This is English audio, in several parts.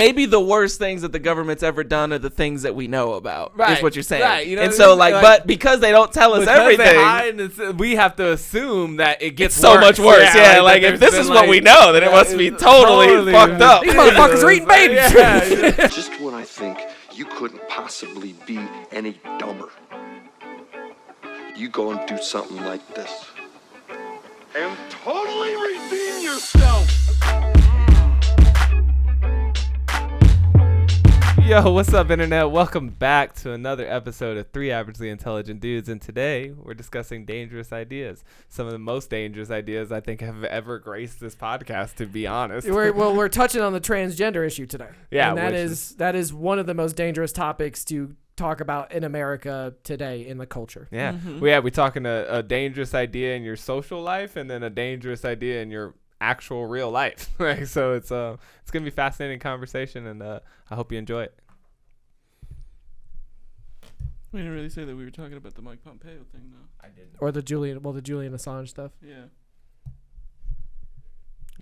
maybe the worst things that the government's ever done are the things that we know about. Right. Is what you're saying. Right. You know and what so, I mean? like, but because they don't tell us everything, we have to assume that it gets so much worse. Yeah, like if this is what we know, then it must be totally fucked up. These motherfuckers are eating babies. Just when I think you couldn't possibly be any dumber, you go and do something like this and totally redeem yourself. Yo, what's up, Internet? Welcome back to another episode of Three Averagely Intelligent Dudes, and today we're discussing dangerous ideas. Some of the most dangerous ideas I think have ever graced this podcast, to be honest. We're touching on the transgender issue today. Yeah, and that is one of the most dangerous topics to talk about in America today in the culture. Yeah, we're talking a dangerous idea in your social life, and then a dangerous idea in your actual real life. Right? So it's gonna be a fascinating conversation, and I hope you enjoy it. We didn't really say that we were talking about the Mike Pompeo thing, though. I didn't. Or the Julian Assange stuff. Yeah.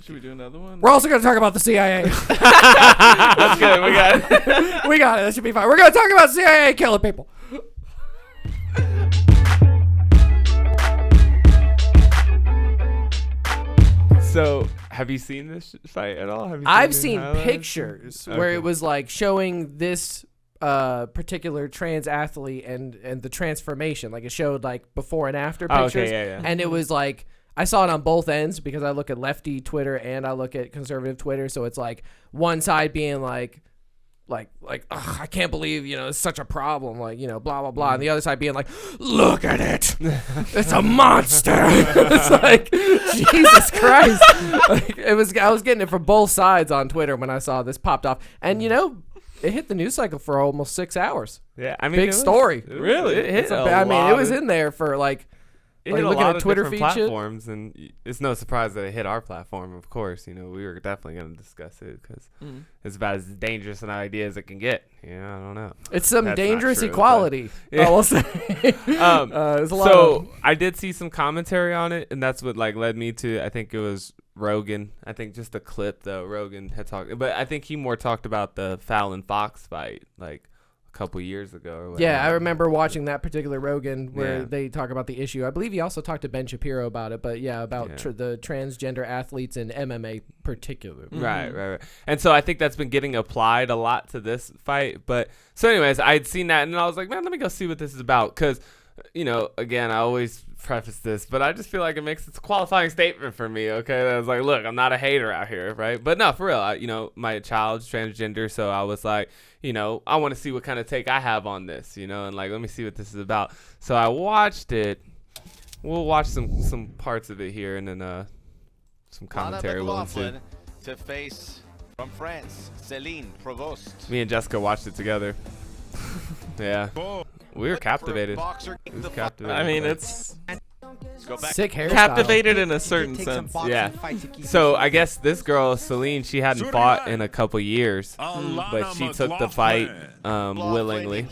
Should we do another one? We're also going to talk about the CIA. That's good. We got it. We got it. That should be fine. We're going to talk about CIA killing people. So, have you seen this fight at all? I've seen pictures where it was like showing this particular trans athlete and the transformation. Like it showed like before and after pictures. Oh, okay, yeah. And it was like, I saw it on both ends because I look at lefty Twitter and I look at conservative Twitter. So it's like one side being like, I can't believe, it's such a problem, like, blah, blah, blah. And the other side being like, look at it. It's a monster. It's like, Jesus Christ. Like, I was getting it from both sides on Twitter when I saw this popped off. And, it hit the news cycle for almost 6 hours. Yeah, I mean, big story. Really? It hit. It was in there for like. It like hit looking a lot at of Twitter different feed platforms, and it's no surprise that it hit our platform. Of course, we were definitely going to discuss it because it's about as dangerous an idea as it can get. I don't know. It's some That's dangerous not true, equality. Yeah. I will say. There's a lot so I did see some commentary on it, and that's what led me to. I think it was Rogan. I think just a clip though. Rogan had talked, but I think he more talked about the Fallon Fox fight, like a couple years ago or whatever. Yeah, I remember watching that particular Rogan where they talk about the issue. I believe he also talked to Ben Shapiro about it, but about the transgender athletes in MMA particularly. Right. And so I think that's been getting applied a lot to this fight. But so anyways, I'd seen that and I was like, man, let me go see what this is about. Because, again, I always preface this, but I just feel like it's a qualifying statement for me, okay? I was like, look, I'm not a hater out here, right? But no, for real, my child's transgender, so I was like, I want to see what kind of take I have on this, and like, let me see what this is about. So I watched it. We'll watch some parts of it here, and then some commentary will ensue. To face from France, Celine Provost. Me and Jessica watched it together. Yeah. We were captivated. It was captivating. I mean, it's sick hairstyle. captivated in a certain sense. Yeah. So I guess this girl, Celine, she hadn't fought in a couple years, but she took the fight willingly.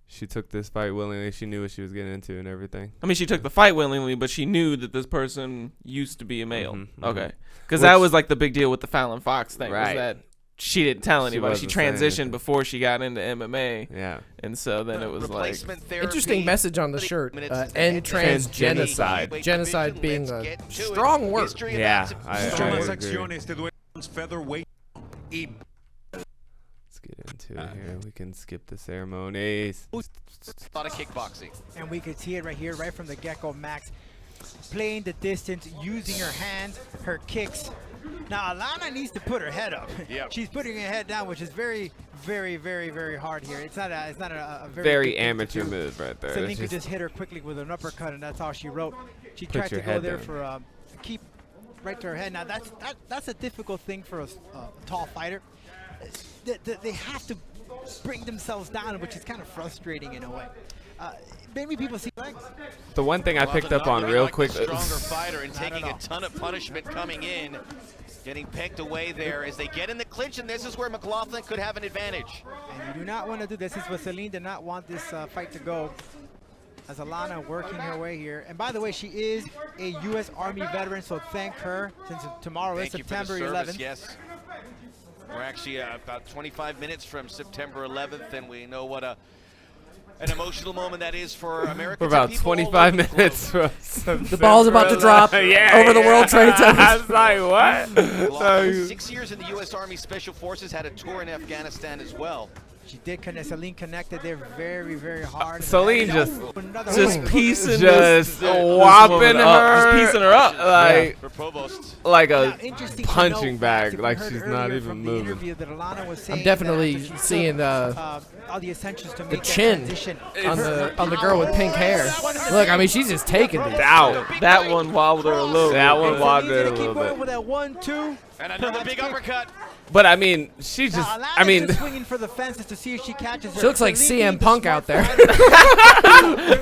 She took this fight willingly. She knew what she was getting into and everything. I mean, she took the fight willingly, but she knew that this person used to be a male. Mm-hmm. Okay. Because that was like the big deal with the Fallon Fox thing. Right. Was that she didn't tell anybody. She wasn't saying transitioned anything. before she got into MMA. Yeah. And so then it was like... Interesting message on the shirt. End trans genocide. Genocide being a strong word. Yeah, I agree. Let's get into it here. We can skip the ceremonies. A lot of kickboxing. And we could see it right here, right from the get-go. Max playing the distance, using her hands, her kicks. Now Alana needs to put her head up. Yep. She's putting her head down, which is very, very, very, very hard here. It's not a very amateur move right there. Celine could just hit her quickly with an uppercut, and that's all she wrote. She Put tried to your go head there down. for keep right to her head. Now that's a difficult thing for a tall fighter. They have to bring themselves down, which is kind of frustrating in a way. Maybe people see legs. The one thing I picked up on real quick. Stronger fighter and taking a ton of punishment coming in, getting pegged away there as they get in the clinch, and this is where McLaughlin could have an advantage. And you do not want to do this. This is what Celine did not want this fight to go. As Alana working her way here. And by the way, she is a U.S. Army veteran, so thank her since tomorrow is September 11th. Yes. We're actually about 25 minutes from September 11th, and we know what an emotional moment that is for Americans. We're about 25 minutes from the ball's about to drop over the World Trade Center. I was like, what? 6 years in the U.S. Army Special Forces, had a tour in Afghanistan as well. She did connect. Celine connected there very, very hard. Celine just piecing just whopping her. Just piecing her up. Like, For Provost. like a interesting to punching note, bag. if we Like heard she's earlier not even from the moving. interview that Alana was saying I'm definitely that she seeing took, all the essentials to the make that chin transition. on the girl with pink hair. Look, I mean, she's just taking it. Ow. That one wobbled her a little. That one Celine wobbled her a gonna keep little going bit. with that 1-2. And another big uppercut. But I mean, she just, Now, I mean, just swinging for the fences to see if she catches her. She looks like Celine CM being the Punk smart out there. fighter.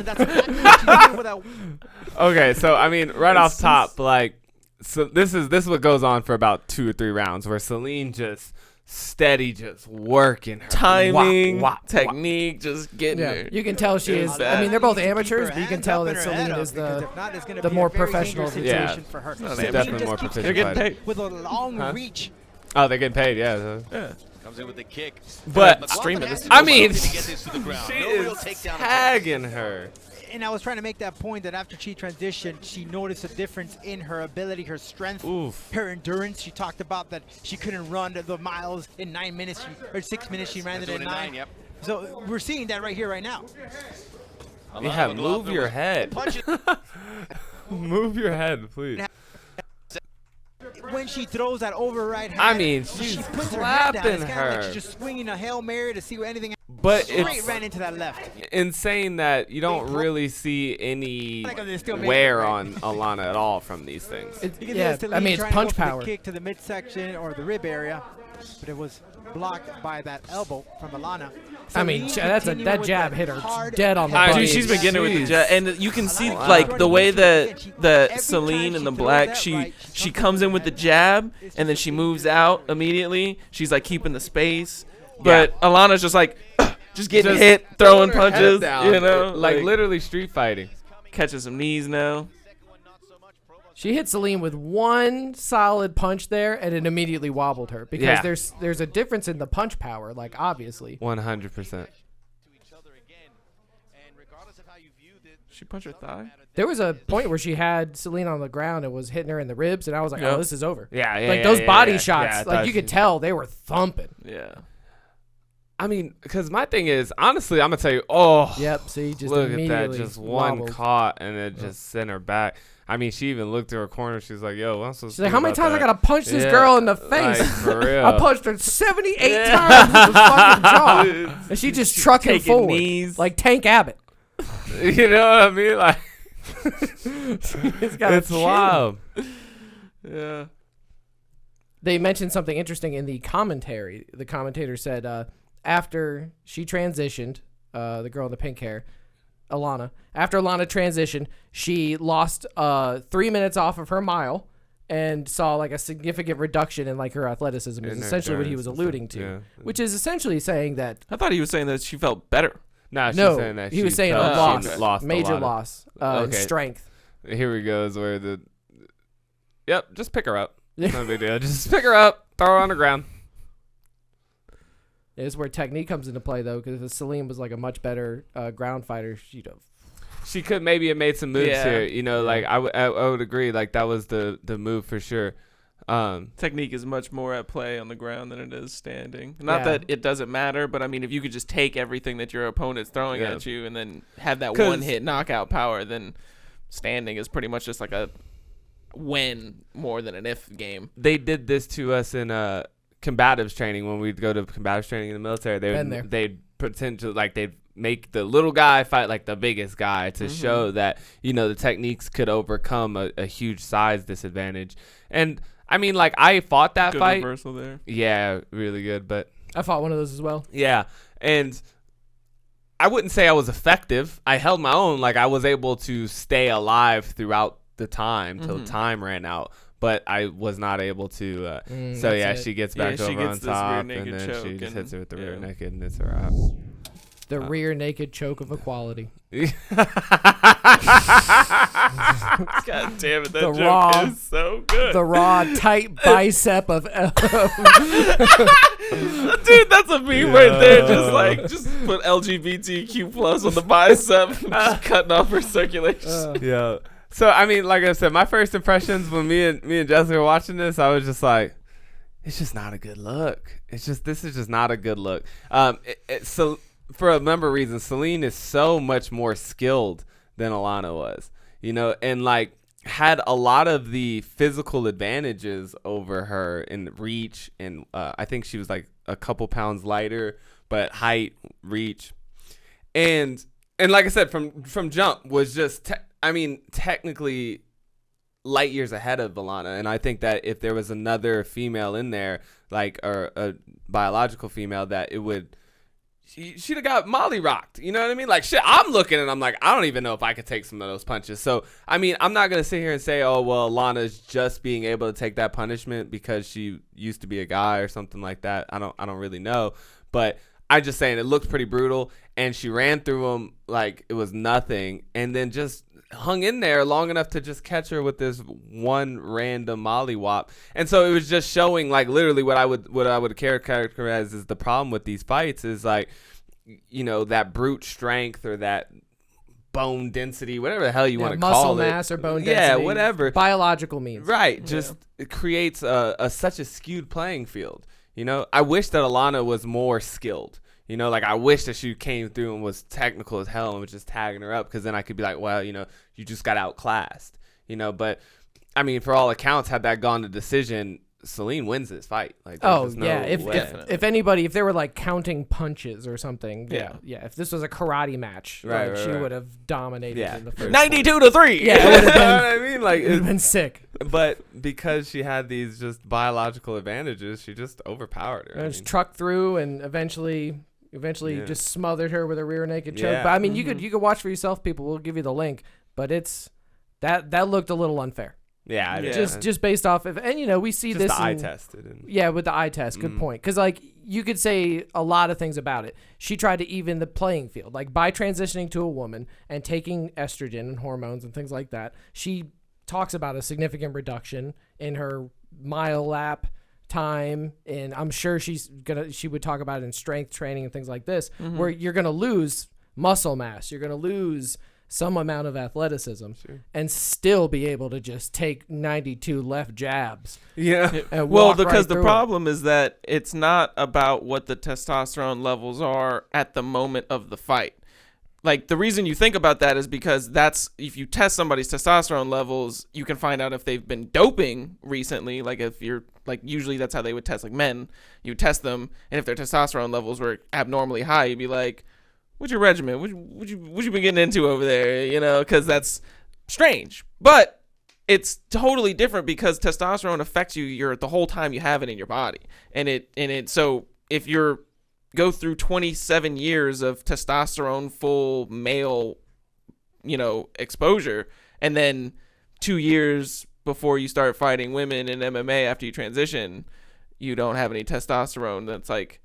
That's exactly what she's doing with that. okay, so I mean, right off top, like, so this is what goes on for about 2 or 3 rounds, where Celine just steady, just working her Timing, wop, technique, just getting Yeah, her. you can tell she is. I mean, they're both amateurs, but you can tell that Celine is the more professional. Yeah. For her. She's Celine definitely just more keeps proficient They're getting fighter. paid. with a long Huh? reach. Oh, they're getting paid, yeah. Yeah. Comes in with the kick. But McLaughlin streaming has this. to do I mean, something to get this to the ground. she No real is takedown attempt. tagging her. And I was trying to make that point that after she transitioned, she noticed a difference in her ability, her strength, Oof. her endurance. She talked about that she couldn't run the miles in 9 minutes, or 6 minutes. She ran it in 9. Yep. So we're seeing that right here, right now. Yeah, Alana move McLaughlin your with head. punches. Move your head, please. When she throws that over right hand, I mean, she she's puts her head down. clapping It's kind of like her. she's just swinging a Hail Mary to see what anything. But Straight it's ran into that left. insane that you don't really see any Like they still made wear it, right? on Alana at all from these things. You can Yeah, see I mean, it's trying to punch go for the power. kick to the midsection or the rib area, but it was blocked by that elbow from Alana. I mean, Celine that continuing with jab the hit her hard dead on the I butt. mean, Dude, she's been getting it with the Jeez. jet, and you can see Wow. like the way that Every Celine time in the she black, throws that she right, she comes in with the jab, and then she moves out immediately. She's like keeping the space, but Alana's just like just getting Just hit, throwing Her head punches, down, you know, like literally street fighting. catching some knees now. She hit Celine with one solid punch there, and it immediately wobbled her because Yeah. there's a difference in the punch power, like obviously. 100%. She punched her thigh. There was a point where she had Celine on the ground and was hitting her in the ribs, and I was like, Yep. oh, this is over. Yeah, yeah. Like yeah, those yeah, body yeah. shots, Yeah, I like thought you could she- tell they were thumping. Yeah. I mean, because my thing is, honestly, I'm going to tell you, oh, Yep, see, just look at immediately that. Just one wobbled. caught, and it just sent her back. I mean, she even looked to her corner. She's like, yo, what's supposed She's to like, do how many about times I that? gotta punch this Yeah, girl in the like, face? for real. I punched her 78 Yeah. times with the fucking jaw, and she just trucking taking forward knees. like Tank Abbott. You know what I mean? Like, It's got a it's chin. wild. Yeah. They mentioned something interesting in the commentary. The commentator said after she transitioned, the girl in the pink hair, Alana, after Alana transitioned, she lost 3 minutes off of her mile and saw like a significant reduction in like her athleticism is In her essentially what he was endurance and alluding stuff, to, yeah. which is essentially saying that I thought he was saying that she felt better. Nah, she's no, saying that he was she saying a felt loss, she lost a major lot of- loss in Okay. strength. Here we go. Is where the. Yep, just pick her up. No big deal. Just pick her up, throw her on the ground. It's where technique comes into play though, because if Celine was like a much better ground fighter, she'd have. She could maybe have made some moves Yeah. here. You know, like I would agree. Like that was the move for sure. Technique is much more at play on the ground than it is standing. Not Yeah. that it doesn't matter, but I mean, if you could just take everything that your opponent's throwing Yeah. at you and then have that 'Cause- one-hit knockout power, then standing is pretty much just like a when more than an if game. They did this to us in combatives training when we'd go to combatives training in the military. Been there. They'd pretend to like they'd make the little guy fight like the biggest guy to show that the techniques could overcome a huge size disadvantage. And I mean, like I fought that Good fight. reversal there. Yeah, really good. But I fought one of those as well. yeah, and I wouldn't say I was effective. I held my own. Like I was able to stay alive throughout the time till time ran out. But I was not able to. So that's yeah, it. she gets Yeah, back she over gets on this rear top, and naked then she choke just hits her with the rear and- naked, and it's a wrap. The rear naked choke of equality. God damn it, that The joke raw- is so good. The raw, tight bicep of. Dude, that's a meme right there. Just put LGBTQ plus on the bicep, just cutting off her circulation. Yeah. So I mean, like I said, my first impressions when me and Jessica were watching this, I was just like, it's just not a good look. This is just not a good look. So for a number of reasons, Celine is so much more skilled than Alana was, and like had a lot of the physical advantages over her in reach, and I think she was like a couple pounds lighter, but height, reach, and like I said, from jump was just technically light years ahead of Alana. And I think that if there was another female in there, like or a biological female, that it would she'd have got molly rocked. You know what I mean? Like shit, I'm looking and I'm like, I don't even know if I could take some of those punches. So I mean, I'm not gonna sit here and say, oh well, Alana's just being able to take that punishment because she used to be a guy or something like that. I don't really know, but I'm just saying it looked pretty brutal, and she ran through him like it was nothing, and then just hung in there long enough to just catch her with this one random mollywop. And so it was just showing like literally what I would characterize as the problem with these fights is like, that brute strength or that bone density, whatever the hell you want to call it. Muscle mass or bone density. Yeah, whatever. Biological means. Right. Just it creates such a skewed playing field. I wish that Alana was more skilled. Like I wish that she came through and was technical as hell and was just tagging her up, because then I could be like, well, you just got outclassed. But I mean, for all accounts, had that gone to decision, Celine wins this fight. Like, if anybody, if they were like counting punches or something, if this was a karate match, she would have dominated in the first 92-3. Yeah, it would have been. I mean, like It would have been sick. But because she had these just biological advantages, she just overpowered her. And just trucked through and eventually just smothered her with a rear naked choke. Yeah. But I mean, you could watch for yourself, people. We'll give you the link. But it's that looked a little unfair. Yeah, just based off of, and we see just this the eye tested. with the eye test. Good point. Because like you could say a lot of things about it. She tried to even the playing field, like by transitioning to a woman and taking estrogen and hormones and things like that. She talks about a significant reduction in her mile lap time, and I'm sure she would talk about it in strength training and things like this, where you're gonna lose muscle mass, you're gonna lose some amount of athleticism, and still be able to just take 92 left jabs. Yeah. Well, because the problem is that it's not about what the testosterone levels are at the moment of the fight. Like, the reason you think about that is because if you test somebody's testosterone levels, you can find out if they've been doping recently. Like, if you're, like, usually that's how they would test, like, men. You test them, and if their testosterone levels were abnormally high, you'd be like, what's your regimen? What you been getting into over there? Because that's strange. But it's totally different because testosterone affects you the whole time you have it in your body. So if you're go through 27 years of testosterone full male, exposure, and then 2 years before you start fighting women in MMA after you transition, you don't have any testosterone. That's like,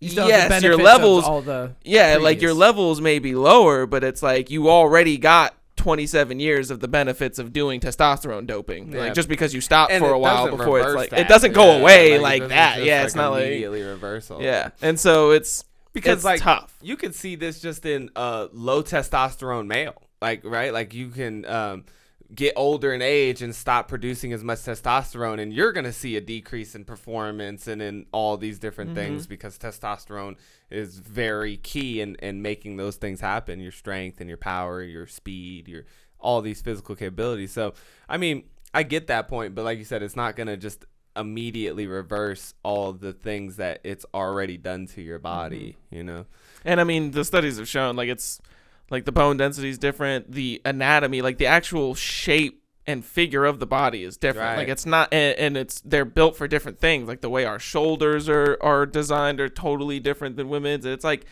yes, your levels, like your levels may be lower, but it's like you already got 27 years of the benefits of doing testosterone doping. Like, just because you stop for a while before, it's like, it doesn't go away like that. Yeah, it's not like immediately reversal. Yeah. And so it's tough. You can see this just in low testosterone male. Like, right? Like, you can get older in age and stop producing as much testosterone, and you're going to see a decrease in performance and in all these different things, because testosterone is very key in making those things happen, your strength and your power, your speed, your all these physical capabilities. So, I mean, I get that point, but like you said, it's not going to just immediately reverse all the things that it's already done to your body, And I mean, the studies have shown, like, it's like the bone density is different, the anatomy, like the actual shape and figure of the body is different. Right. Like, it's not, and they're built for different things. Like, the way our shoulders are designed are totally different than women's. It's like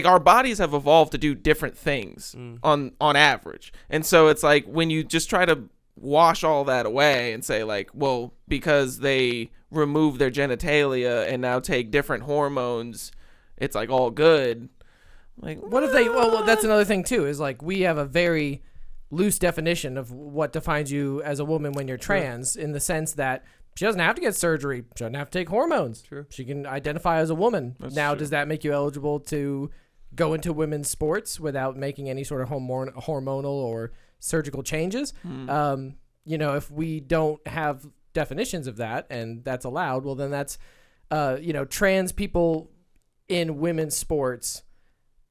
our bodies have evolved to do different things on average. And so it's like, when you just try to wash all that away and say like, well, because they remove their genitalia and now take different hormones, it's like all good. Like, what if they? Well, that's another thing too. Is like we have a very loose definition of what defines you as a woman when you're trans, in the sense that she doesn't have to get surgery. She doesn't have to take hormones. True. She can identify as a woman. That's now, true. does that make you eligible to go into women's sports without making any sort of hormonal or surgical changes? You know, if we don't have definitions of that and that's allowed, well, then that's, you know, trans people in women's sports,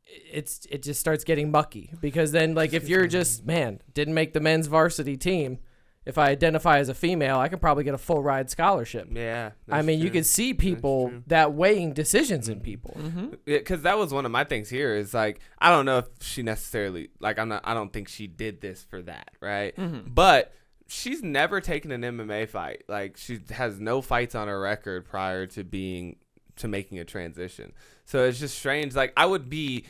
it just starts getting mucky, because then like if you're just, didn't make the men's varsity team, if I identify as a female, I could probably get a full ride scholarship. Yeah. I mean, you could see people that weighing decisions in people. Because that was one of my things here is like, I don't know if she necessarily, like, I don't think she did this for that, right? But she's never taken an MMA fight. Like, she has no fights on her record prior to making a transition. So it's just strange. Like, I would be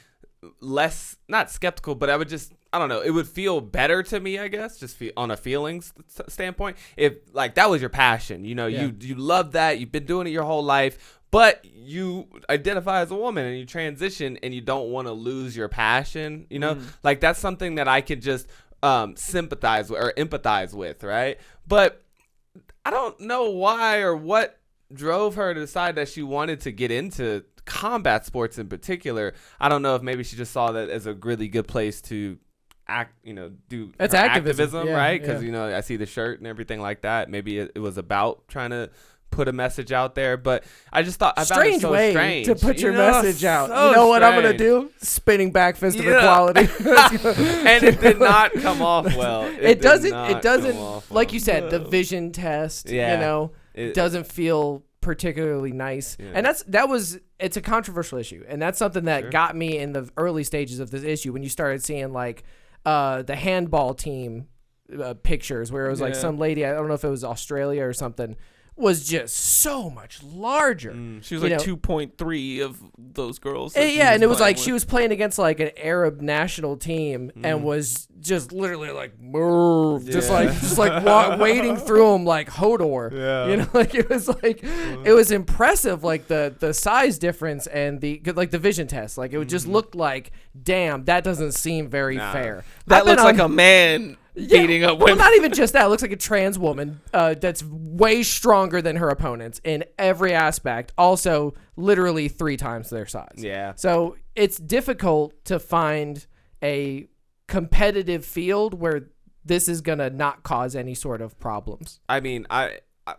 less, not skeptical, but I would just, I don't know, it would feel better to me, I guess, just on a feelings standpoint, if like that was your passion, you know, you love that, you've been doing it your whole life, but you identify as a woman and you transition and you don't want to lose your passion, you know, like that's something that I could just sympathize with or empathize with, right? But I don't know why or what drove her to decide that she wanted to get into combat sports in particular. I don't know if maybe she just saw that as a really good place to act, you know, do it's activism, yeah, right? Because you know, I see the shirt and everything like that. Maybe it was about trying to put a message out there, but I just thought strange so way strange to put your message out. So you know what I'm gonna strange. do? Spinning back fist of equality. And it did not come off well. It doesn't. Like well. you said, the vision test. Yeah. You know, It doesn't feel particularly nice, and it's a controversial issue, and that's something that got me in the early stages of this issue when you started seeing like the handball team pictures where it was like some lady, I don't know if it was Australia or something, was just so much larger. She was like 2.3 of those girls. Yeah, and it was like she was playing against like an Arab national team and was just literally like just like wading through them like Hodor. You know, like it was like it was impressive, like the size difference and the vision test. Like it would just looked like, damn, that doesn't seem very fair. That looks like a man beating up women. Well, not even just that. It looks like a trans woman that's way stronger than her opponents in every aspect. Also, literally 3 times their size. Yeah. So it's difficult to find a competitive field where this is gonna not cause any sort of problems. I mean,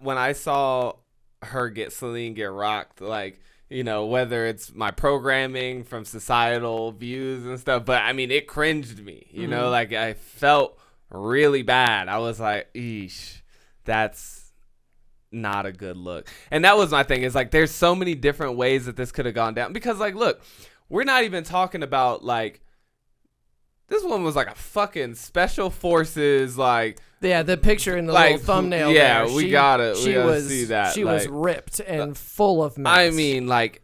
when I saw her Celine get rocked, like, you know, whether it's my programming from societal views and stuff, but I mean, it cringed me, you know, like I felt really bad. I was like, eesh, that's not a good look. And that was my thing, is like, there's so many different ways that this could have gone down, because like, look, we're not even talking about like, this one was like a fucking special forces, like, yeah, the picture in the like, little thumbnail. Yeah, there, we gotta see that. She like, was ripped and full of mess. I mean, like,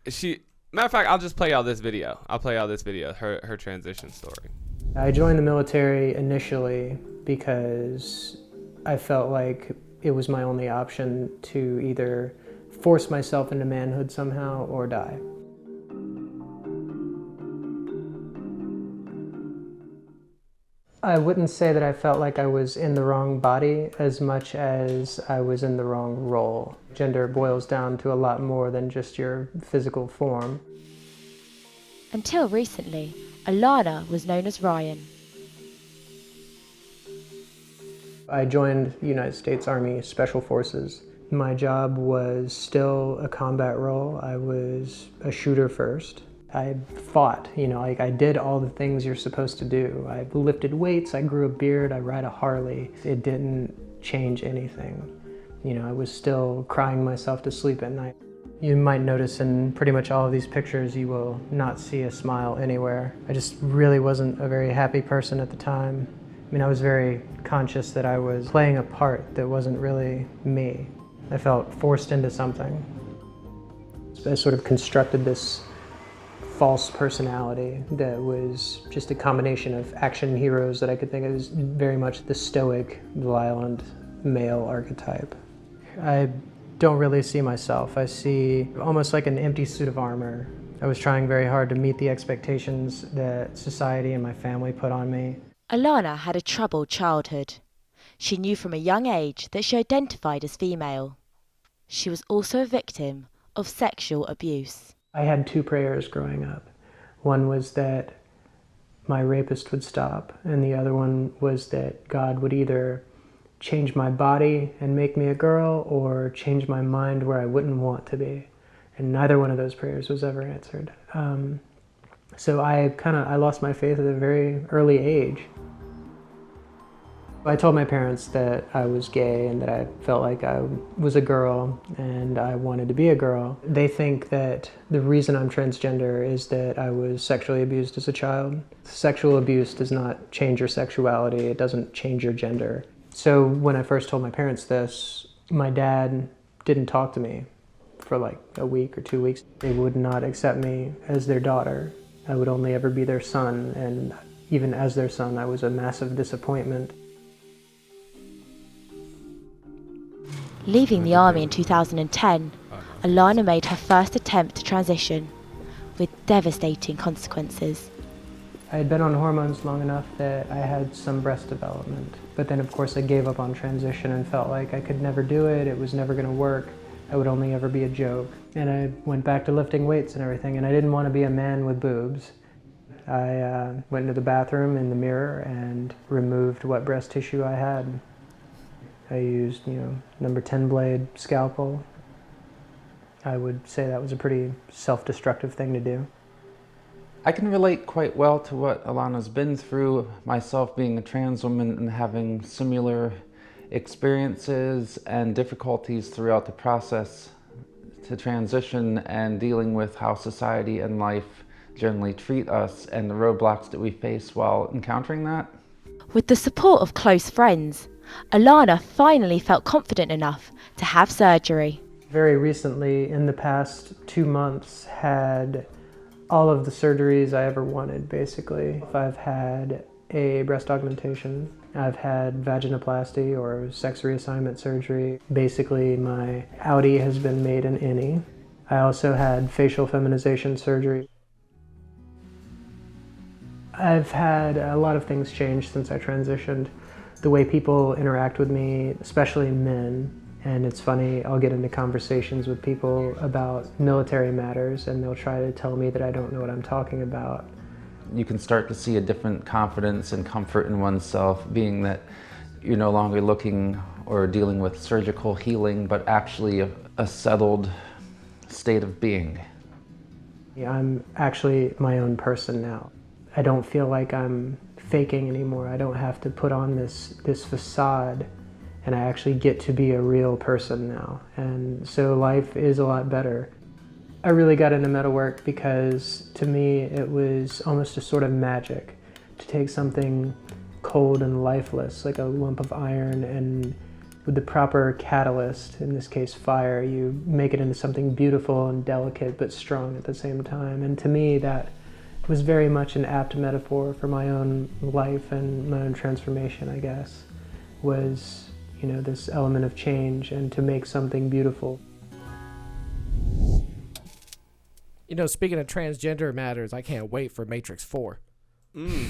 matter of fact, I'll just play y'all this video. Her transition story. I joined the military initially because I felt like it was my only option to either force myself into manhood somehow or die. I wouldn't say that I felt like I was in the wrong body as much as I was in the wrong role. Gender boils down to a lot more than just your physical form. Until recently, Alana was known as Ryan. I joined the United States Army Special Forces. My job was still a combat role. I was a shooter first. I fought, you know, like I did all the things you're supposed to do. I lifted weights, I grew a beard, I ride a Harley. It didn't change anything. You know, I was still crying myself to sleep at night. You might notice in pretty much all of these pictures, you will not see a smile anywhere. I just really wasn't a very happy person at the time. I mean, I was very conscious that I was playing a part that wasn't really me. I felt forced into something. So I sort of constructed this false personality that was just a combination of action heroes that I could think of as very much the stoic, violent male archetype. I don't really see myself. I see almost like an empty suit of armor. I was trying very hard to meet the expectations that society and my family put on me. Alana had a troubled childhood. She knew from a young age that she identified as female. She was also a victim of sexual abuse. I had two prayers growing up. One was that my rapist would stop, and the other one was that God would either change my body and make me a girl or change my mind where I wouldn't want to be. And neither one of those prayers was ever answered. So I lost my faith at a very early age. I told my parents that I was gay and that I felt like I was a girl and I wanted to be a girl. They think that the reason I'm transgender is that I was sexually abused as a child. Sexual abuse does not change your sexuality. It doesn't change your gender. So when I first told my parents this, my dad didn't talk to me for like a week or 2 weeks. They would not accept me as their daughter. I would only ever be their son, and even as their son, I was a massive disappointment. Leaving the army in 2010, Alana made her first attempt to transition, with devastating consequences. I had been on hormones long enough that I had some breast development. But then of course I gave up on transition and felt like I could never do it, it was never going to work, I would only ever be a joke. And I went back to lifting weights and everything, and I didn't want to be a man with boobs. I went into the bathroom in the mirror and removed what breast tissue I had. I used, number 10 blade scalpel. I would say that was a pretty self-destructive thing to do. I can relate quite well to what Alana's been through, myself being a trans woman and having similar experiences and difficulties throughout the process to transition and dealing with how society and life generally treat us and the roadblocks that we face while encountering that. With the support of close friends, Alana finally felt confident enough to have surgery. Very recently, in the past 2 months, had all of the surgeries I ever wanted, basically. I've had a breast augmentation, I've had vaginoplasty or sex reassignment surgery. Basically, my outie has been made an innie. I also had facial feminization surgery. I've had a lot of things change since I transitioned. The way people interact with me, especially men. And it's funny, I'll get into conversations with people about military matters and they'll try to tell me that I don't know what I'm talking about. You can start to see a different confidence and comfort in oneself, being that you're no longer looking or dealing with surgical healing, but actually a settled state of being. I'm actually my own person now. I don't feel like I'm faking anymore. I don't have to put on this facade, and I actually get to be a real person now. And so life is a lot better. I really got into metalwork because to me it was almost a sort of magic to take something cold and lifeless, like a lump of iron, and with the proper catalyst, in this case fire, you make it into something beautiful and delicate but strong at the same time. And to me that was very much an apt metaphor for my own life and my own transformation, I guess, was, this element of change and to make something beautiful. Speaking of transgender matters, I can't wait for Matrix 4.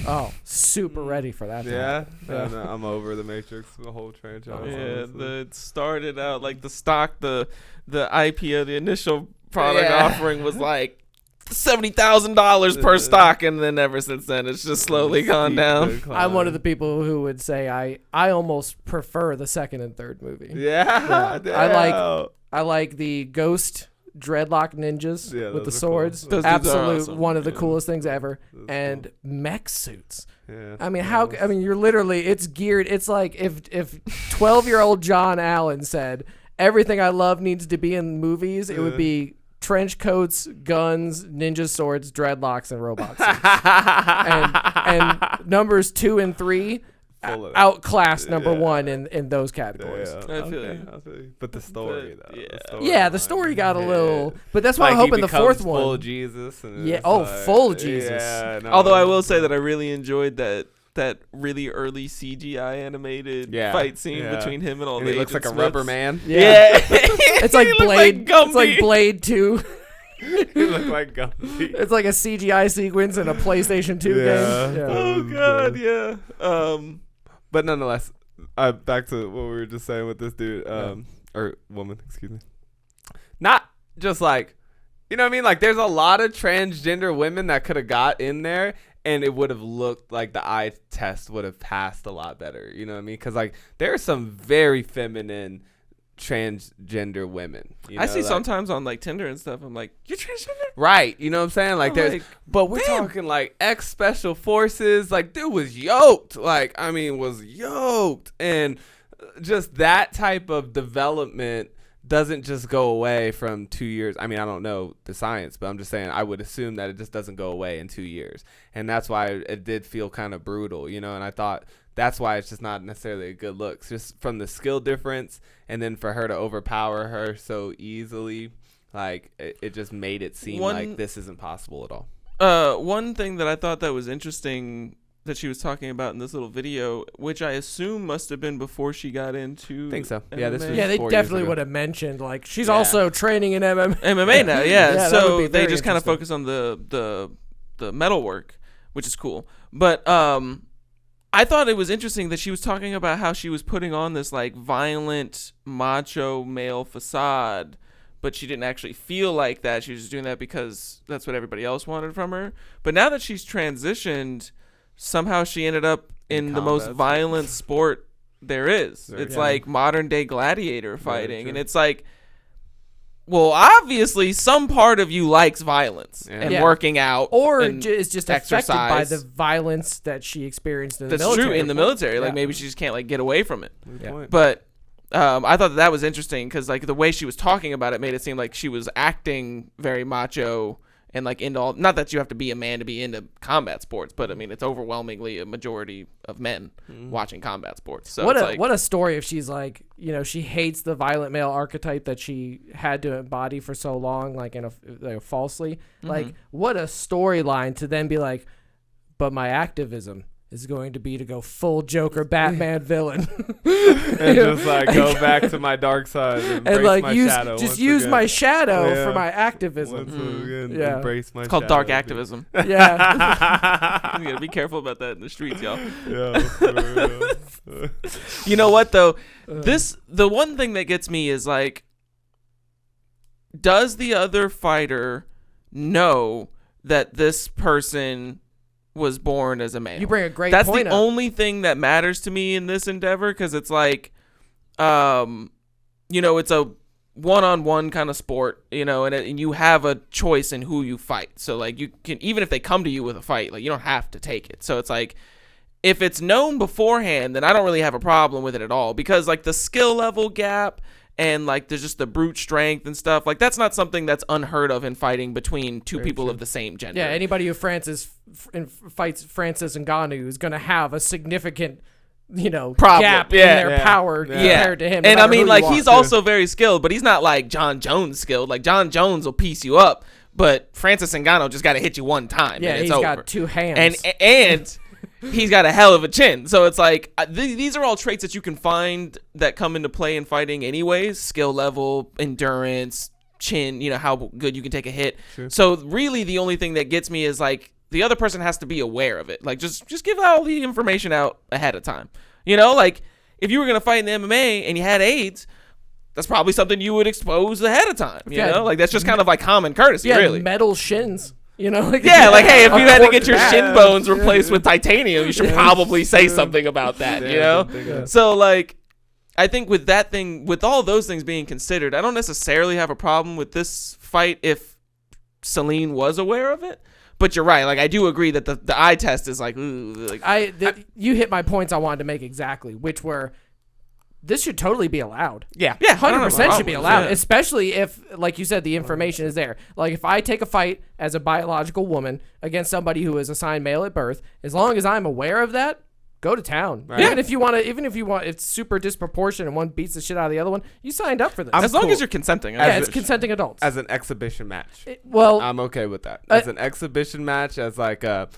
Oh, super ready for that. Yeah, no, I'm over the Matrix, the whole franchise. Yeah, it started out like the IPO, the initial product offering was like $70,000 per stock, and then ever since then it's just slowly gone down. I'm one of the people who would say I almost prefer the second and third movie. Yeah. I like the ghost dreadlock ninjas with the swords. Cool. Absolute awesome. one of the coolest things ever. And mech suits. Yeah. I mean, you're literally, it's geared. It's like if 12-year-old John Allen said everything I love needs to be in movies, it would be trench coats, guns, ninja swords, dreadlocks, and robots. and numbers 2 and 3 outclassed number one in those categories. Yeah. I feel you. But the story, though. The story got a little. But that's why I'm hoping the fourth one. Full Jesus. And full Jesus. Yeah, no, although I will say that I really enjoyed that really early CGI animated fight scene between him and all the. He looks like a rubber man. Yeah. It's like Blade. It's like Blade 2. He looked like Gumby. It's like a CGI sequence in a PlayStation 2 game. Yeah. Oh god, yeah. But nonetheless, back to what we were just saying with this dude, or woman, excuse me. Not just like, you know what I mean? Like, there's a lot of transgender women that could have got in there, and it would have looked like the eye test would have passed a lot better. You know what I mean? Because like, there are some very feminine transgender women. I see sometimes on like Tinder and stuff. I'm like, you're transgender, right? You know what I'm saying? Like, but we're talking like ex special forces. Like, dude was yoked. Like, I mean, was yoked, and just that type of development doesn't just go away from 2 years. I mean, I don't know the science, but I'm just saying I would assume that it just doesn't go away in 2 years, and that's why it did feel kind of brutal, you know. And I thought that's why it's just not necessarily a good look, just from the skill difference, and then for her to overpower her so easily, like it just made it seem like this isn't possible at all. One thing that I thought that was interesting that she was talking about in this little video, which I assume must have been before she got into I think so. MMA. Yeah, this was they 4 definitely years ago. would have mentioned like she's also training in MMA now. Yeah, so they just kind of interesting. focus on the metal work, which is cool. But I thought it was interesting that she was talking about how she was putting on this like violent macho male facade, but she didn't actually feel like that. She was just doing that because that's what everybody else wanted from her. But now that she's transitioned, somehow she ended up in the most violent sport there is. It's like modern day gladiator fighting. And it's like, well, obviously some part of you likes violence and working out, or and is just affected by the violence that she experienced in the military. That's true, in the military. Like maybe she just can't like get away from it. But I thought that was interesting because like the way she was talking about it made it seem like she was acting very macho and like into all. Not that you have to be a man to be into combat sports, but I mean it's overwhelmingly a majority of men watching combat sports. So what a story if she's like, you know, she hates the violent male archetype that she had to embody for so long, like falsely. Like what a storyline to then be like, but my activism is going to be to go full Joker Batman villain and just like go back to my dark side and like my shadow. Just use my shadow for my activism. Embrace my it's called dark activism. Yeah. You gotta be careful about that in the streets, y'all. Yeah. You know what though? The one thing that gets me is like, does the other fighter know that this person was born as a male? You bring a great point up. That's the only thing that matters to me in this endeavor, because it's like, you know, it's a one-on-one kind of sport, you know, and you have a choice in who you fight. So like you can, even if they come to you with a fight, like you don't have to take it. So it's like, if it's known beforehand, then I don't really have a problem with it at all, because like the skill level gap and like there's just the brute strength and stuff, like that's not something that's unheard of in fighting between two people of the same gender. Yeah, anybody who fights Francis Ngannou is going to have a significant, you know, gap in their power compared to him. And I mean, like he's also very skilled, but he's not like John Jones skilled. Like John Jones will piece you up, but Francis Ngannou just got to hit you one time. Yeah, and it's he's over. got two hands. And he's got a hell of a chin. So it's like these are all traits that you can find that come into play in fighting anyways. Skill level, endurance, chin, you know, how good you can take a hit. Sure. So really the only thing that gets me is like the other person has to be aware of it. Like just give all the information out ahead of time. You know, like if you were going to fight in the MMA and you had AIDS, that's probably something you would expose ahead of time. You know, like that's just kind of like common courtesy, really. Metal shins. You know, like, like, hey, if you had to get your shin bones replaced with titanium, you should probably say something about that, you know? So, like, I think with that thing, with all those things being considered, I don't necessarily have a problem with this fight if Celine was aware of it. But you're right. Like, I do agree that the eye test is like, ooh. Like, you hit my points I wanted to make exactly, which were, this should totally be allowed. Yeah, 100% should be allowed, especially if, like you said, the information is there. Like if I take a fight as a biological woman against somebody who is assigned male at birth, as long as I'm aware of that, go to town. Right. Even if you want, it's super disproportionate and one beats the shit out of the other one. You signed up for this. As long as you're consenting. Yeah, it's consenting adults. As an exhibition match. I'm okay with that. As an exhibition match, as like a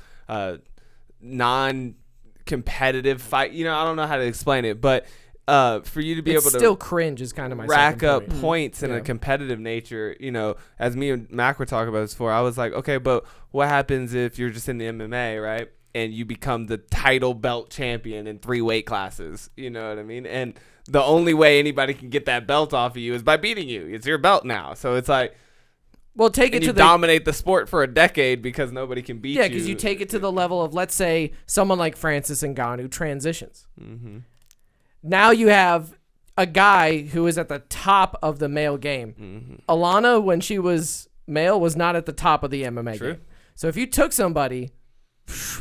non-competitive fight. I don't know how to explain it, but for you to be able to still cringe is kind of my rack up point. points in a competitive nature, as me and Mac were talking about this before, I was like, okay, but what happens if you're just in the MMA, right? And you become the title belt champion in 3 weight classes, you know what I mean? And the only way anybody can get that belt off of you is by beating you. It's your belt now. So it's like, well, take it to dominate the sport for a decade because nobody can beat you. Yeah, because you take it to the level of, let's say, someone like Francis Ngannou transitions. Mm-hmm. Now you have a guy who is at the top of the male game. Mm-hmm. Alana, when she was male, was not at the top of the MMA game. So if you took somebody,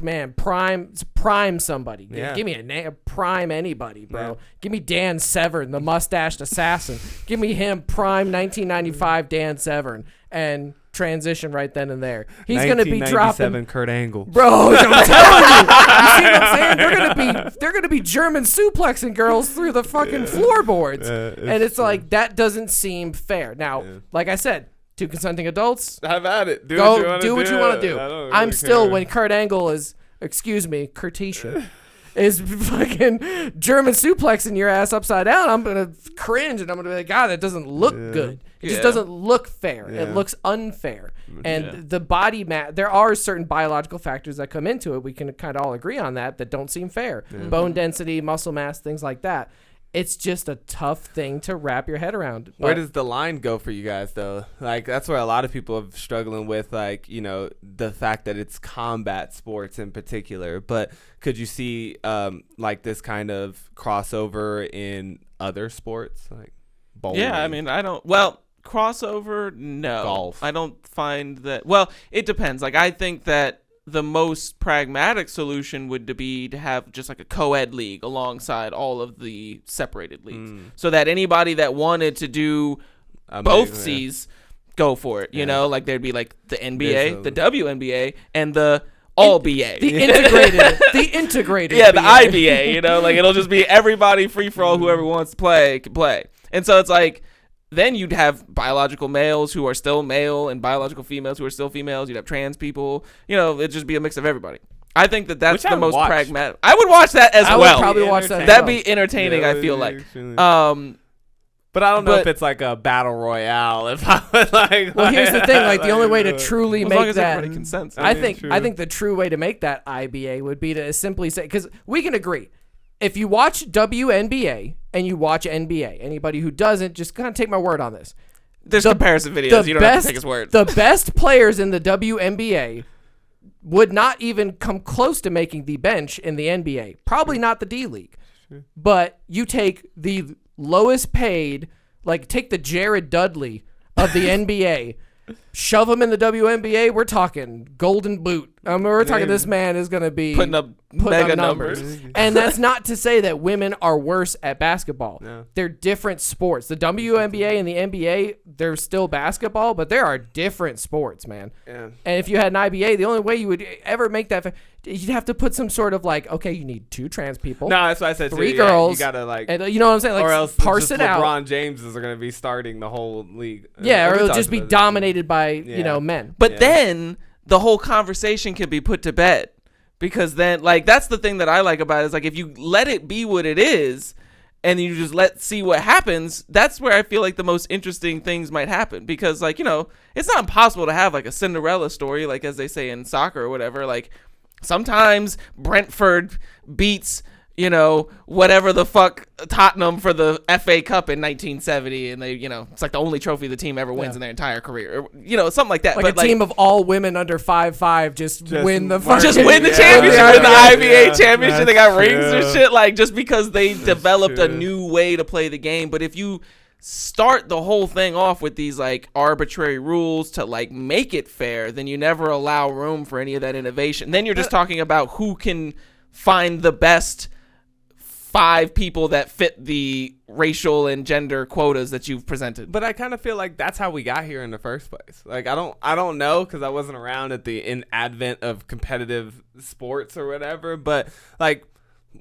man, prime somebody. Yeah. Give me a name, prime anybody, bro. Yeah. Give me Dan Severn, the mustached assassin. Give me him, prime 1995 Dan Severn, and transition right then and there. He's gonna be dropping Kurt Angle, bro. I'm telling you. You see what I'm saying? They're gonna be German suplexing girls through the fucking floorboards, and it's like that doesn't seem fair. Now, like I said. 2 consenting adults. Have at it. Do what you want to do. I'm still when Kurt Angle is, Kurtisha, is fucking German suplexing your ass upside down. I'm gonna cringe and I'm gonna be like, God, that doesn't look good. It just doesn't look fair. It looks unfair. And the body there are certain biological factors that come into it. We can kind of all agree on that don't seem fair. Bone density, muscle mass, things like that. It's just a tough thing to wrap your head around. Where does the line go for you guys, though? Like, that's where a lot of people are struggling with, like, the fact that it's combat sports in particular. But could you see, like, this kind of crossover in other sports? Like, bowling? Yeah, I mean, crossover, no. Golf. I don't find that. Well, it depends. Like, I think that the most pragmatic solution would be to have just like a co-ed league alongside all of the separated leagues, so that anybody that wanted to do both C's go for it. You know, like there'd be like the NBA, the WNBA, and the All-BA. The integrated. Yeah, the IBA. Like it'll just be everybody free for all. Whoever wants to play can play. And so it's like, then you'd have biological males who are still male and biological females who are still females. You'd have trans people. It'd just be a mix of everybody. I think that's the most pragmatic. I would watch that as well. I would probably watch that. That'd be entertaining, I feel like. But I don't know if it's like a battle royale. If I would like. Well, here's the thing. Like the only way to truly make as that, everybody consents. I think the true way to make that IBA would be to simply say, because we can agree, if you watch WNBA and you watch NBA, anybody who doesn't, just kind of take my word on this. There's comparison videos. You don't have to take his word. The best players in the WNBA would not even come close to making the bench in the NBA. Probably not the D League. But you take the lowest paid, like take the Jared Dudley of the NBA, shove him in the WNBA, we're talking golden boot. We're talking this man is going to be putting up mega numbers. And that's not to say that women are worse at basketball. No. They're different sports. The WNBA and the NBA, they're still basketball, but there are different sports, man. Yeah. And if you had an IBA, the only way you would ever make that, you'd have to put some sort of like, okay, you need 2 trans people. No, that's what I said. 3 girls. You gotta like, and, you know what I'm saying? Like, or else parse it out. LeBron James is going to be starting the whole league. Yeah, or it'll just be dominated by men. But then the whole conversation can be put to bed, because then like that's the thing that I like about it, is like if you let it be what it is and you just see what happens, that's where I feel like the most interesting things might happen, because like it's not impossible to have like a Cinderella story, like as they say in soccer or whatever. Like sometimes Brentford beats whatever the fuck Tottenham for the FA Cup in 1970, and they, it's like the only trophy the team ever wins in their entire career, or, something like that. Like a team of all women under 5'5" just win the championship, win the IBA championship. They got rings or shit, like just because they developed a new way to play the game. But if you start the whole thing off with these like arbitrary rules to like make it fair, then you never allow room for any of that innovation. Then you're just talking about who can find the best 5 people that fit the racial and gender quotas that you've presented. But I kind of feel like that's how we got here in the first place. Like I don't know, because I wasn't around at the advent of competitive sports or whatever. But like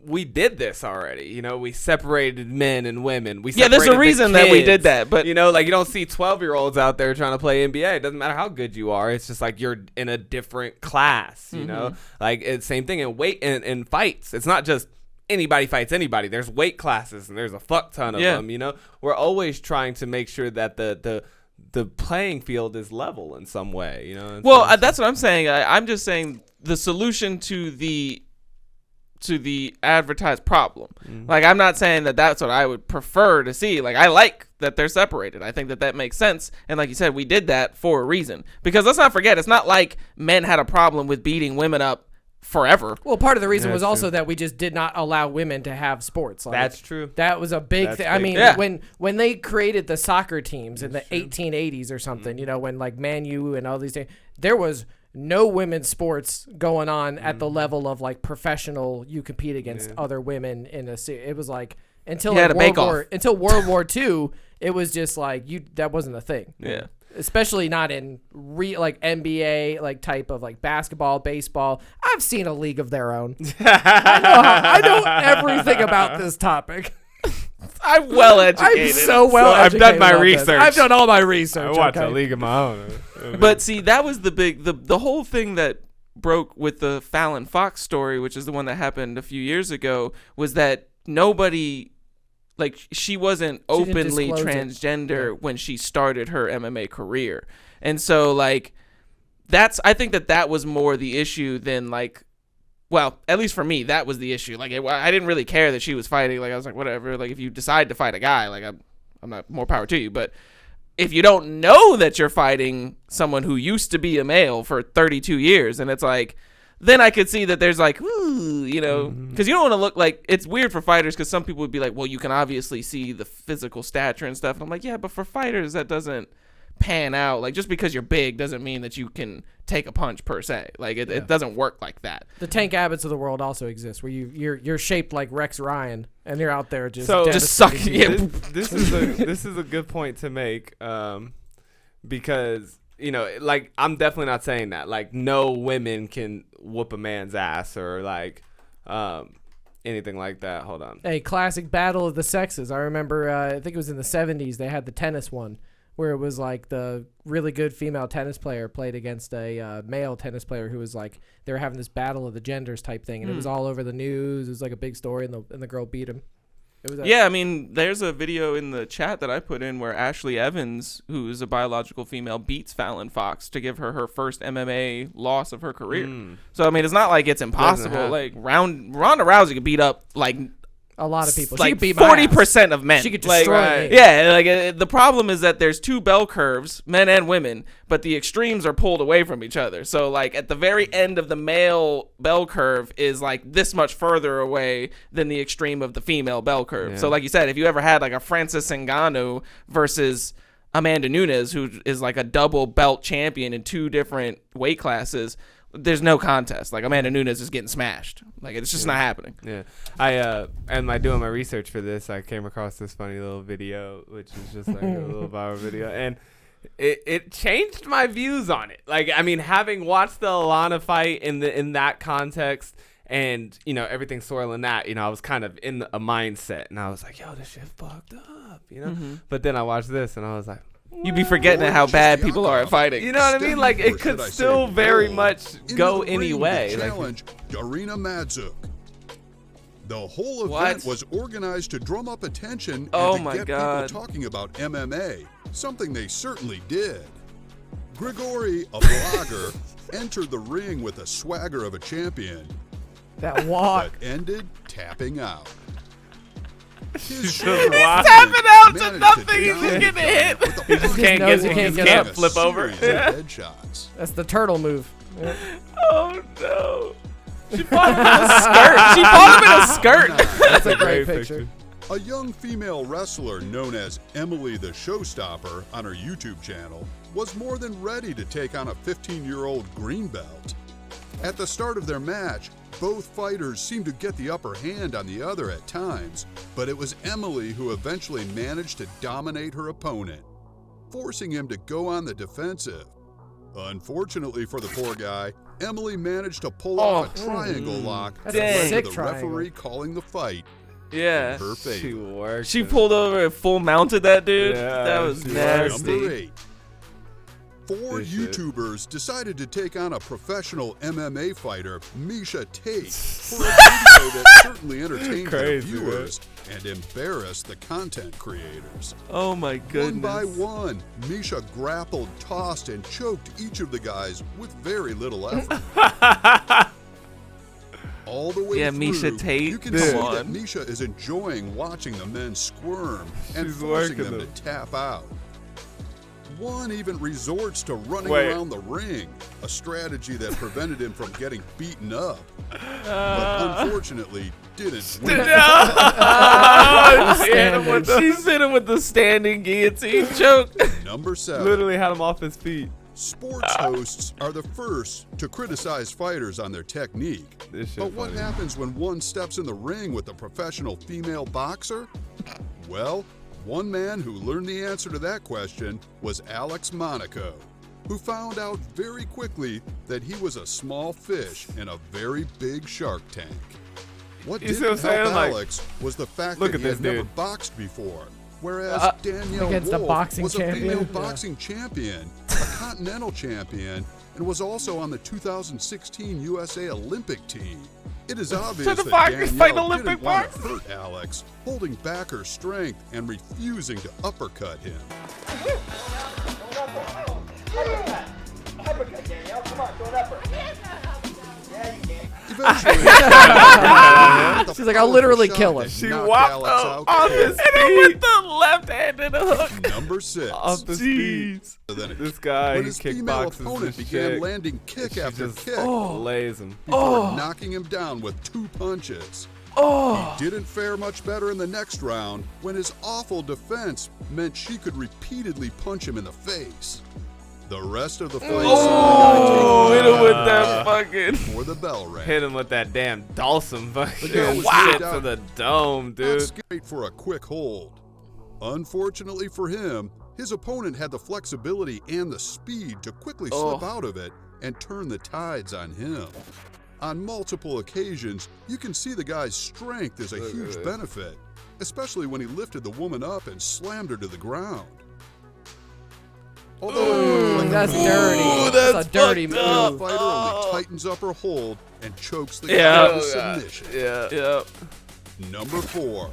we did this already. You know, we separated men and women. There's a reason that we did that. But you know, like you don't see 12-year-olds out there trying to play NBA. It doesn't matter how good you are. It's just like you're in a different class. You know, like it's same thing in in fights. It's not just anybody fights anybody. There's weight classes and there's a fuck ton of them. You know, we're always trying to make sure that the playing field is level in some way. You know. Well, that's what I'm saying. I'm just saying the solution to the advertised problem. Like, I'm not saying that that's what I would prefer to see. Like, I like that they're separated. I think that makes sense. And like you said, we did that for a reason. Because let's not forget, it's not like men had a problem with beating women up forever. Well, part of the reason was also that we just did not allow women to have sports. Like, that's true. That was a big thing. I mean, when they created the soccer teams in the 1880s or something, you know, when like Man U and all these things, there was no women's sports going on at the level of like professional. You compete against other women in a series. It was like until World War II, it was just like that wasn't a thing. Yeah. Especially not in like NBA like type of like basketball, baseball. I've seen a league of their own. I know everything about this topic. I'm well educated. I'm so well educated. I've done my research. I've done all my research. I watch a league of my own. But see, that was the whole thing that broke with the Fallon Fox story, which is the one that happened a few years ago, was that nobody, like, she wasn't openly transgender when she started her MMA career. And so, like, I think that was more the issue than, like, well, at least for me, that was the issue. Like, I didn't really care that she was fighting. Like, I was like, whatever. Like, if you decide to fight a guy, like, I'm not, more power to you. But if you don't know that you're fighting someone who used to be a male for 32 years, and it's like, then I could see that there's like, ooh, you know, because you don't want to look like, it's weird for fighters because some people would be like, well, you can obviously see the physical stature and stuff. And I'm like, yeah, but for fighters, that doesn't pan out. Like, just because you're big doesn't mean that you can take a punch per se. Like, it doesn't work like that. The Tank Abbotts of the world also exist, where you're shaped like Rex Ryan, and you're out there just sucking. Yeah. This is a good point to make, because, you know, like, I'm definitely not saying that. Like, no women can whoop a man's ass or like anything like that. Hold on. A classic battle of the sexes. I remember, I think it was in the 70s, they had the tennis one, where it was like the really good female tennis player played against a male tennis player who was like, they were having this battle of the genders type thing, and it was all over the news. It was like a big story, and the girl beat him. It was I mean, there's a video in the chat that I put in where Ashley Evans, who's a biological female, beats Fallon Fox to give her first MMA loss of her career. So, I mean, it's not like it's impossible. Like, Ronda Rousey could beat up, like, a lot of people. Like 40% of men. She could destroy me. Yeah, like the problem is that there's two bell curves, men and women, but the extremes are pulled away from each other. So like at the very end of the male bell curve is like this much further away than the extreme of the female bell curve. Yeah. So like you said, if you ever had like a Francis Ngannou versus Amanda Nunes, who is like a double belt champion in two different weight classes, there's no contest. Like, Amanda Nunes is getting smashed. Like, it's just not happening. Yeah. I doing my research for this, I came across this funny little video, which is just like a little viral video, and it changed my views on it. Like, I mean, having watched the Alana fight in that context, and, you know, everything swirling that, you know, I was kind of in a mindset, and I was like, yo, this shit fucked up, you know? But then I watched this, and I was like, you'd be forgetting how bad people are at fighting. You know what I mean? Like, it could still very much go any way. Challenge Darina Madzuk. The whole event was organized to drum up attention and to get people talking about MMA, something they certainly did. Grigori, a blogger, entered the ring with the swagger of a champion. That walk. But ended tapping out. He's tapping out to nothing. He's just getting hit. He just can't flip over. That's the turtle move. Yeah. Oh no! She fought him in a skirt. She fought him in a skirt. That's a great picture. A young female wrestler known as Emily the Showstopper on her YouTube channel was more than ready to take on a 15-year-old green belt. At the start of their match, both fighters seemed to get the upper hand on the other at times, but it was Emily who eventually managed to dominate her opponent, forcing him to go on the defensive. Unfortunately for the poor guy, Emily managed to pull off a triangle lock that led to the referee calling the fight in her favor. She pulled over and full mounted that dude. Yeah, that was nasty. Number 8. 4 YouTubers decided to take on a professional MMA fighter, Misha Tate, for a video that certainly entertained their viewers and embarrassed the content creators. Oh my goodness. One by one, Misha grappled, tossed, and choked each of the guys with very little effort. All the way through, Misha Tate. you can see that Misha is enjoying watching the men squirm and forcing them to tap out. One even resorts to running around the ring, a strategy that prevented him from getting beaten up, but unfortunately didn't win. She's hit him with the standing guillotine choke. Number 7. Literally had him off his feet. Sports hosts are the first to criticize fighters on their technique. But what happens when one steps in the ring with a professional female boxer? Well, one man who learned the answer to that question was Alex Monaco, who found out very quickly that he was a small fish in a very big shark tank. What didn't help Alex was the fact that he had never boxed before, whereas Danielle Wolf was a female boxing champion, a continental champion, and was also on the 2016 USA Olympic team. It is obvious that Danielle didn't want to hurt Alex, holding back her strength and refusing to uppercut him. Eventually, she's like, I'll literally kill him. She whopped off his feet. And with the left hand and a hook. Number 6. Off the feet. This guy, when his female opponent began landing kick after kick, lays him before knocking him down with 2 punches. He didn't fare much better in the next round when his awful defense meant she could repeatedly punch him in the face. The rest of the fight hit him with that fucking before the bell rang. Hit him with that damn Dawson fucking shit to the dome, dude. Not great for a quick hold. Unfortunately for him, his opponent had the flexibility and the speed to quickly slip out of it and turn the tides on him. On multiple occasions, you can see the guy's strength is a huge benefit, especially when he lifted the woman up and slammed her to the ground. Although that's dirty. That's a dirty move. The fighter only tightens up her hold and chokes the guy into submission. Number 4.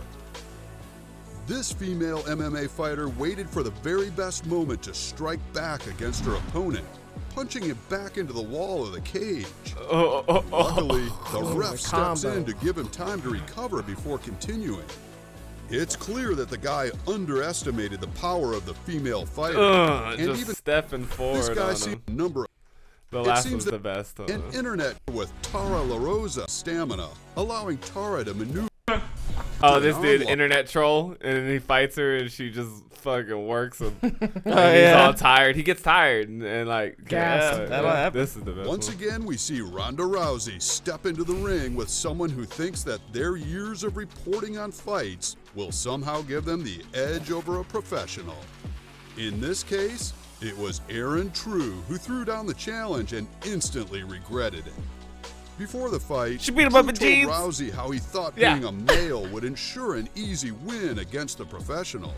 This female MMA fighter waited for the very best moment to strike back against her opponent, punching him back into the wall of the cage. Luckily, the ref steps in to give him time to recover before continuing. It's clear that the guy underestimated the power of the female fighter. And just even stepping forward this guy on seemed him. number. The last one's the best. An internet with Tara La Rosa stamina, allowing Tara to maneuver. Oh, this dude, internet troll, and then he fights her, and she just fucking works him. He's all tired. He gets tired, and like, that'll happen. This is the best. Once again, we see Ronda Rousey step into the ring with someone who thinks that their years of reporting on fights will somehow give them the edge over a professional. In this case, it was Aaron True who threw down the challenge and instantly regretted it. Before the fight, she beat him up in told jeans. Rousey how he thought being a male would ensure an easy win against a professional.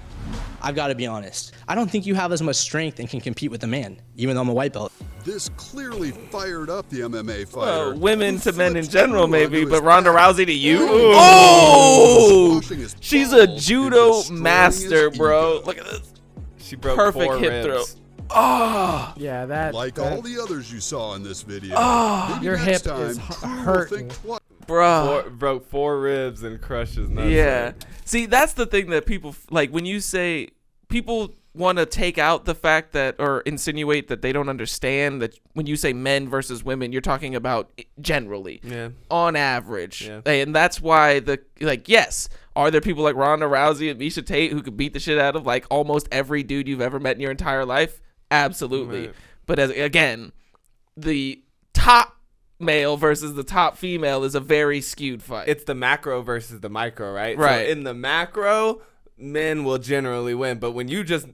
I've got to be honest. I don't think you have as much strength and can compete with a man, even though I'm a white belt. This clearly fired up the MMA fighter. Well, women to men in general, maybe, but Ronda Rousey to you? Oh! She's a judo master, bro. Look at this. She broke perfect 4 hip ribs. throw. Oh, yeah, that. Like all the others you saw in this video. Your hip is hurting, bro. Broke 4 ribs and crushes nuts. Yeah. See, that's the thing that people like when you say people want to take out the fact that or insinuate that they don't understand that when you say men versus women, you're talking about generally, on average, and that's why yes. Are there people like Ronda Rousey and Misha Tate who could beat the shit out of like almost every dude you've ever met in your entire life? Absolutely. Right. But again, the top male versus the top female is a very skewed fight. It's the macro versus the micro, right? Right. So in the macro, men will generally win. But when you just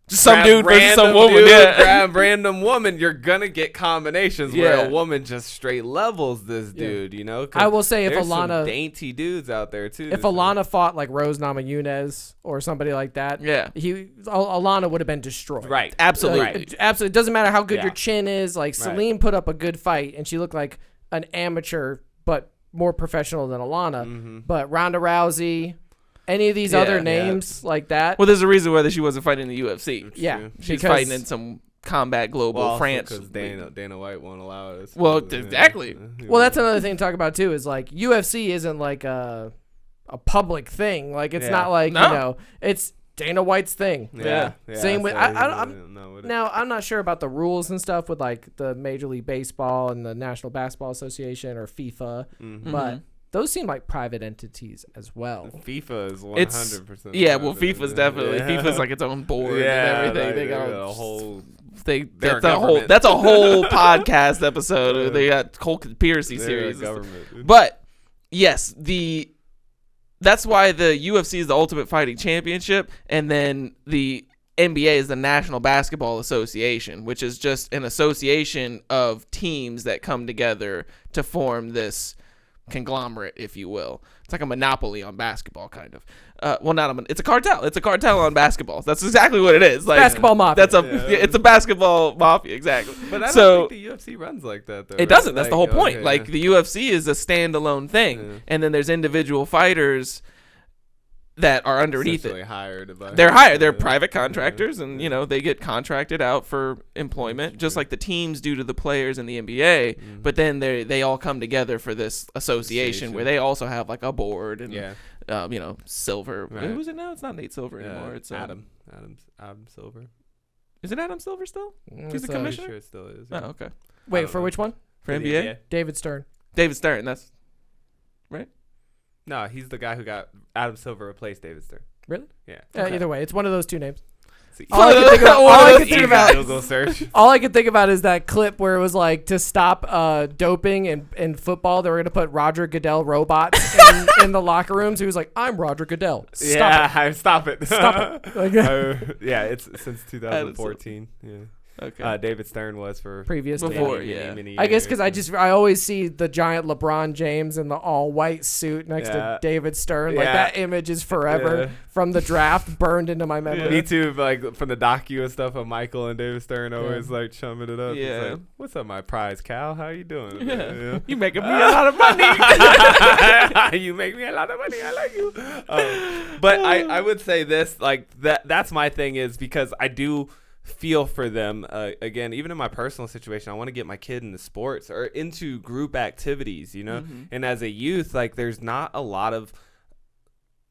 Just some grab dude versus some random woman. dude, Yeah. grab random woman, you're gonna get combinations where Yeah. a woman just straight levels this dude. You know, 'Cause I will say if there's some Alana, dainty dudes out there too. if Alana fought like Rose Namajunas or somebody like that, Yeah. Alana would have been destroyed. right, Absolutely. Right. Absolutely. It doesn't matter how good Yeah. your chin is. Like Celine put up a good fight, and she looked like an amateur, but more professional than Alana. Mm-hmm. But Ronda Rousey, any of these Yeah. other names like that. Well, there's a reason why she wasn't fighting in the UFC. Yeah, She's because- fighting in some Combat Global France. because Dana White won't allow it. Well, exactly. Well, that's another thing to talk about too. Is like UFC isn't like a public thing. Like it's not like No. you know, it's Dana White's thing. Yeah. Same with so I'm no, with it. now I'm not sure about the rules and stuff with like the Major League Baseball and the National Basketball Association or FIFA, but those seem like private entities as well. FIFA is 100%. It's well, FIFA's definitely FIFA's like its own board and everything. like, They got a whole. that's a whole podcast episode. They got whole conspiracy series. Government. But yes, that's why the UFC is the Ultimate Fighting Championship, and then the NBA is the National Basketball Association, which is just an association of teams that come together to form this conglomerate, if you will. It's like a monopoly on basketball, kind of. Well, not it's a cartel. It's a cartel on basketball. That's exactly what it is. Like Basketball mafia. It's a basketball mafia, exactly. But I don't think the UFC runs like that, though. It right? doesn't. That's the whole point. Okay, like the UFC is a standalone thing, and then there's individual fighters that are underneath it. Hired by They're hired. They're private contractors, and they get contracted out for employment, just like the teams do to the players in the NBA. But then they all come together for this association where they also have like a board and Silver. Right. Who's it now? It's not Nate Silver anymore. It's Adam Silver. Is it Adam Silver still? He's the I'm commissioner. sure it still is. Oh, okay. Wait, for which one? For NBA? David Stern. David Stern. That's right. No, he's the guy who got Adam Silver replaced David Stern. Really? Yeah. Either way, it's one of those two names. See, All I can think about. Google search. All I can think about is that clip where it was like to stop doping in football. They were gonna put Roger Goodell robots in the locker rooms. He was like, "I'm Roger Goodell. Stop it. Stop it." Like, yeah, it's since 2014. Yeah. Okay. David Stern was for previous before, many I guess years. because I always see the giant LeBron James in the all white suit next to David Stern. Like that image is forever from the draft burned into my memory. Me too. Like from the docu and stuff of Michael and David Stern always like chumming it up. Yeah. It's like, what's up, my prize cow? How you doing? Yeah. You making me a lot of money. You make me a lot of money. I like you. But I would say this, like that's my thing is because I do feel for them. Again, even in my personal situation, I want to get my kid into sports or into group activities, and as a youth, like there's not a lot of,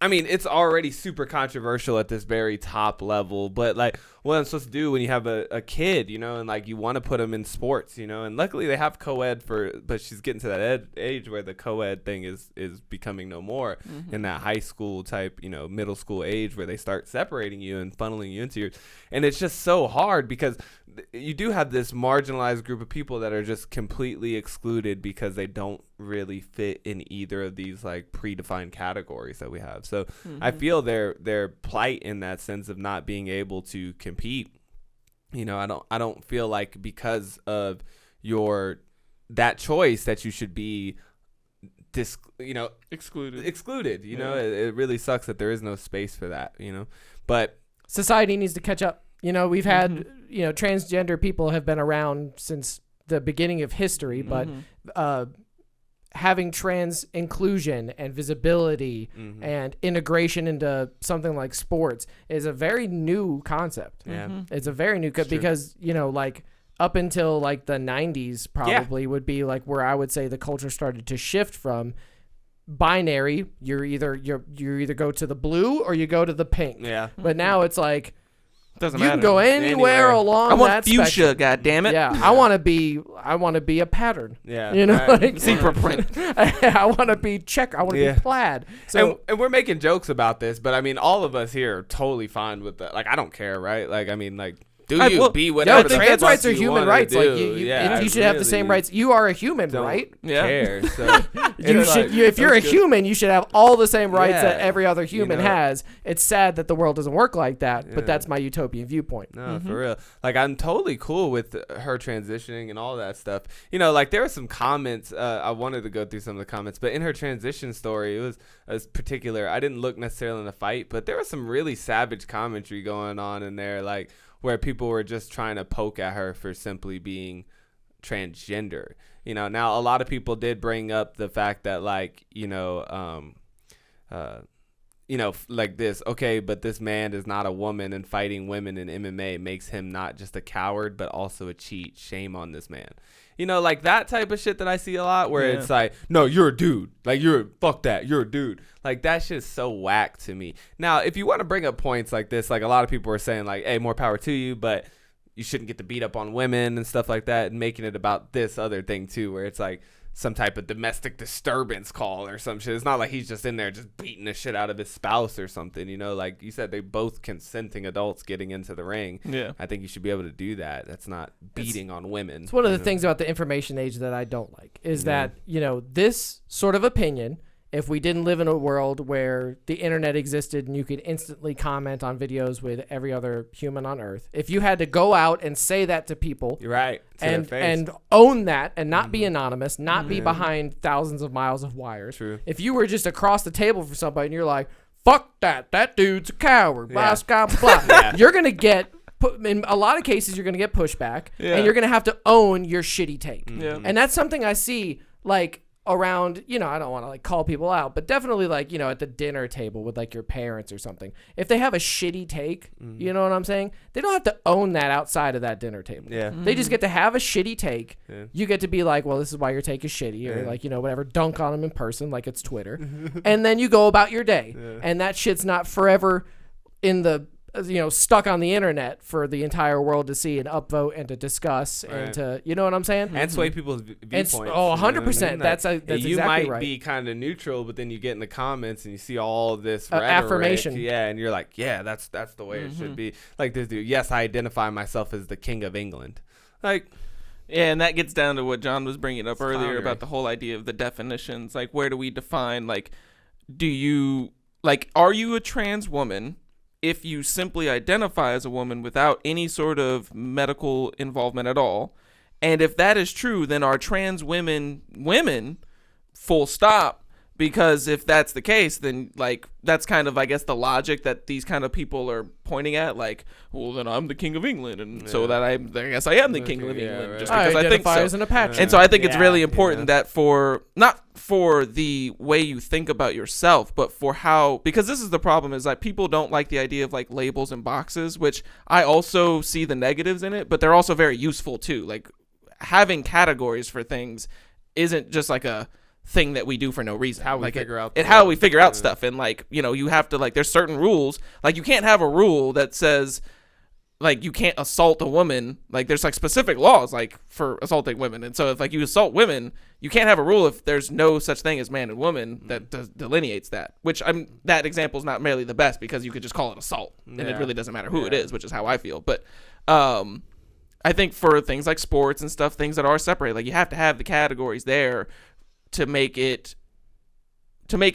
I mean, it's already super controversial at this very top level, but like what I'm supposed to do when you have a kid, and like you want to put them in sports, and luckily they have co-ed but she's getting to that age where the co-ed thing is becoming no more in that high school type, middle school age where they start separating you and funneling you into and it's just so hard because you do have this marginalized group of people that are just completely excluded because they don't really fit in either of these like predefined categories that we have. So I feel their plight in that sense of not being able to compete. I don't feel like because of that choice that you should be excluded. It really sucks that there is no space for that, but society needs to catch up. We've had, transgender people have been around since the beginning of history, but having trans inclusion and visibility and integration into something like sports is a very new concept. Yeah. It's a very new because, like up until like the 90s probably would be like where I would say the culture started to shift from binary. You either go to the blue or you go to the pink. Yeah. But now it's like, doesn't you matter. can go anywhere along I want that fuchsia, spectrum. goddammit. Yeah, I want to be a pattern. Yeah, like zebra print. I want to be I want to be plaid. So and we're making jokes about this, but I mean, all of us here are totally fine with that. Like, I don't care, right? Like, I mean, like be whatever the trans fuck rights are you human wanna rights. do. Like you should have the same rights. You are a human, don't right? care. So if you're a human, you should have all the same rights that Yeah. every other human has. It's sad that the world doesn't work like that, but that's my utopian viewpoint. No, for real. Like, I'm totally cool with her transitioning and all that stuff. You know, like, there were some comments. I wanted to go through some of the comments, but in her transition story, it was particular. I didn't look necessarily in the fight, but there was some really savage commentary going on in there, like, where people were just trying to poke at her for simply being transgender. You know, now a lot of people did bring up the fact that, like, like this, okay, but this man is not a woman, and fighting women in MMA makes him not just a coward, but also a cheat. Shame on this man. You know, like that type of shit that I see a lot where it's like, no, you're a dude. Like, fuck that. You're a dude. Like, that shit's so whack to me. Now, if you want to bring up points like this, like a lot of people are saying like, hey, more power to you, but you shouldn't get to beat up on women and stuff like that, and making it about this other thing too, where it's like some type of domestic disturbance call or some shit. It's not like he's just in there just beating the shit out of his spouse or something, you know? Like you said, they both consenting adults getting into the ring. Yeah. I think you should be able to do that. That's not beating on women. It's one of the things about the information age that I don't like is that, this sort of opinion, if we didn't live in a world where the internet existed and you could instantly comment on videos with every other human on earth, if you had to go out and say that to people, you're right, and own that and not be anonymous, not be behind thousands of miles of wires. True. If you were just across the table from somebody and you're like, fuck that dude's a coward, blah, blah, blah, you're going to get, in a lot of cases, you're going to get pushback, and you're going to have to own your shitty take. And that's something I see, like, around, I don't want to like call people out, but definitely like, at the dinner table with like your parents or something. If they have a shitty take, you know what I'm saying? They don't have to own that outside of that dinner table. Yeah. They just get to have a shitty take. Yeah. You get to be like, well, this is why your take is shitty, or like, whatever, dunk on them in person like it's Twitter. And then you go about your day. Yeah. And that shit's not forever in the stuck on the internet for the entire world to see and upvote and to discuss and to, you know what I'm saying? And sway people's viewpoints. 100%. That's exactly you right. might be kind of neutral, but then you get in the comments and you see all this rhetoric, affirmation. Yeah, and you're like, yeah, that's the way it should be. Like this dude, yes, I identify myself as the king of England. Like, yeah, and that gets down to what John was bringing up earlier about the whole idea of the definitions. Like, where do we define, like, are you a trans woman if you simply identify as a woman without any sort of medical involvement at all? And if that is true, then are trans women, full stop? Because if that's the case, then like that's kind of, I guess, the logic that these kind of people are pointing at. Like, well, then I'm the king of England, and so that I guess I am the king of England, right. just because I think so. As an Apache. And so I think it's really important that not for the way you think about yourself, but for how, because this is the problem, is like people don't like the idea of like labels and boxes, which I also see the negatives in it, but they're also very useful too. Like having categories for things isn't just like a thing that we do for no reason. How we like figure out how we figure out stuff. And like, you have to, like, there's certain rules. Like, you can't have a rule that says like you can't assault a woman. Like, there's like specific laws like for assaulting women. And so if like you assault women, you can't have a rule if there's no such thing as man and woman that delineates that. Which that example is not merely the best, because you could just call it assault and it really doesn't matter who it is, which is how I feel. But I think for things like sports and stuff, things that are separated, like you have to have the categories there to make an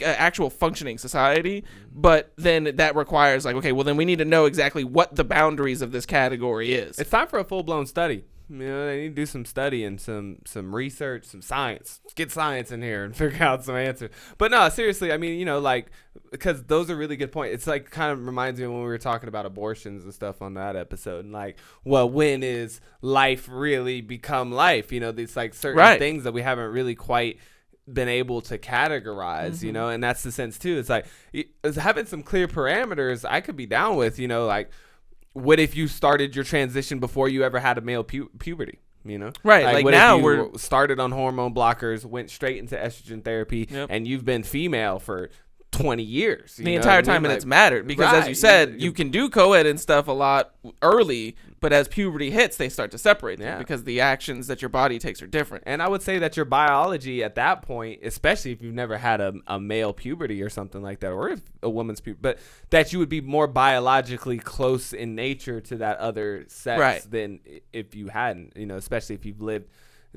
actual functioning society. But then that requires like, okay, well then we need to know exactly what the boundaries of this category is. It's time for a full-blown study. They need to do some study and some research, some science. Get science in here and figure out some answers. But no, seriously, I mean, like, because those are really good points. It's like kind of reminds me of when we were talking about abortions and stuff on that episode. And like, well, when is life really become life? These like certain things that we haven't really quite been able to categorize, and that's the sense too. It's like having some clear parameters I could be down with, like, what if you started your transition before you ever had a male puberty? Right? Like now we're started on hormone blockers, went straight into estrogen therapy, and you've been female for 20 years. The entire time, and it's mattered because, as you said, you can do co-ed and stuff a lot early, but as puberty hits, they start to separate them because the actions that your body takes are different. And I would say that your biology at that point, especially if you've never had a male puberty or something like that, or if a woman's puberty, but that you would be more biologically close in nature to that other sex than if you hadn't, especially if you've lived,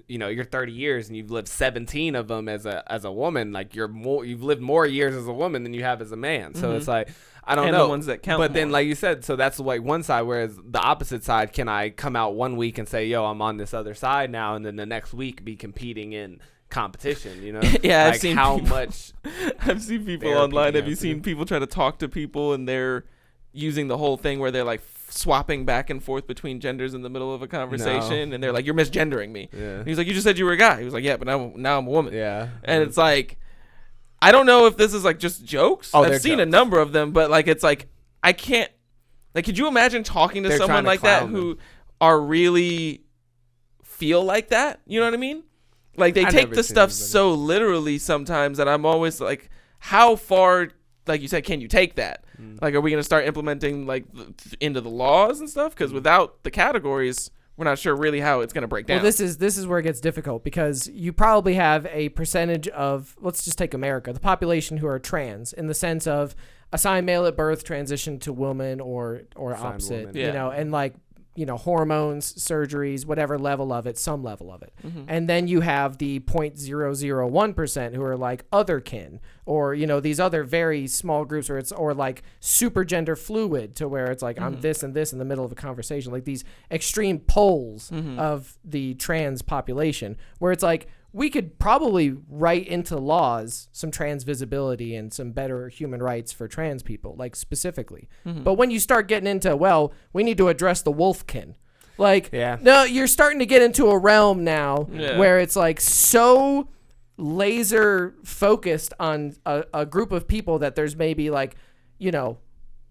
you're 30 years and you've lived 17 of them as a woman. Like you've lived more years as a woman than you have as a man. So it's like, I don't know. The ones that count but more. then, like you said, so that's like one side. Whereas the opposite side, can I come out one week and say, yo, I'm on this other side now, and then the next week be competing in competition, Yeah, like I've seen much. I've seen people online. Have you seen people try to talk to people and they're using the whole thing where they're like swapping back and forth between genders in the middle of a conversation, and they're like, "You're misgendering me." And he's like, "You just said you were a guy." He was like, "Yeah, but now I'm a woman." And it's like, I don't know if this is like just jokes. I've seen a number of them, but like it's like I can't. Like, could you imagine talking to someone like that who are really feel like that? You know what I mean? Like they take the stuff so literally sometimes that I'm always like, how far? Like you said, can you take that? Like, are we going to start implementing like into the laws and stuff? Because without the categories, we're not sure really how it's going to break down. Well, this is where it gets difficult because you probably have a percentage of, let's just take America, the population who are trans in the sense of assigned male at birth, transition to woman or opposite, woman. And like, hormones, surgeries, whatever level of it, some level of it. And then you have the 0.001% who are like other kin or, these other very small groups where or like super gender fluid to where it's like, I'm this and this in the middle of a conversation, like these extreme poles of the trans population where it's like, we could probably write into laws some trans visibility and some better human rights for trans people, like specifically. But when you start getting into, well, we need to address the wolfkin. Like, no, you're starting to get into a realm now where it's like so laser focused on a group of people that there's maybe like,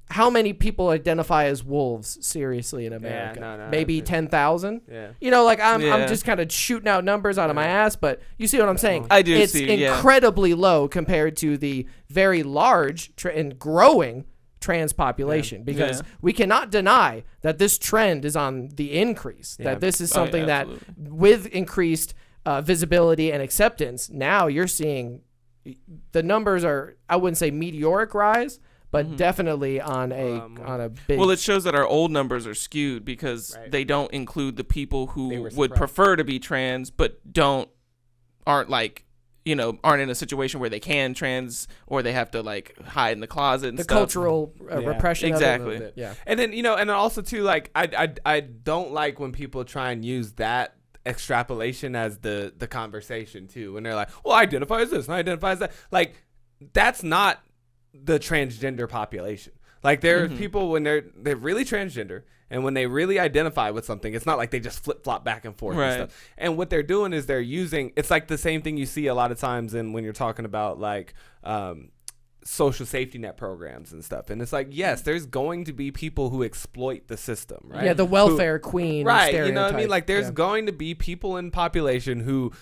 how many people identify as wolves seriously in America? Maybe 10,000. I'm just kind of shooting out numbers out of my ass, but you see what I'm saying? I do. It's incredibly low compared to the very large and growing trans population because we cannot deny that this trend is on the increase. That this is something that, with increased visibility and acceptance, now you're seeing the numbers are, I wouldn't say meteoric rise, but definitely on a big. Well, it shows that our old numbers are skewed because they don't include the people who would prefer to be trans but aren't in a situation where they can trans or they have to like hide in the closet and the stuff. Cultural repression. Exactly. Of it. Yeah. And then and also too, like I don't like when people try and use that extrapolation as the conversation too, when they're like, well, I identify as this and I identify as that. Like, that's not the transgender population. Like, there are people when they're really transgender and when they really identify with something, it's not like they just flip-flop back and forth and stuff. And what they're doing is they're using, it's like the same thing you see a lot of times when you're talking about like social safety net programs and stuff. And it's like, yes, there's going to be people who exploit the system, right? Yeah, the welfare queen stereotype. You know what I mean? Like, there's going to be people in population who,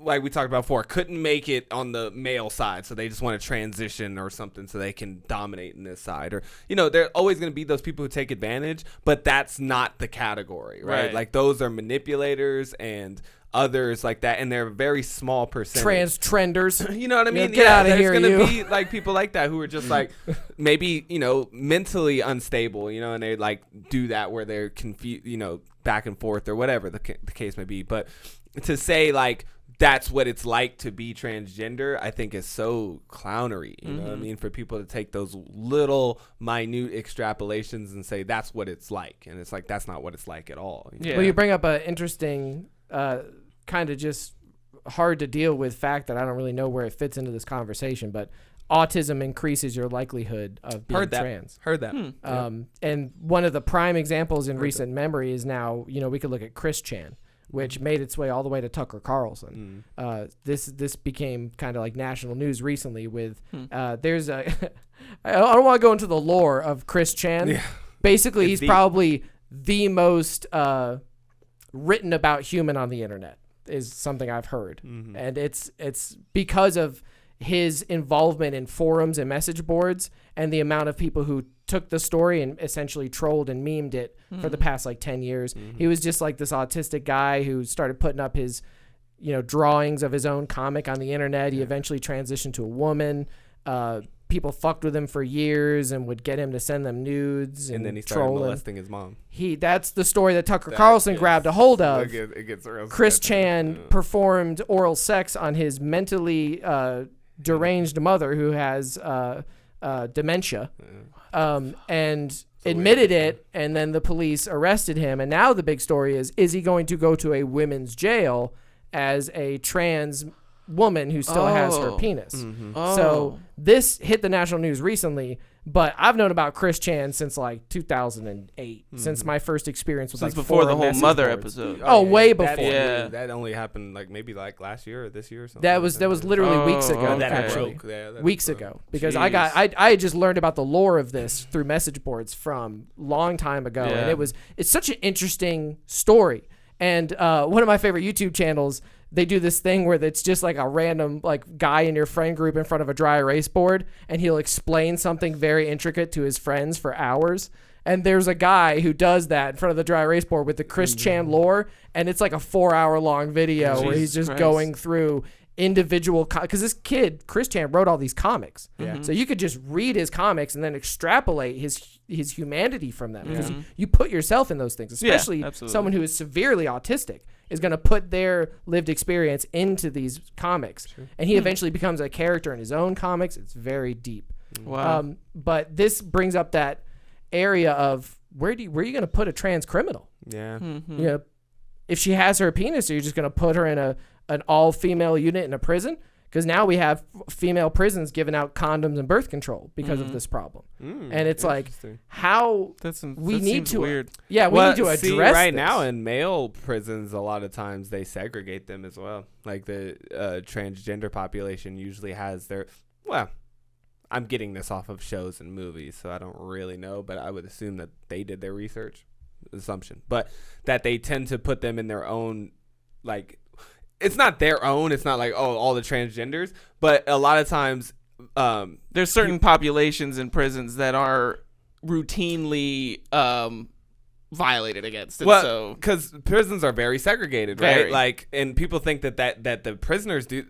like we talked about before, couldn't make it on the male side, so they just want to transition or something so they can dominate in this side. Or, there are always going to be those people who take advantage, but that's not the category, right? Like, those are manipulators and others like that, and they're a very small percentage. Trans trenders. You know what I mean? Get out of here, there's going to be, like, people like that who are just, like, maybe, mentally unstable, and they, like, do that where they're confused, back and forth or whatever the case may be. But to say, like, that's what it's like to be transgender, I think is so clownery, you know what I mean? For people to take those little minute extrapolations and say that's what it's like. And it's like, that's not what it's like at all. Well, you bring up an interesting, kind of just hard to deal with fact that I don't really know where it fits into this conversation, but autism increases your likelihood of being trans. Heard that. And one of the prime examples in recent memory is now, we could look at Chris Chan, which made its way all the way to Tucker Carlson. This became kind of like national news recently with there's a I don't want to go into the lore of Chris Chan. Basically, he's probably the most written about human on the internet is something I've heard. And it's because of his involvement in forums and message boards and the amount of people who took the story and essentially trolled and memed it for the past like 10 years. He was just like this autistic guy who started putting up his, drawings of his own comic on the internet. He eventually transitioned to a woman. People fucked with him for years and would get him to send them nudes. And then he started molesting his mom. That's the story that Tucker Carlson grabbed a hold of. It gets real Chris Chan performed oral sex on his mentally deranged mother who has dementia, and admitted it, and then the police arrested him. And now the big story is he going to go to a women's jail as a trans woman who still has her penis? So this hit the national news recently, but I've known about Chris Chan since like 2008, since my first experience with before the whole mother episode. Way before. That only happened maybe last year or this year or something. That was literally weeks ago. Actually, weeks ago, because I had just learned about the lore of this through message boards from long time ago, and it's such an interesting story. And one of my favorite YouTube channels, they do this thing where it's just like a random guy in your friend group in front of a dry erase board, and he'll explain something very intricate to his friends for hours. And there's a guy who does that in front of the dry erase board with the Chris Chan lore, and it's like a 4-hour long video where he's just going through individual because this kid Chris Chan wrote all these comics, so you could just read his comics and then extrapolate his humanity from them, because you put yourself in those things, especially someone who is severely autistic is going to put their lived experience into these comics, and he eventually becomes a character in his own comics. It's very deep. Wow. But this brings up that area of where are you going to put a trans criminal? If she has her penis, are you just going to put her in an all-female unit in a prison? Because now we have female prisons giving out condoms and birth control because of this problem. And it's like, how we need to weird. We need to address right this. now in male prisons, a lot of times they segregate them as well. Like the transgender population usually has their, I'm getting this off of shows and movies, so I don't really know, but I would assume that they did their research, assumption, but that they tend to put them in their own, it's not their own. It's not like, all the transgenders, but a lot of times there's certain populations in prisons that are routinely violated against. Well, because prisons are very segregated, right? And people think that the prisoners do.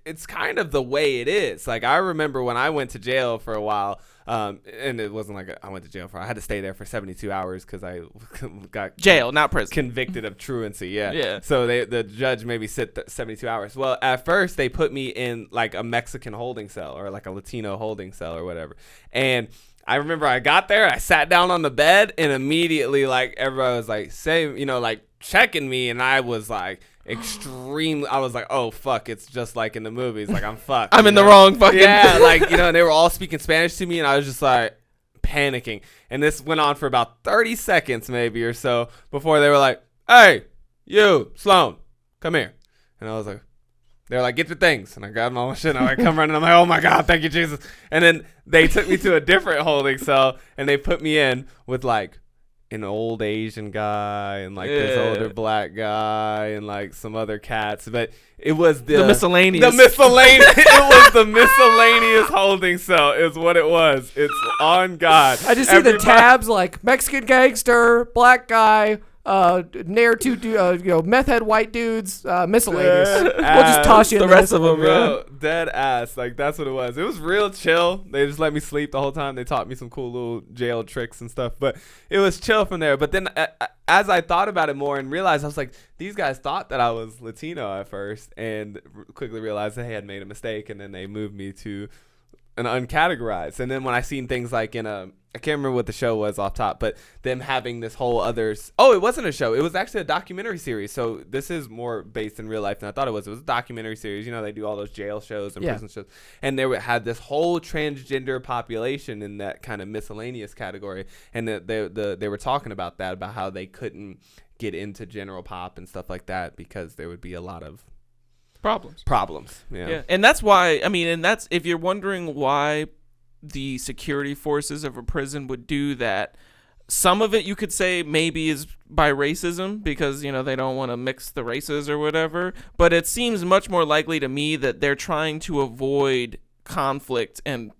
It's kind of the way it is. I remember when I went to jail for a while, and it wasn't like I went to jail I had to stay there for 72 hours because I got jail, not prison, convicted of truancy. Yeah. So the judge made me sit 72 hours. Well, at first they put me in a Mexican holding cell or a Latino holding cell or whatever. And I remember I got there, I sat down on the bed, and immediately everybody was checking me, and I was extremely, I was like, oh fuck, it's just like in the movies, I'm fucked. I'm in the wrong fucking and they were all speaking Spanish to me, and I was just panicking. And this went on for about 30 seconds maybe or so before they were like, hey, you, Sloan, come here. And I was like, they were like, get your things. And I grabbed all my shit, and I come running. I'm like, oh my God, thank you, Jesus. And then they took me to a different holding cell, and they put me in with an old Asian guy and this older black guy and some other cats. But it was the miscellaneous. It was the miscellaneous holding cell is what it was. It's on God. I just see the tabs Mexican gangster, black guy, meth head white dudes, miscellaneous. We'll just toss you in the rest of them, bro. Dead ass. That's what it was. It was real chill. They just let me sleep the whole time. They taught me some cool little jail tricks and stuff, but it was chill from there. But then as I thought about it more and realized, I was like, these guys thought that I was Latino at first, and quickly realized that they had made a mistake, and then they moved me to an uncategorized. And then when I seen things I can't remember what the show was off top, but them having this whole it wasn't a show. It was actually a documentary series. So this is more based in real life than I thought it was. It was a documentary series. They do all those jail shows and prison shows. And they had this whole transgender population in that kind of miscellaneous category. And they were talking about that, about how they couldn't get into general pop and stuff like that because there would be a lot of problems. Yeah. And that's why, if you're wondering why the security forces of a prison would do that, some of it you could say maybe is by racism because, you know, they don't want to mix the races or whatever. But it seems much more likely to me that they're trying to avoid conflict and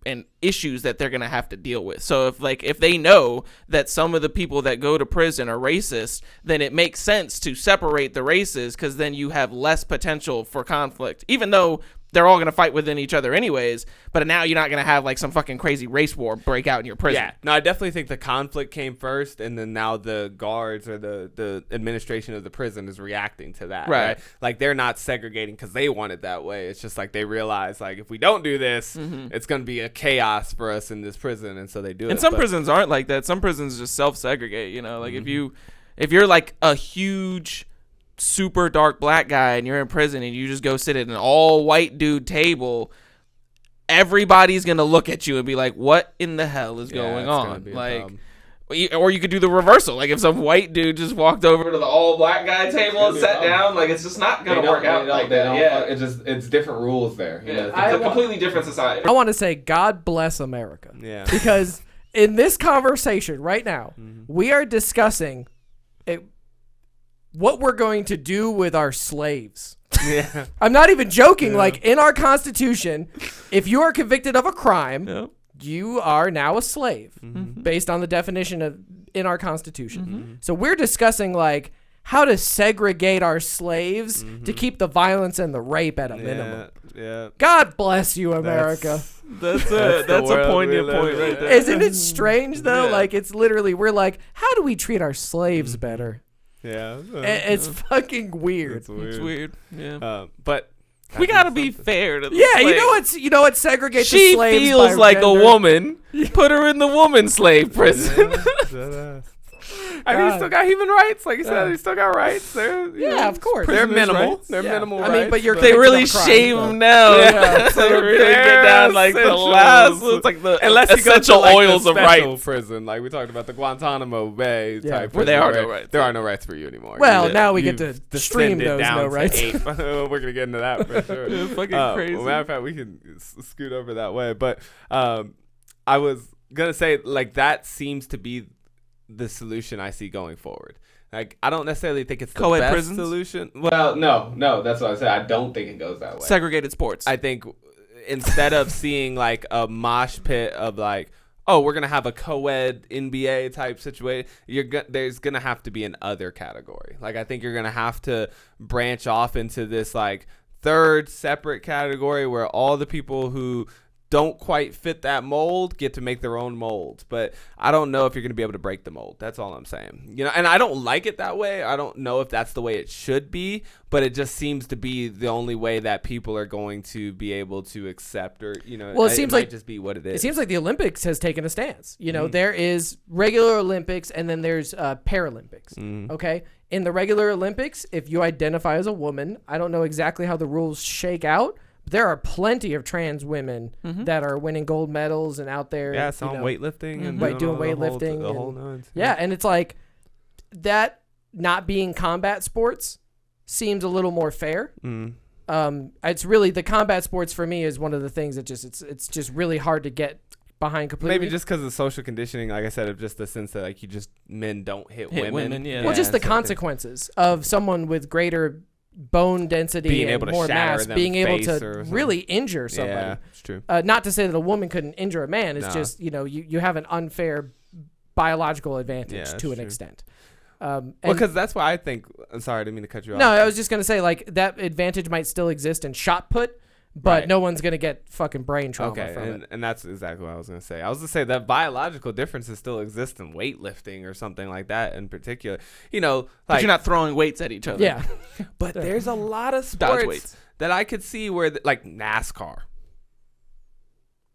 issues that they're going to have to deal with. So if they know that some of the people that go to prison are racist, then it makes sense to separate the races because then you have less potential for conflict, even though they're all going to fight within each other anyways. But now you're not going to have like some fucking crazy race war break out in your prison. Yeah, no, I definitely think the conflict came first, and then now the guards or the administration of the prison is reacting to that. Right. Like they're not segregating because they want it that way. It's just like they realize like if we don't do this, it's going to be a chaos for us in this prison, and so they do it. And some prisons aren't like that. Some prisons just self-segregate. You know, like if you're like a huge super dark black guy and you're in prison and you just go sit at an all white dude table, everybody's gonna look at you and be like, what in the hell is going on? Like, or you could do the reversal. Like if some white dude just walked over to the all black guy table and sat down, like it's just not gonna work out like that. Yeah, it's different rules there. Yeah, it's a completely different society. I want to say God bless America. Yeah, because in this conversation right now, we are discussing what we're going to do with our slaves. Yeah. I'm not even joking. Yeah. Like in our Constitution, if you are convicted of a crime, you are now a slave based on the definition of in our Constitution. So we're discussing like how to segregate our slaves to keep the violence and the rape at a minimum. Yeah. God bless you, America. That's a poignant point right there. Isn't it strange though? Yeah. Like it's literally we're like, how do we treat our slaves better? Yeah, it's fucking weird. It's weird. It's weird. Yeah, but we gotta be fair to the slave. You know what segregates the slaves. She feels like a woman. Put her in the woman slave prison. I mean, he still got human rights, like you said. He still got rights. They're, of course. They're minimal. Rights. They're minimal. I mean, but they really shave them now. Yeah, so they really get down like the last. It's like the unless essential like oils of rights. Prison, like we talked about the Guantanamo Bay type. Where there are no rights. There are no rights for you anymore. Well, now we get to stream those no rights. We're gonna get into that for sure. It's fucking crazy. Well, matter of fact, we can scoot over that way. But I was gonna say like that seems to be the solution I see going forward. Like I don't necessarily think it's the co-ed best prisons? solution. Well, no, that's what I said. I don't think it goes that way. Segregated sports. I think instead of seeing like a mosh pit of like, oh, we're gonna have a co-ed NBA type situation, there's gonna have to be an other category. Like I think you're gonna have to branch off into this like third separate category where all the people who don't quite fit that mold get to make their own mold. But I don't know if you're going to be able to break the mold. That's all I'm saying. You know, and I don't like it that way. I don't know if that's the way it should be, but it just seems to be the only way that people are going to be able to accept or, you know, well, it might just be what it is. It seems like the Olympics has taken a stance. You know, there is regular Olympics and then there's Paralympics. Okay. In the regular Olympics, if you identify as a woman, I don't know exactly how the rules shake out. There are plenty of trans women that are winning gold medals and out there. Yeah, some weightlifting and doing weightlifting. The whole nine. Yeah, and it's like that not being combat sports seems a little more fair. It's really the combat sports for me is one of the things that just it's just really hard to get behind completely. Maybe just because of social conditioning, like I said, of just the sense that like men don't hit women. Yeah. Well, just the consequences of someone with greater bone density being and able to more mass being able to really injure somebody. Yeah, it's true. Not to say that a woman couldn't injure a man. It's just, you know, you have an unfair biological advantage to an extent. Because that's why I think, I'm sorry, I didn't mean to cut you off. No, I was just going to say like that advantage might still exist in shot put, but no one's going to get fucking brain trauma from it. And that's exactly what I was going to say. I was going to say that biological differences still exist in weightlifting or something like that in particular. You know, like, but you're not throwing weights at each other. Yeah. But there's a lot of sports that I could see where, like NASCAR.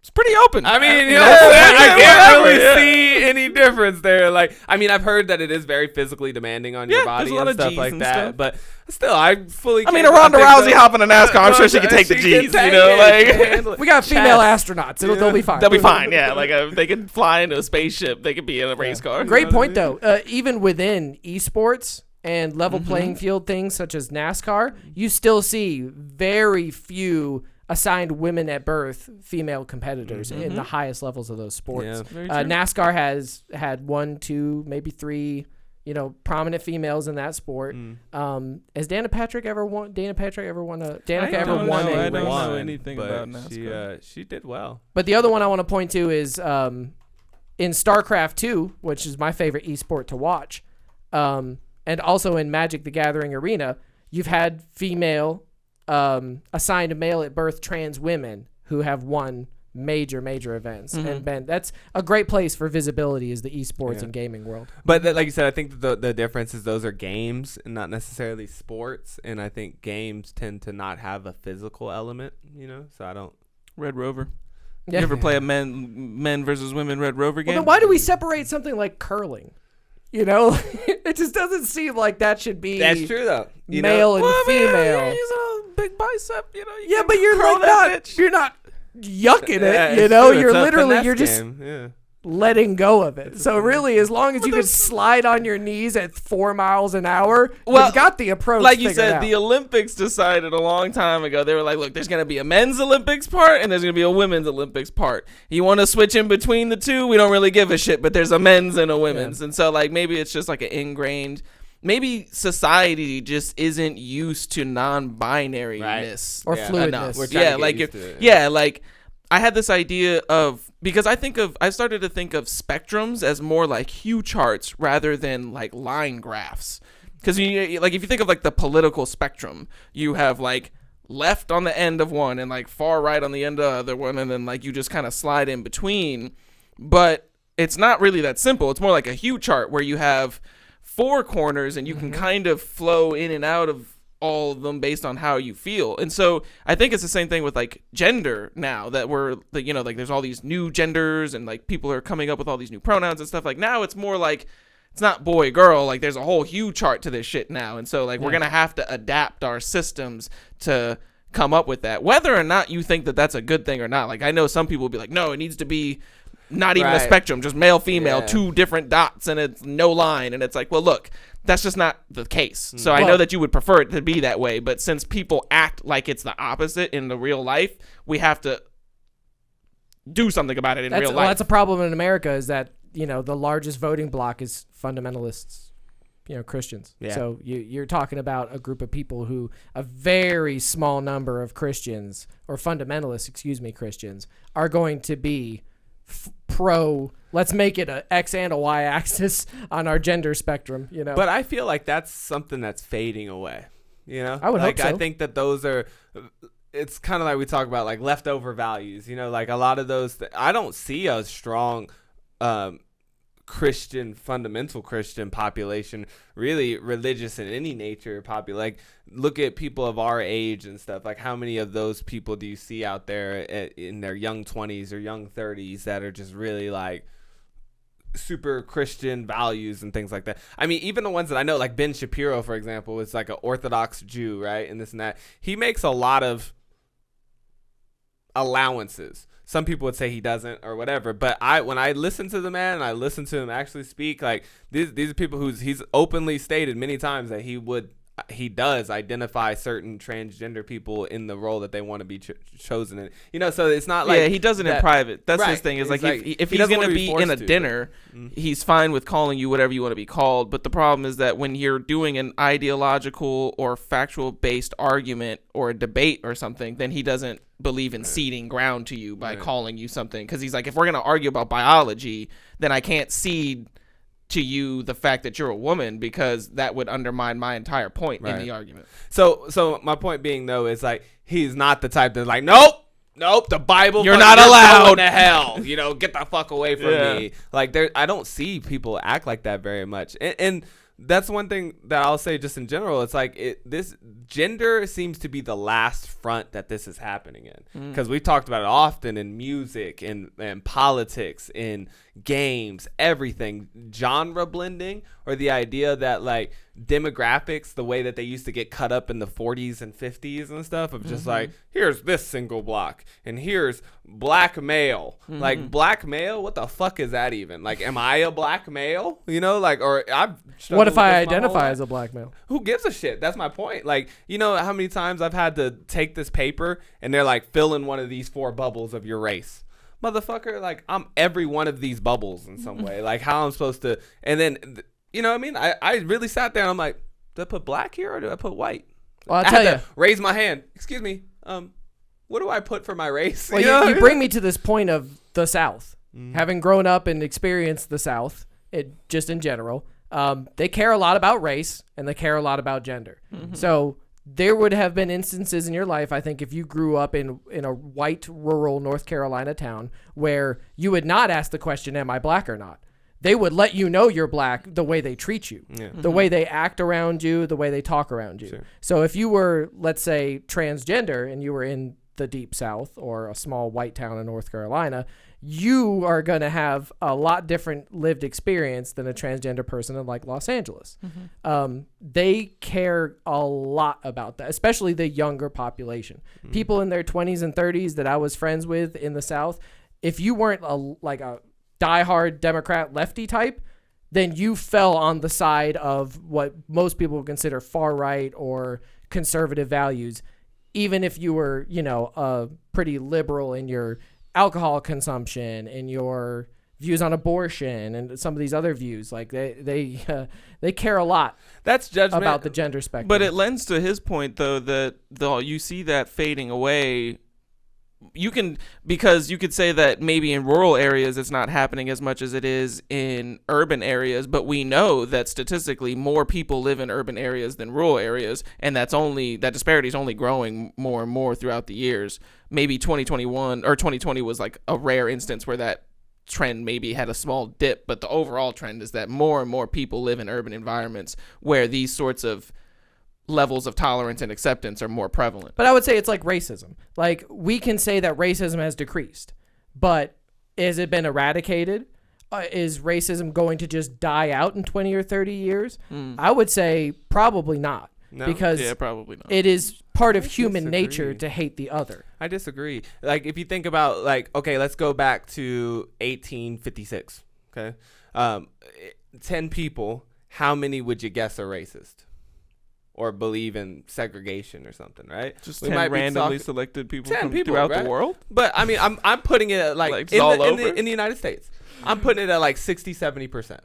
It's pretty open. I mean, you know, I can't really see any difference there. Like, I mean, I've heard that it is very physically demanding on your body and stuff like that. But still, I fully. I mean, Ronda Rousey hopping a NASCAR. I'm sure she can take the G's. You know, like we got female astronauts. They'll be fine. They'll be fine. Yeah, like they can fly into a spaceship. They could be in a race car. Great point, though. Even within esports and level playing field things such as NASCAR, you still see very few assigned women at birth female competitors in the highest levels of those sports. Yeah, very true. NASCAR has had 1, 2, maybe 3, prominent females in that sport. Has Danica Patrick ever won? Danica ever won a race? I don't know anything about NASCAR. She did well. But the other one I want to point to is in StarCraft 2, which is my favorite esport to watch, and also in Magic the Gathering Arena, you've had female assigned male at birth trans women who have won major events. And Ben, that's a great place for visibility is the esports and gaming world. But like you said, I think the difference is those are games and not necessarily sports. And I think games tend to not have a physical element, so I don't. Red Rover. You ever play a men versus women Red Rover game? Well, then why do we separate something like curling? It just doesn't seem like that should be. That's true though. Male and female. He's a big bicep, Yeah, but you're like not. You're not yucking it. True. You're It's a literally finesse you're just game. letting go of it. So really, as long as you can slide on your knees at 4 miles an hour, you've got the approach. Like you figured said, out. the Olympics decided a long time ago. They were like, look, there's going to be a men's Olympics part and there's going to be a women's Olympics part. You want to switch in between the two? We don't really give a shit, but there's a men's and a women's. And so like maybe it's just like an ingrained, maybe society just isn't used to non-binariness or fluidness. Like I had this idea of, because I started to think of spectrums as more like hue charts rather than like line graphs. Because if you think of like the political spectrum, you have like left on the end of one and like far right on the end of the other one, and then like you just kind of slide in between. But it's not really that simple. It's more like a hue chart where you have 4 corners and you can kind of flow in and out of all of them based on how you feel. And so I think it's the same thing with like gender now that we're like, like there's all these new genders and like people are coming up with all these new pronouns and stuff. Like now it's more like it's not boy girl, like there's a whole hue chart to this shit now. And so like we're going to have to adapt our systems to come up with that, whether or not you think that that's a good thing or not. Like I know some people will be like, no, it needs to be not even a spectrum, just male, female, 2 different dots, and it's no line. And it's like, well, look, that's just not the case. So I know that you would prefer it to be that way, but since people act like it's the opposite in the real life, we have to do something about it in real life. Well, that's a problem in America is that, the largest voting bloc is fundamentalists, Christians. Yeah. So you're talking about a group of people who, a very small number of Christians, or fundamentalists, Christians, are going to be let's make it a X and a Y axis on our gender spectrum, But I feel like that's something that's fading away, I would hope so. I think that those are, it's kind of like we talk about like leftover values, like a lot of those, I don't see a strong fundamental Christian population, really religious in any nature like look at people of our age and stuff, like how many of those people do you see out there in their young 20s or young 30s that are just really like super Christian values and things like that. I mean, even the ones that I know, like Ben Shapiro, for example, is like an Orthodox Jew, right? And this and that. He makes a lot of allowances. Some people would say he doesn't or whatever, but when I listen to the man and I listen to him actually speak, like these are people he's openly stated many times that he does identify certain transgender people in the role that they want to be chosen in. So it's not like he does it in private. That's his thing. Is like if he's going to be in a dinner, he's fine with calling you whatever you want to be called. But the problem is that when you're doing an ideological or factual based argument or a debate or something, then he doesn't believe in ceding ground to you by calling you something, because he's like, if we're going to argue about biology, then I can't cede to you the fact that you're a woman, because that would undermine my entire point in the argument. So my point being though is like he's not the type that's like nope, the Bible, you're not allowed to hell, get the fuck away from me. Like I don't see people act like that very much, and that's one thing that I'll say just in general. It's like this gender seems to be the last front that this is happening in, because we've talked about it often in music and politics, in games, everything, genre blending, or the idea that like demographics, the way that they used to get cut up in the 40s and 50s and stuff, of just like, here's this single block and here's black male. Like, black male, what the fuck is that even? Like, am I a black male? You know, like, or what if I identify as a black male? Who gives a shit? That's my point. Like, you know how many times I've had to take this paper and they're like, fill in one of these 4 bubbles of your race. Motherfucker, like, I'm every one of these bubbles in some way. Like, how I'm supposed to, and then, you know what I mean? I really sat there and I'm like, do I put black here or do I put white? Well, I'll tell you. Raise my hand. Excuse me. What do I put for my race? Well, you bring me to this point of the South. Having grown up and experienced the South, just in general, they care a lot about race and they care a lot about gender. So there would have been instances in your life, I think, if you grew up in a white rural North Carolina town where you would not ask the question, am I black or not? They would let you know you're black the way they treat you, the way they act around you, the way they talk around you. Sure. So if you were, let's say, transgender and you were in the Deep South or a small white town in North Carolina, you are going to have a lot different lived experience than a transgender person in like Los Angeles. They care a lot about that, especially the younger population. People in their 20s and 30s that I was friends with in the South, if you weren't like a diehard Democrat lefty type, then you fell on the side of what most people would consider far right or conservative values, even if you were, you know, pretty liberal in your alcohol consumption and your views on abortion and some of these other views. Like they care a lot. That's judgment about the gender spectrum. But it lends to his point though that you see that fading away. Because you could say that maybe in rural areas it's not happening as much as it is in urban areas, but we know that statistically more people live in urban areas than rural areas, and that disparity is only growing more and more throughout the years. Maybe 2021 or 2020 was like a rare instance where that trend maybe had a small dip, but the overall trend is that more and more people live in urban environments where these sorts of levels of tolerance and acceptance are more prevalent. But I would say it's like racism. Like, we can say that racism has decreased, but has it been eradicated? Is racism going to just die out in 20 or 30 years? I would say probably not. No? Because probably not. It is part of human nature to hate the other. I disagree. Like, if you think about, like, okay, let's go back to 1856. Okay, 10 people. How many would you guess are racist or believe in segregation or something? Right? Just 10 randomly selected people from throughout the world. But I mean, I'm putting it at like in the United States. I'm putting it at like 60-70%.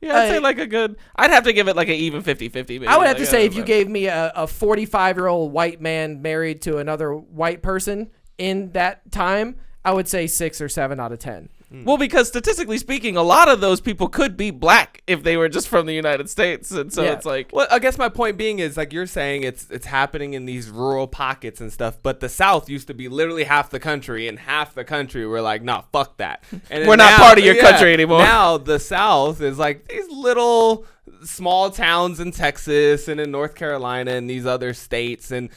Yeah, I'd say like I'd have to give it like an even 50-50. Maybe. I would have to say if you gave me a 45-year-old white man married to another white person in that time, I would say 6 or 7 out of 10. Well, because statistically speaking, a lot of those people could be black if they were just from the United States, and so it's like. Well, I guess my point being is, like you're saying, it's happening in these rural pockets and stuff. But the South used to be literally half the country, and half the country were like, "Nah, fuck that." And we're not part of your country anymore. Now the South is like these little small towns in Texas and in North Carolina and these other states, and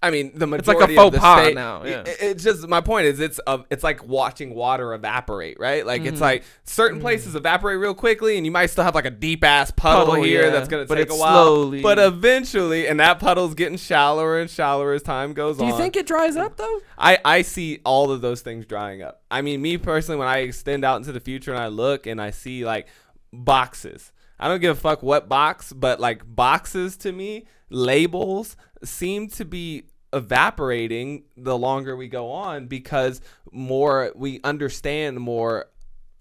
I mean, the majority it's like a faux of the pas state, now. Yeah. It's just, my point is it's like watching water evaporate, right? Like it's like certain places evaporate real quickly, and you might still have like a deep ass puddle here that's gonna take a while. Slowly. But eventually, and that puddle's getting shallower and shallower as time goes on. Do you think it dries up though? I see all of those things drying up. I mean, me personally, when I extend out into the future and I look and I see like boxes, I don't give a fuck what box, but like boxes to me, labels seem to be evaporating the longer we go on, because we understand more,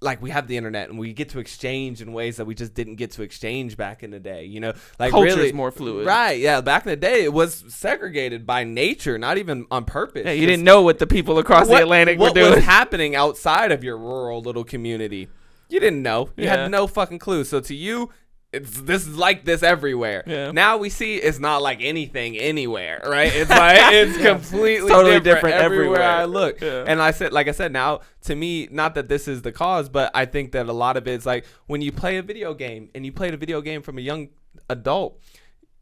like we have the internet and we get to exchange in ways that we just didn't get to exchange back in the day, you know, like culture's really more fluid, right? Yeah, back in the day it was segregated by nature, not even on purpose. Yeah, you didn't know what the people across the Atlantic were doing. What was happening outside of your rural little community, you didn't know. You had no fucking clue. So to you, this is like this everywhere. Yeah. Now we see it's not like anything anywhere, right? It's like it's completely totally different everywhere I everywhere. look. Yeah. And like I said, now to me, not that this is the cause, but I think that a lot of it's like when you play a video game and you play the video game from a young adult,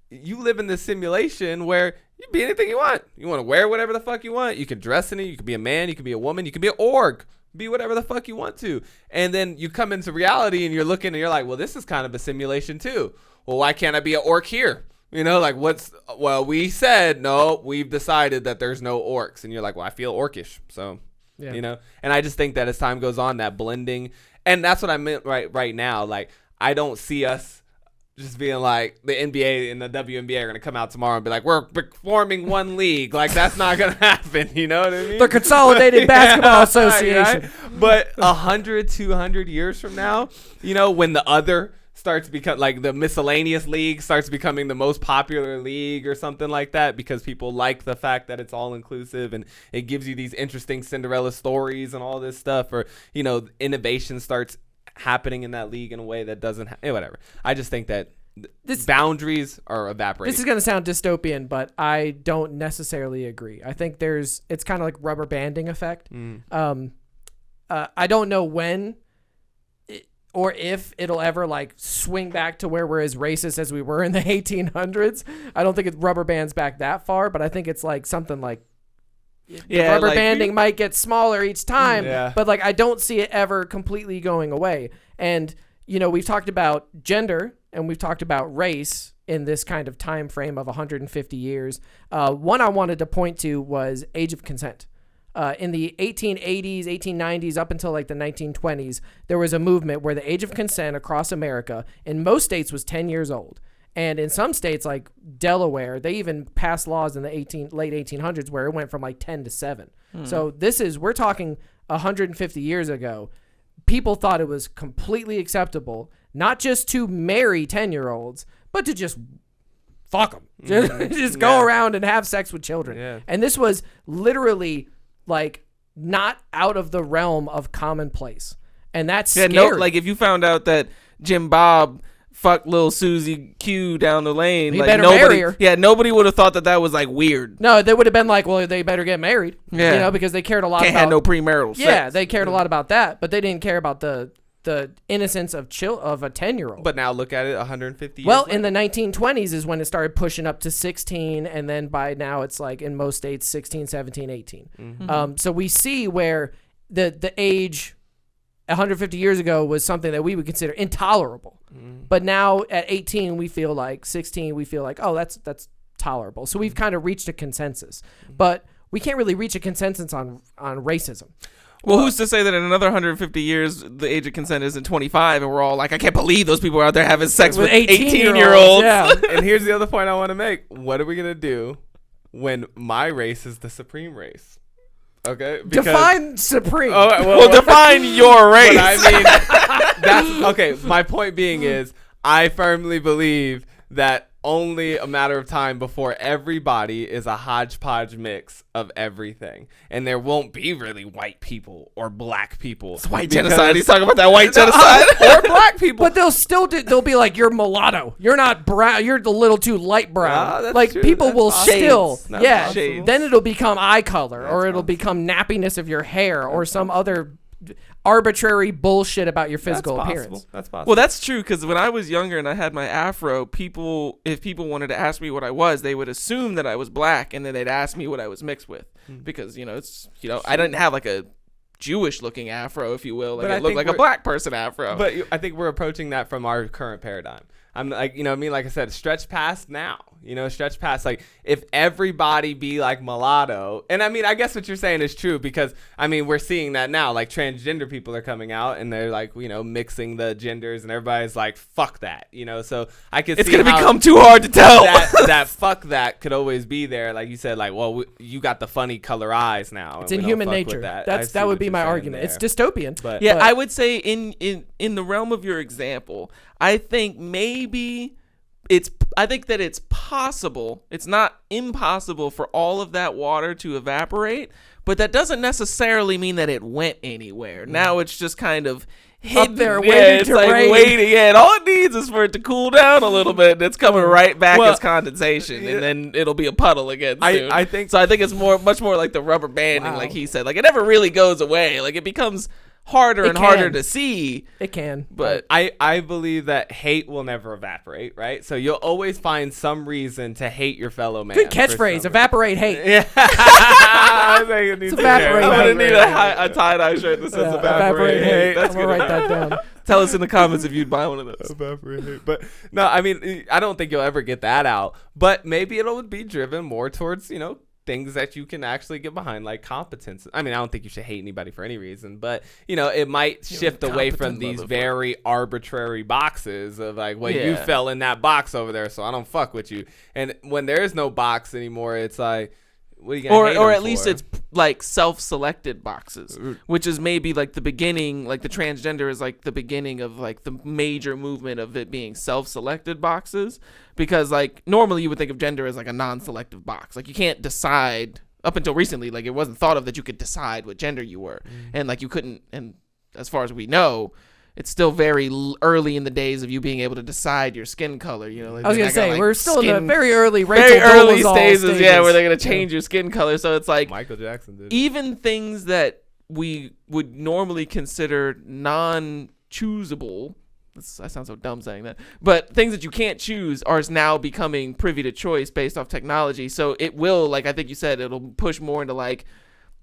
you live in this simulation where you be anything you want. You want to wear whatever the fuck you want. You can dress in it. You can be a man. You can be a woman. You can be an orc. Be whatever the fuck you want to. And then you come into reality and you're looking and you're like, well, this is kind of a simulation too. Well, why can't I be an orc here? You know, like we said, no, we've decided that there's no orcs. And you're like, well, I feel orcish. So, you know, and I just think that as time goes on, that blending, and that's what I meant right now. Like, I don't see us just being like the NBA and the WNBA are going to come out tomorrow and be like, we're forming one league. Like, that's not going to happen. You know what I mean? The Consolidated Basketball Association. Right? But 100, 200 years from now, you know, when the other starts to become like the miscellaneous league starts becoming the most popular league or something like that, because people like the fact that it's all inclusive and it gives you these interesting Cinderella stories and all this stuff, or, you know, innovation starts happening in that league in a way that doesn't whatever. I just think that boundaries are evaporating. This is going to sound dystopian, but I don't necessarily agree. I think it's kind of like rubber banding effect. I don't know when or if it'll ever like swing back to where we're as racist as we were in the 1800s. I don't think it rubber bands back that far, but I think it's like something like, rubber banding might get smaller each time, but like I don't see it ever completely going away. And, you know, we've talked about gender and we've talked about race in this kind of time frame of 150 years. One I wanted to point to was age of consent. In the 1880s, 1890s, up until like the 1920s, there was a movement where the age of consent across America in most states was 10 years old. And in some states like Delaware, they even passed laws in the late 1800s where it went from like 10 to 7. So we're talking 150 years ago. People thought it was completely acceptable, not just to marry 10-year-olds, but to just fuck them. Just go around and have sex with children. Yeah. And this was literally like not out of the realm of commonplace. And that's scary. No, like if you found out that Jim Bob fuck little Susie Q down the lane, he like better marry her. Yeah, nobody would have thought that was like weird. No, they would have been like, well, they better get married. Yeah, you know, because they cared a lot. Can't have no premarital sex. Yeah, they cared a lot about that, but they didn't care about the innocence of a 10-year-old. But now look at it, 150 years. Well, later. in the 1920s is when it started pushing up to 16, and then by now it's like in most states 16, 17, 18. So we see where the age 150 years ago was something that we would consider intolerable. But now at 18, we feel like 16, we feel like, oh, that's tolerable. So we've kind of reached a consensus. But we can't really reach a consensus on racism. Well, who's to say that in another 150 years, the age of consent isn't 25, and we're all like, I can't believe those people are out there having sex with 18-year-olds. Yeah. And here's the other point I want to make. What are we going to do when my race is the supreme race? Okay. Because, define supreme. Oh, well, define your race. But I mean, that's okay. My point being is, I firmly believe that only a matter of time before everybody is a hodgepodge mix of everything, and there won't be really white people or black people. It's white genocide. He's talking about that white genocide or black people. But they'll be like, you're mulatto. You're not brown. You're a little too light brown. Like true. People that's will still, shades. Then it'll become eye color, or it'll become nappiness of your hair, or some other arbitrary bullshit about your physical appearance. That's possible. Well, that's true, because when I was younger and I had my afro, if people wanted to ask me what I was, they would assume that I was black, and then they'd ask me what I was mixed with, because I didn't have like a Jewish looking afro, if you will. Like, it looked like a black person afro. But I think we're approaching that from our current paradigm. I'm like, like I said, stretch past now, stretch past, like, if everybody be like mulatto. And I mean, I guess what you're saying is true, because I mean, we're seeing that now, like transgender people are coming out and they're like, mixing the genders, and everybody's like, fuck that, so I could see it's going to become too hard to tell. that fuck that could always be there. Like you said, like, well, you got the funny color eyes now. It's in human nature. That would be my argument. There. It's dystopian. But I would say in the realm of your example, I think maybe I think that it's possible. It's not impossible for all of that water to evaporate, but that doesn't necessarily mean that it went anywhere. Now it's just kind of up there waiting to rain. Waiting. Yeah, and all it needs is for it to cool down a little bit, and it's coming right back as condensation, and then it'll be a puddle again soon. I think it's much more like the rubber banding, like he said. Like, it never really goes away. Like, it becomes harder and harder can. to see. It can. But I believe that hate will never evaporate, right? So you'll always find some reason to hate your fellow man. Good catchphrase, evaporate hate. Yeah. I think it needs It's evaporate. I'm hate. gonna need a tie-dye shirt that says evaporate hate. I'm gonna write that down. Tell us in the comments if you'd buy one of those. Evaporate hate. But no, I mean, I don't think you'll ever get that out. But maybe it'll be driven more towards, things that you can actually get behind, like competence. I mean, I don't think you should hate anybody for any reason, but it might shift away from these very arbitrary boxes of like, well, you fell in that box over there, so I don't fuck with you. And when there is no box anymore, it's like, what are you gonna hate or them at least for? it's like self-selected boxes, which is maybe like the beginning, like the transgender is like the beginning of like the major movement of it being self-selected boxes, because like normally you would think of gender as like a non-selective box, like you can't decide. Up until recently, like it wasn't thought of that you could decide what gender you were, and like you couldn't. And as far as we know, it's still very early in the days of you being able to decide your skin color. Like I was gonna say, like we're still in the very early stages, stages, where they're gonna change your skin color. So it's like Michael Jackson did. Even things that we would normally consider non-choosable. I sound so dumb saying that, but things that you can't choose are now becoming privy to choice based off technology. So it will, like I think you said, it'll push more into like,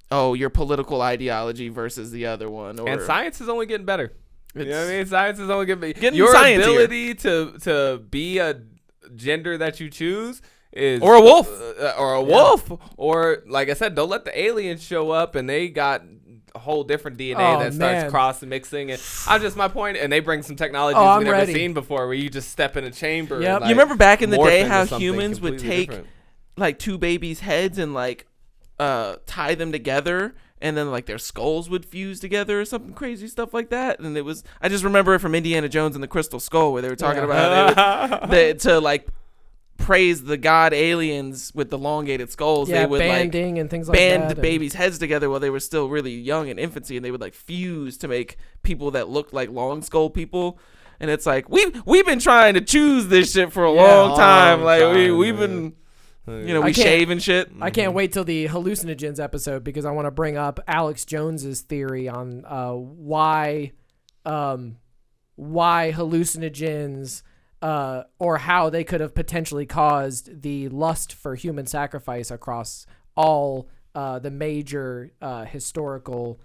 oh, your political ideology versus the other one. And science is only getting better. You know what I mean? Science is only getting your ability to be a gender that you choose is or a wolf or like I said, don't let the aliens show up and they got a whole different DNA that starts cross mixing. And my point, and they bring some technologies we've never seen before, where you just step in a chamber. Yep. And, like, you remember back in the day morph how into something humans would take different. like two babies' heads and like tie them together, and then like their skulls would fuse together or something crazy stuff like that. And I just remember it from Indiana Jones and the Crystal Skull, where they were talking about to like praise the god aliens with the elongated skulls. Yeah, they would banding like and things like that. band the babies' heads together while they were still really young in infancy, and they would like fuse to make people that looked like long skull people. And it's like we've been trying to choose this shit for a long time. Like we've been. We shave and shit. I can't wait till the hallucinogens episode, because I want to bring up Alex Jones's theory on why hallucinogens or how they could have potentially caused the lust for human sacrifice across all the major historical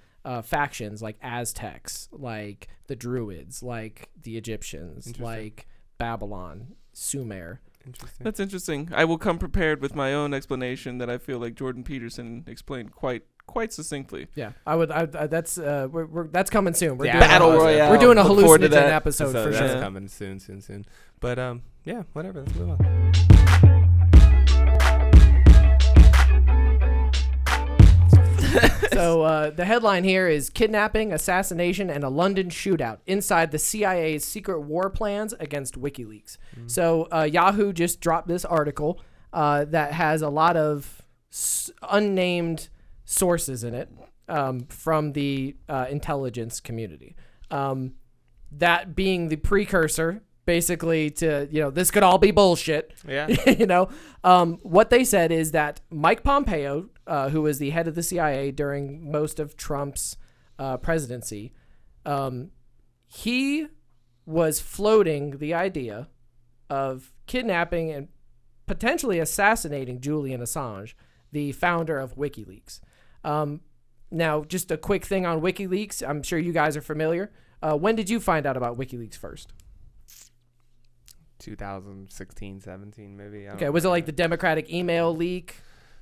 factions, like Aztecs, like the Druids, like the Egyptians, like Babylon, Sumer. That's interesting. I will come prepared with my own explanation that I feel like Jordan Peterson explained quite succinctly. Yeah, that's that's coming soon. We're doing Battle Royale. We're doing a Look forward to hallucinogen that. episode for that's sure. coming soon. But yeah, whatever. Let's move on. So the headline here is Kidnapping, Assassination, and a London Shootout Inside the CIA's Secret War Plans Against WikiLeaks. So Yahoo just dropped this article that has a lot of unnamed sources in it from the intelligence community. That being the precursor, basically, to, this could all be bullshit. Yeah. What they said is that Mike Pompeo, who was the head of the CIA during most of Trump's presidency, he was floating the idea of kidnapping and potentially assassinating Julian Assange, the founder of WikiLeaks. Now, just a quick thing on WikiLeaks. I'm sure you guys are familiar. When did you find out about WikiLeaks first? 2016, 17, maybe. Okay, was it like the Democratic email leak?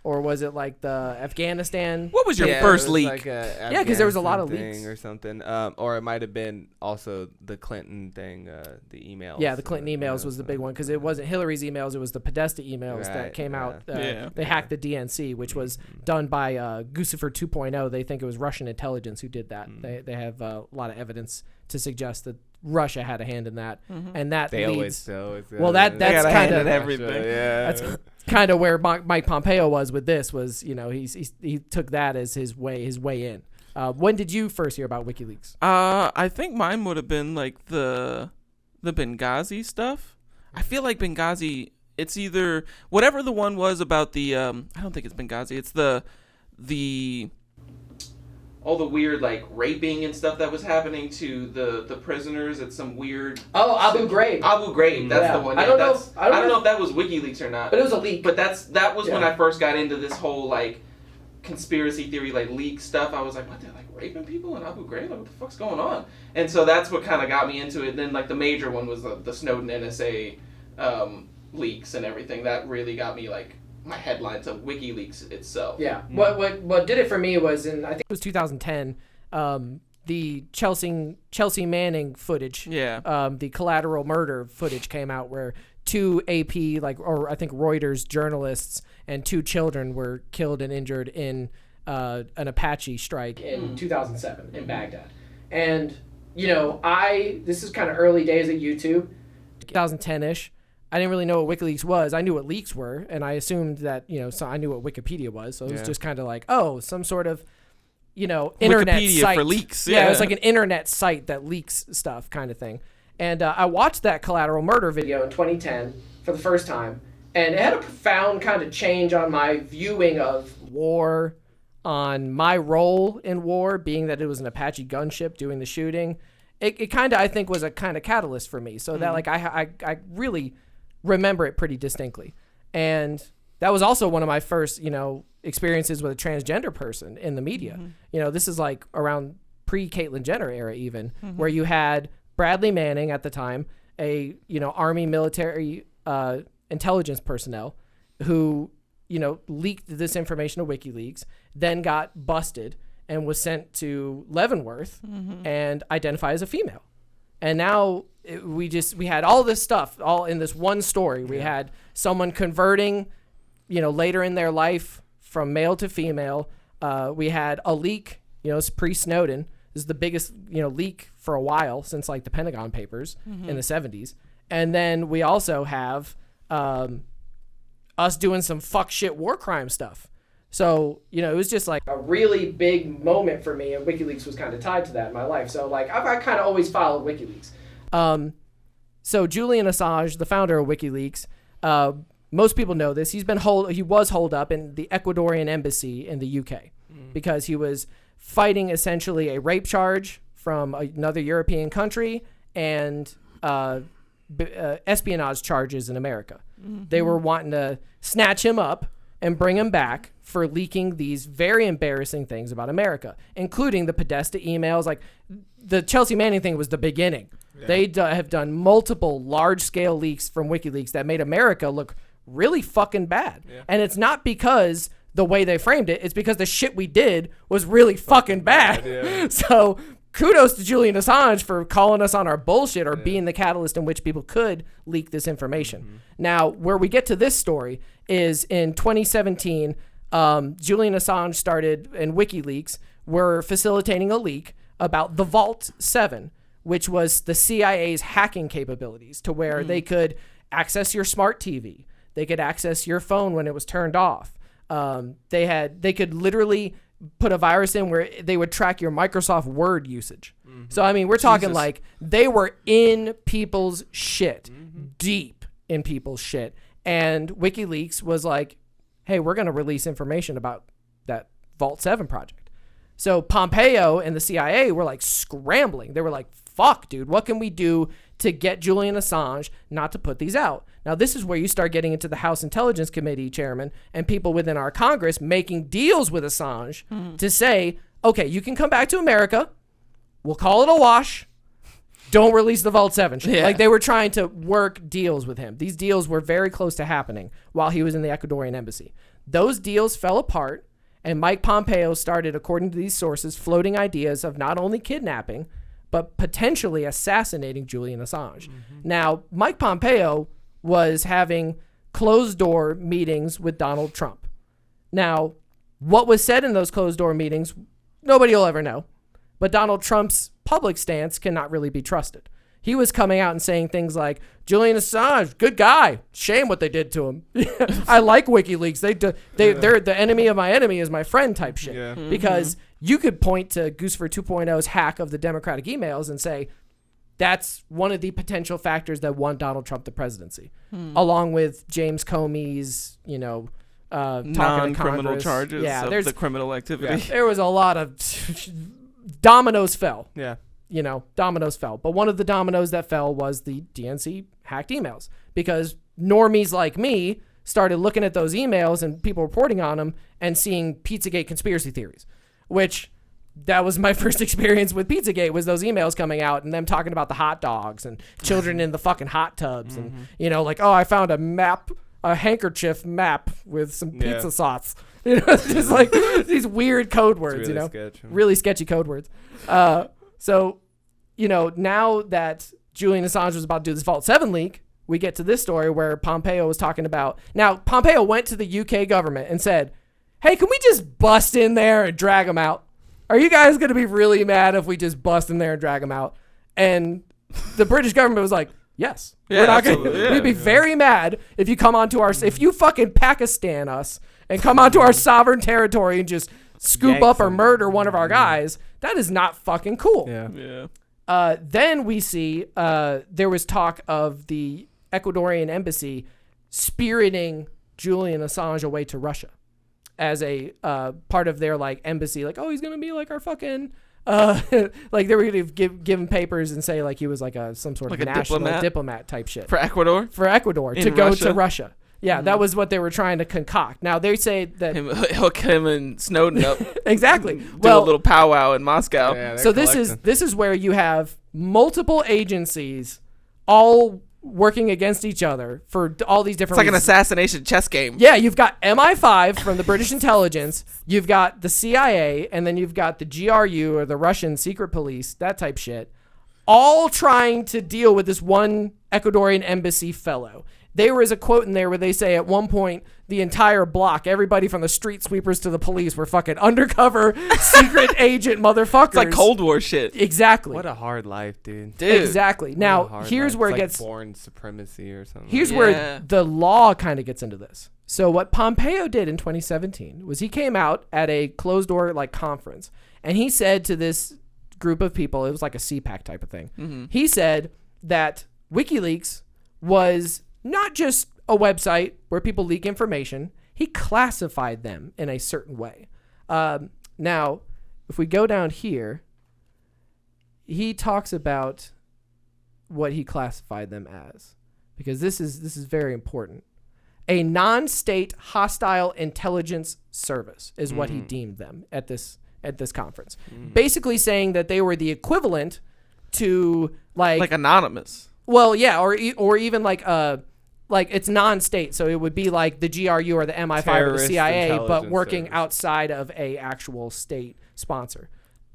Or was it like the Afghanistan? What was your first leak? Like yeah, because there was a lot of leaks or something. Or it might have been also the Clinton thing, the emails. Yeah, the Clinton emails was the big one, because it wasn't Hillary's emails; it was the Podesta emails that came out. They hacked the DNC, which was done by Guccifer 2.0. They think it was Russian intelligence who did that. They have a lot of evidence to suggest that Russia had a hand in that, and that they leads. Well, that's kind of everything. That's kind of where Mike Pompeo was with this. Was he took that as his way in. When did you first hear about WikiLeaks? I think mine would have been like the Benghazi stuff. I feel like Benghazi. It's either whatever the one was about the. I don't think it's Benghazi. It's the all the weird like raping and stuff that was happening to the prisoners at some weird Abu Ghraib. Abu Ghraib, that's the one. I don't know if that was WikiLeaks or not. But it was a leak. But that was when I first got into this whole like conspiracy theory like leak stuff. I was like, what, they're like raping people in Abu Ghraib? Like, what the fuck's going on? And so that's what kind of got me into it. Then like the major one was the Snowden NSA leaks and everything. That really got me like my headline to WikiLeaks itself. Yeah. What did it for me was I think it was 2010, the Chelsea Manning footage. Yeah. The collateral murder footage came out where 2 AP or I think Reuters journalists and 2 children were killed and injured in an Apache strike in 2007 in Baghdad. And this is kind of early days at YouTube, 2010-ish. I didn't really know what WikiLeaks was. I knew what leaks were, and I assumed that, so I knew what Wikipedia was. So it was just kind of like, some sort of, internet Wikipedia site. for leaks. Yeah, it was like an internet site that leaks stuff kind of thing. And I watched that collateral murder video in 2010 for the first time, and it had a profound kind of change on my viewing of war, on my role in war, being that it was an Apache gunship doing the shooting. It kind of, I think, was a kind of catalyst for me. So that, like, I really remember it pretty distinctly. And that was also one of my first, experiences with a transgender person in the media. This is like around pre-Caitlyn Jenner era even, where you had Bradley Manning at the time, a, Army military intelligence personnel who, leaked this information to WikiLeaks, then got busted and was sent to Leavenworth and identified as a female. And now we had all this stuff all in this one story. We had someone converting, later in their life from male to female. We had a leak, it's pre-Snowden. This is the biggest, leak for a while since like the Pentagon Papers in the 70s. And then we also have us doing some fuck shit war crime stuff. So, it was just like a really big moment for me, and WikiLeaks was kind of tied to that in my life. So, like, I kind of always followed WikiLeaks. So Julian Assange, the founder of WikiLeaks, most people know this. He was holed up in the Ecuadorian embassy in the UK because he was fighting essentially a rape charge from another European country and espionage charges in America. They were wanting to snatch him up and bring him back for leaking these very embarrassing things about America, including the Podesta emails. Like, the Chelsea Manning thing was the beginning. Yeah. They have done multiple large-scale leaks from WikiLeaks that made America look really fucking bad. Yeah. And it's not because the way they framed it, it's because the shit we did was really fucking bad. Yeah. So kudos to Julian Assange for calling us on our bullshit or being the catalyst in which people could leak this information. Now, where we get to this story is in 2017, Julian Assange started, and WikiLeaks were facilitating a leak about the Vault 7, which was the CIA's hacking capabilities to where they could access your smart TV. They could access your phone when it was turned off. They could literally put a virus in where they would track your Microsoft Word usage. So, I mean, we're talking like they were in people's shit, deep in people's shit. And WikiLeaks was like, hey, we're going to release information about that Vault 7 project. So Pompeo and the CIA were like scrambling. They were like, fuck, dude, what can we do to get Julian Assange not to put these out? Now, this is where you start getting into the House Intelligence Committee chairman and people within our Congress making deals with Assange to say, okay, you can come back to America. We'll call it a wash. Don't release the Vault 7 shit. Yeah. Like, they were trying to work deals with him. These deals were very close to happening while he was in the Ecuadorian embassy. Those deals fell apart, and Mike Pompeo started, according to these sources, floating ideas of not only kidnapping, but potentially assassinating Julian Assange. Now, Mike Pompeo was having closed-door meetings with Donald Trump. Now, what was said in those closed-door meetings, nobody will ever know. But Donald Trump's public stance cannot really be trusted. He was coming out and saying things like, Julian Assange, good guy. Shame what they did to him. I like WikiLeaks. They're the enemy of my enemy is my friend type shit. Yeah. Because you could point to Goosefer 2.0's hack of the Democratic emails and say, that's one of the potential factors that won Donald Trump the presidency, along with James Comey's, non-criminal charges of the criminal activity. Yeah, there was a lot of dominoes fell. Yeah. Dominoes fell. But one of the dominoes that fell was the DNC hacked emails, because normies like me started looking at those emails and people reporting on them and seeing Pizzagate conspiracy theories, which that was my first experience with Pizzagate, was those emails coming out and them talking about the hot dogs and children in the fucking hot tubs. And, I found a handkerchief map with some pizza sauce. Just like these weird code words, really sketchy. Really sketchy code words. So, now that Julian Assange was about to do this Vault 7 leak, we get to this story where Pompeo was talking about... Now, Pompeo went to the UK government and said, hey, can we just bust in there and drag him out? Are you guys going to be really mad if we just bust in there and drag him out? And the British government was like, yes. Yeah, we're not absolutely. gonna, we'd be very mad if you come onto our... If you fucking Pakistan us and come onto our sovereign territory and just scoop up or murder one of our guys, that is not fucking cool. Yeah. Then we see there was talk of the Ecuadorian embassy spiriting Julian Assange away to Russia as a part of their embassy, he's gonna be our fucking they were gonna give him papers and say he was some sort of a national diplomat type shit for Ecuador to go to Russia. Yeah, that was what they were trying to concoct. Now they say that hook him and Snowden up. Exactly. Do a little powwow in Moscow. Yeah, so this is where you have multiple agencies all working against each other for all these different reasons. An assassination chess game. Yeah, you've got MI5 from the British intelligence, you've got the CIA, and then you've got the GRU or the Russian secret police, that type shit, all trying to deal with this one Ecuadorian embassy fellow. There is a quote in there where they say at one point the entire block, everybody from the street sweepers to the police, were fucking undercover secret agent motherfuckers. It's like Cold War shit. Exactly. What a hard life, dude. Exactly. Now, here's where it gets... born supremacy or something. Here's where the law kind of gets into this. So what Pompeo did in 2017 was he came out at a closed-door conference, and he said to this group of people, it was like a CPAC type of thing, he said that WikiLeaks was... not just a website where people leak information. He classified them in a certain way. Now, if we go down here, he talks about what he classified them as, because this is very important. A non-state hostile intelligence service is what he deemed them at this conference. Basically saying that they were the equivalent to anonymous. Well, yeah, or even it's non-state, so it would be like the GRU or the MI5 or the CIA, but working outside of a actual state sponsor.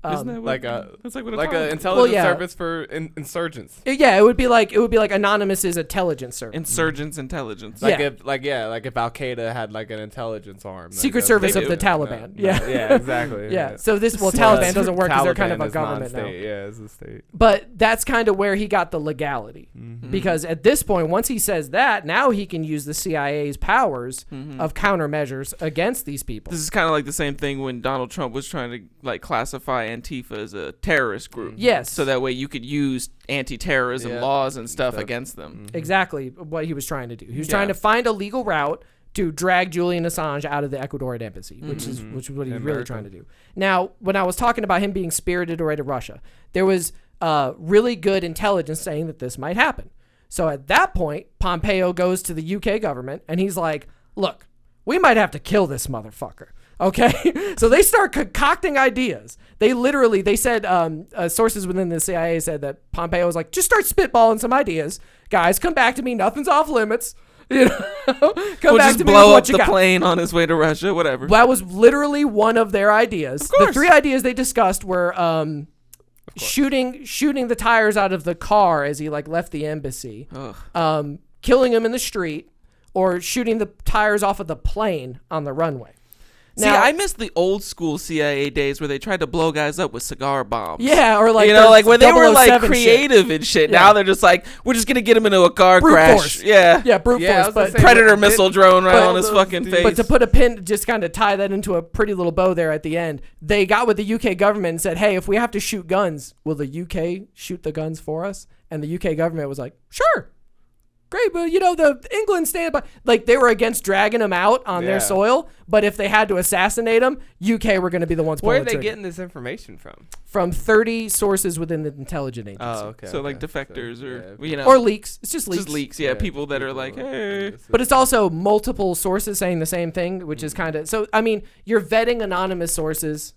Isn't that what, that's what an intelligence service for insurgents? Yeah, it would be like Anonymous's intelligence service. Insurgents intelligence. If Al Qaeda had an intelligence arm. Secret Service of the Taliban. Yeah, exactly. Yeah. So Taliban doesn't work because they're kind of a government now. Yeah, it's a state. But that's kind of where he got the legality, because at this point, once he says that, now he can use the CIA's powers of countermeasures against these people. This is kind of like the same thing when Donald Trump was trying to classify Antifa as a terrorist group. Yes. So that way you could use anti-terrorism laws and stuff against them. Exactly what he was trying to do. He was trying to find a legal route to drag Julian Assange out of the Ecuadorian embassy, which is what he was really trying to do. Now, when I was talking about him being spirited away to Russia, there was really good intelligence saying that this might happen. So at that point, Pompeo goes to the UK government and he's like, look, we might have to kill this motherfucker. Okay, so they start concocting ideas. They said, sources within the CIA said that Pompeo was like, just start spitballing some ideas. Guys, come back to me. Nothing's off limits. Come back just to me blow with what up you the got. Plane on his way to Russia, whatever. That was literally one of their ideas. Of course. The 3 ideas they discussed were shooting the tires out of the car as he left the embassy, killing him in the street, or shooting the tires off of the plane on the runway. Now, see, I miss the old school CIA days where they tried to blow guys up with cigar bombs. Yeah, or where they were creative shit. And shit. Yeah. Now they're just we're just gonna get him into a car brute crash. Force. Yeah, brute force. But Predator missile drone right on his fucking face. But to put a pin, just kind of tie that into a pretty little bow there at the end, they got with the UK government and said, "Hey, if we have to shoot guns, will the UK shoot the guns for us?" And the UK government was like, "Sure." great, but the England stand by, like they were against dragging him out on their soil, but if they had to assassinate him, UK were going to be the ones. Where are they getting this information from? From 30 sources within the intelligence agency. Oh, okay. So like defectors or leaks. It's just leaks. Just leaks. Yeah, people that are like, hey. But it's also multiple sources saying the same thing, which is kind of so. I mean, you're vetting anonymous sources,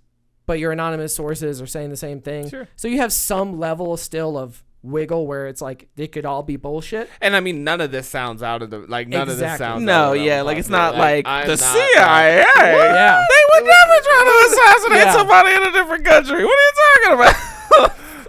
but your anonymous sources are saying the same thing. Sure. So you have some level still of wiggle where it's like they could all be bullshit. And I mean, none of this sounds out of the none of this sounds. No, yeah, like it's not like the CIA. Yeah, they would never try to assassinate somebody in a different country. What are you talking about?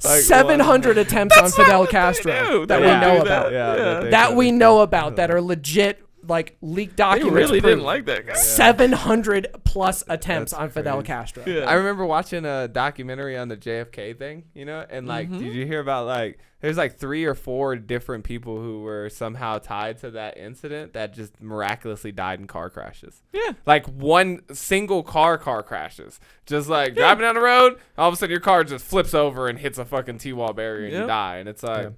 Like 700 attempts on Fidel Castro that we know about. That we know about that are legit. Like leaked documents. They really didn't like that guy. 700 plus attempts on Fidel Castro. Yeah. I remember watching a documentary on the JFK thing, and like, did you hear about like, there's like 3 or 4 different people who were somehow tied to that incident that just miraculously died in car crashes. Yeah. Like one single car crashes. Just like driving down the road, all of a sudden your car just flips over and hits a fucking T-wall barrier and you die. And it's like,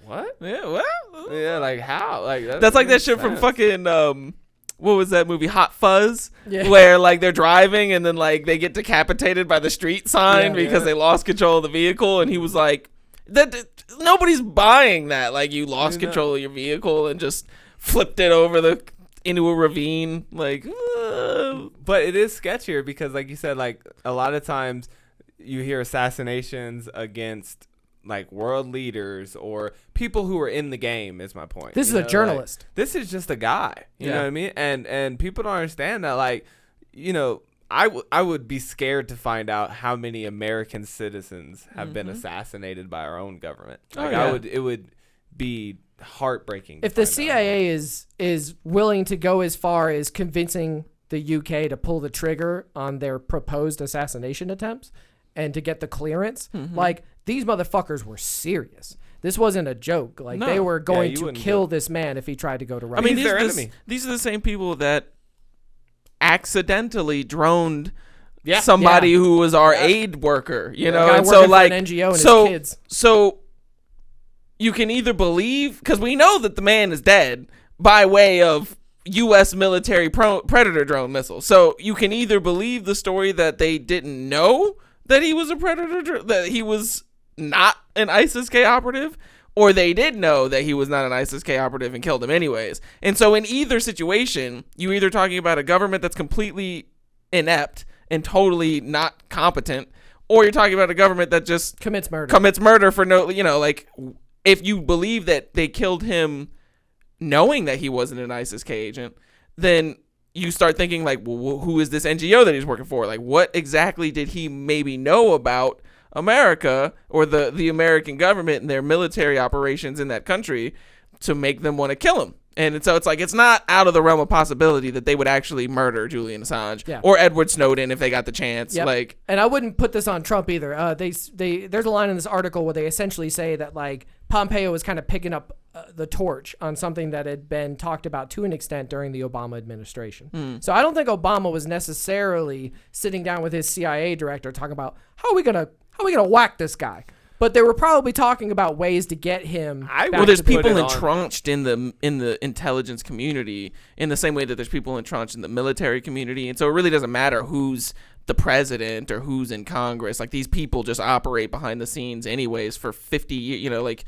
what? Yeah, what? Yeah, like how? Like that's like that shit from fucking what was that movie Hot Fuzz? Yeah. Where like they're driving and then like they get decapitated by the street sign because they lost control of the vehicle, and he was like, that nobody's buying that. Like you lost control of your vehicle and just flipped it over into a ravine. Like, but it is sketchier because, like you said, like a lot of times you hear assassinations against like world leaders or people who are in the game is my point. This is a journalist. Like, this is just a guy. You know what I mean? And people don't understand that. Like, I would be scared to find out how many American citizens have been assassinated by our own government. Like it would be heartbreaking. If the CIA is willing to go as far as convincing the UK to pull the trigger on their proposed assassination attempts and to get the clearance, like these motherfuckers were serious. This wasn't a joke. Like they were going to kill this man if he tried to go to Russia. I mean, these are the same people that accidentally droned somebody who was our aid worker, and so like an NGO and his kids. So you can either believe, because we know that the man is dead by way of U.S. military Predator drone missiles. So you can either believe the story that they didn't know that he was a Predator, that he was not an ISIS-K operative, or they did know that he was not an ISIS-K operative and killed him anyways. And so in either situation, you're either talking about a government that's completely inept and totally not competent, or you're talking about a government that just commits murder for no, like if you believe that they killed him knowing that he wasn't an ISIS-K agent, then you start thinking like, well, who is this NGO that he's working for? Like, what exactly did he maybe know about America or the American government and their military operations in that country to make them want to kill him? And so it's like, it's not out of the realm of possibility that they would actually murder Julian Assange or Edward Snowden if they got the chance. Like, and I wouldn't put this on Trump either. There's a line in this article where they essentially say that like Pompeo was kind of picking up the torch on something that had been talked about to an extent during the Obama administration. So I don't think Obama was necessarily sitting down with his CIA director talking about how are we gonna whack this guy. But they were probably talking about ways to get him. Well, there's people entrenched in the intelligence community in the same way that there's people entrenched in the military community, and so it really doesn't matter who's the president or who's in Congress. Like these people just operate behind the scenes anyways for 50 years. Like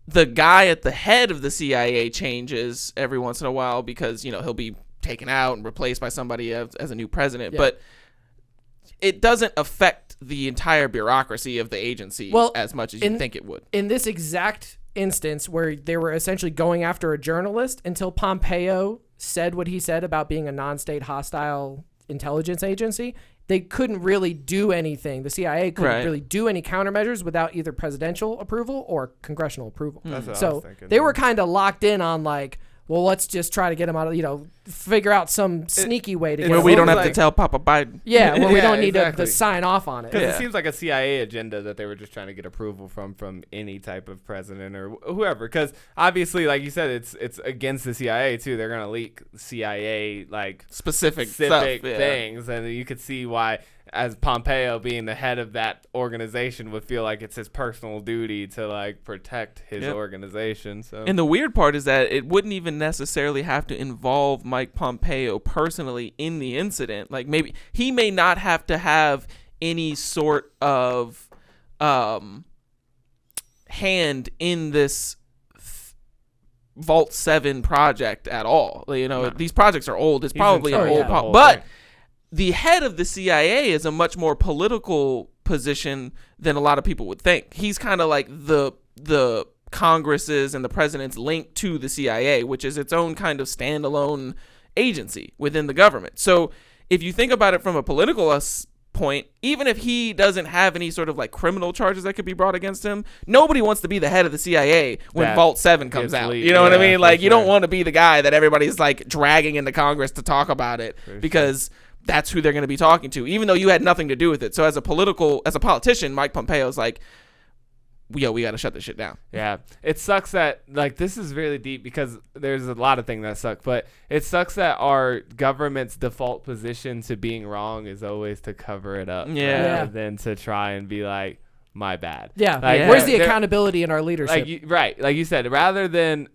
the guy at the head of the CIA changes every once in a while because he'll be taken out and replaced by somebody as a new president, but it doesn't affect the entire bureaucracy of the agency as much as you think it would. In this exact instance where they were essentially going after a journalist until Pompeo said what he said about being a non-state hostile intelligence agency, they couldn't really do anything. The CIA couldn't really do any countermeasures without either presidential approval or congressional approval. So they were kind of locked in on like, well, let's just try to get him out of, figure out some sneaky way to get him. Where we don't have to tell Papa Biden. Yeah, where we don't need to sign off on it. Because it seems like a CIA agenda that they were just trying to get approval from any type of president or whoever. Because obviously, like you said, it's against the CIA too. They're going to leak CIA like specific things, and you could see why. as Pompeo being the head of that organization would feel like it's his personal duty to like protect his organization. So, and the weird part is that it wouldn't even necessarily have to involve Mike Pompeo personally in the incident. Like maybe he may not have to have any sort of hand in this Vault 7 project at all. You know, these projects are old. It's probably an old but the head of the CIA is a much more political position than a lot of people would think. He's kind of like the Congress's and the president's link to the CIA, which is its own kind of standalone agency within the government. So if you think about it from a political point, even if he doesn't have any sort of like criminal charges that could be brought against him, nobody wants to be the head of the CIA when Vault 7 comes out. You know what I mean? Like you don't want to be the guy that everybody's like dragging into Congress to talk about it because that's who they're going to be talking to, even though you had nothing to do with it. So as a politician, Mike Pompeo's like, yo, we got to shut this shit down. Yeah. It sucks that, like, this is really deep because there's a lot of things that suck, but it sucks that our government's default position to being wrong is always to cover it up rather than to try and be like, my bad. Yeah. Like, where's the accountability in our leadership? Like you said, rather than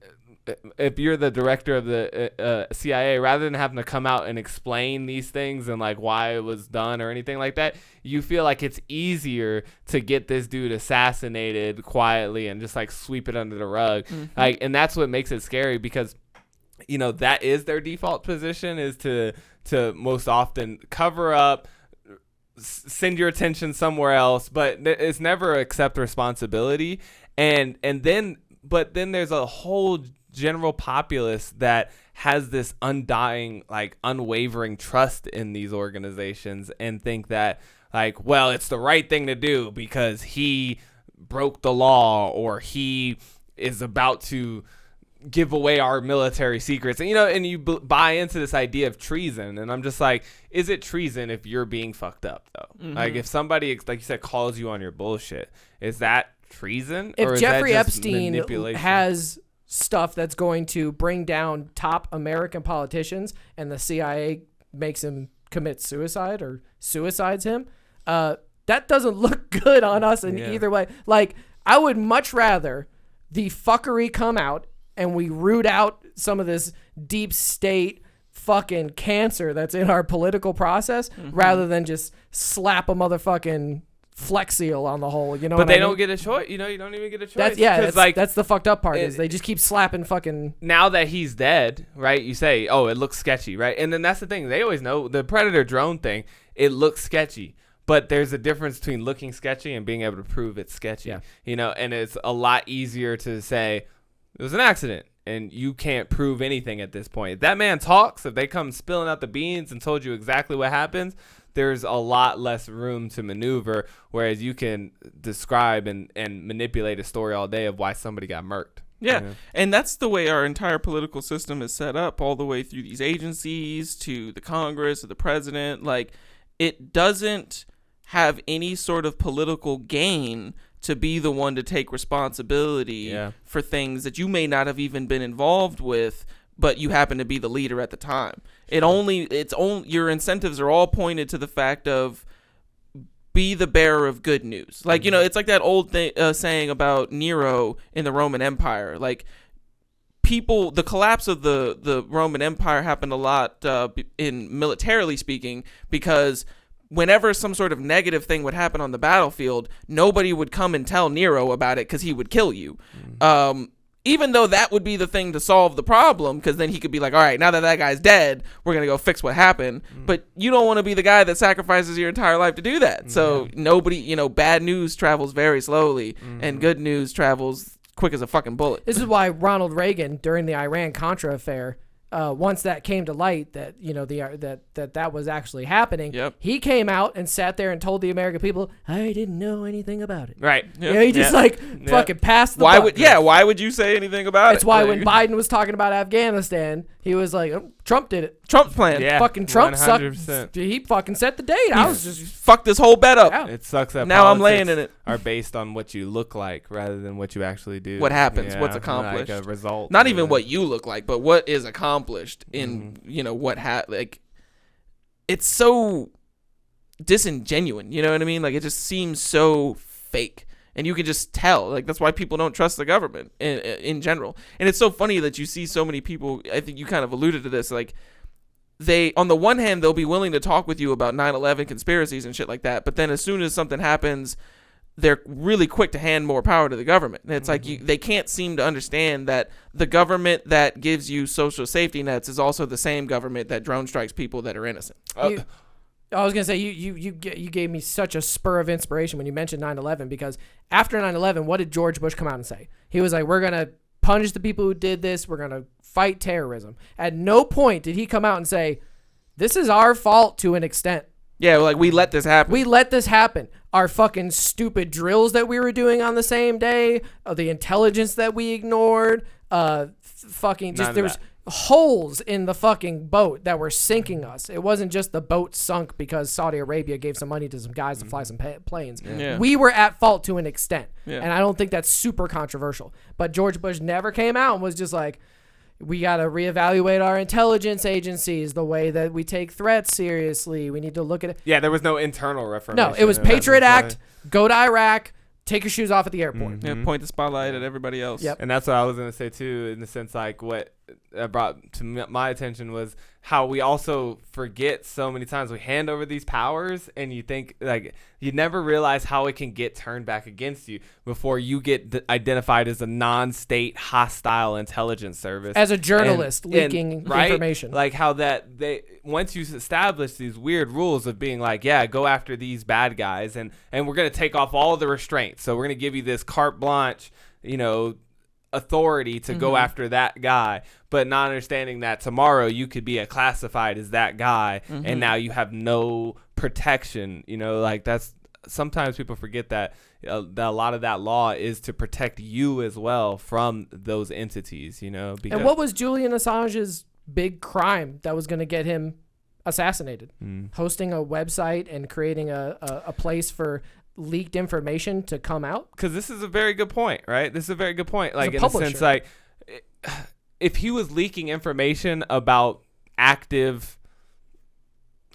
if you're the director of the CIA, rather than having to come out and explain these things and like why it was done or anything like that, you feel like it's easier to get this dude assassinated quietly and just like sweep it under the rug. Like, and that's what makes it scary because, you know, that is their default position, is to most often cover up, send your attention somewhere else, but it's never accept responsibility. But then there's a whole general populace that has this undying, like unwavering trust in these organizations and think that like, well, it's the right thing to do because he broke the law or he is about to give away our military secrets. And, you know, and you buy into this idea of treason. And I'm just like, is it treason if you're being fucked up though? Like if somebody, like you said, calls you on your bullshit, is that treason? If or is Jeffrey that just Epstein manipulation? has stuff that's going to bring down top American politicians and the CIA makes him commit suicide or suicides him, that doesn't look good on us in either way. Like, I would much rather the fuckery come out and we root out some of this deep state fucking cancer that's in our political process rather than just slap a motherfucking Flex Seal on the hole, you know. But they don't get a choice. You know, you don't even get a choice. That's the fucked up part. Is they just keep slapping fucking. Now that he's dead, right? You say, oh, it looks sketchy, right? And then that's the thing. They always know the Predator drone thing. It looks sketchy, but there's a difference between looking sketchy and being able to prove it's sketchy. Yeah. You know, and it's a lot easier to say it was an accident. And you can't prove anything at this point. If that man talks, if they come spilling out the beans and told you exactly what happens, there's a lot less room to maneuver, whereas you can describe and manipulate a story all day of why somebody got murked. Yeah, and that's the way our entire political system is set up, all the way through these agencies to the Congress or the president. Like, it doesn't have any sort of political gain to be the one to take responsibility for things that you may not have even been involved with, but you happen to be the leader at the time. Your incentives are all pointed to the fact of be the bearer of good news. Like, you know, it's like that old saying about Nero in the Roman Empire. Like, the collapse of the Roman Empire happened a lot in militarily speaking, because whenever some sort of negative thing would happen on the battlefield, nobody would come and tell Nero about it because he would kill you. Even though that would be the thing to solve the problem, because then he could be like, all right, now that guy's dead, we're going to go fix what happened. But you don't want to be the guy that sacrifices your entire life to do that. So nobody, you know, bad news travels very slowly and good news travels quick as a fucking bullet. This is why Ronald Reagan, during the Iran-Contra affair, once that came to light that, you know, that was actually happening, he came out and sat there and told the American people, I didn't know anything about it. Right. You know, he just fucking passed the buck. Why would you say anything about it? That's why when Biden was talking about Afghanistan, he was like, oh, Trump did it. Trump's plan. Yeah, fucking Trump 100%. sucked. He fucking set the date. I was just fucked this whole bet up. Yeah. It sucks that now I'm laying in it. Are based on what you look like rather than what you actually do. What happens, what's accomplished. Like a result. Not even what you look like, but what is accomplished in, you know, what it's so disingenuine. You know what I mean? Like, it just seems so fake. And you can just tell, like, that's why people don't trust the government in general. And it's so funny that you see so many people, I think you kind of alluded to this, like, they, on the one hand, they'll be willing to talk with you about 9/11 conspiracies and shit like that. But then as soon as something happens, they're really quick to hand more power to the government. And it's like, they can't seem to understand that the government that gives you social safety nets is also the same government that drone strikes people that are innocent. I was going to say, you gave me such a spur of inspiration when you mentioned 9/11, because after 9/11, what did George Bush come out and say? He was like, we're going to punish the people who did this. We're going to fight terrorism. At no point did he come out and say, this is our fault to an extent. Yeah, like, we let this happen. We let this happen. Our fucking stupid drills that we were doing on the same day, the intelligence that we ignored, fucking just, there was holes in the fucking boat that were sinking us. It wasn't just the boat sunk because Saudi Arabia gave some money to some guys to fly some planes. Yeah. We were at fault to an extent. Yeah. And I don't think that's super controversial. But George Bush never came out and was just like, we got to reevaluate our intelligence agencies, the way that we take threats seriously. We need to look at it. Yeah, there was no internal reformation. No, it was Patriot Act, go to Iraq, take your shoes off at the airport. Yeah, point the spotlight at everybody else. Yep. And that's what I was going to say, too, in the sense, like, what brought to my attention was how we also forget so many times. We hand over these powers, and you think, like, you never realize how it can get turned back against you before you get identified as a non-state hostile intelligence service. As a journalist leaking right? information. Like how that they once you establish these weird rules of being like, yeah, go after these bad guys, and we're going to take off all the restraints. So we're going to give you this carte blanche, authority to go after that guy, but not understanding that tomorrow you could be classified as that guy, and now you have no protection. Like, that's sometimes people forget that a lot of that law is to protect you as well from those entities. Because, and what was Julian Assange's big crime that was going to get him assassinated? Hosting a website and creating a place for leaked information to come out. Because this is a very good point, right? This is a very good point. Like, in a sense, like, if he was leaking information about active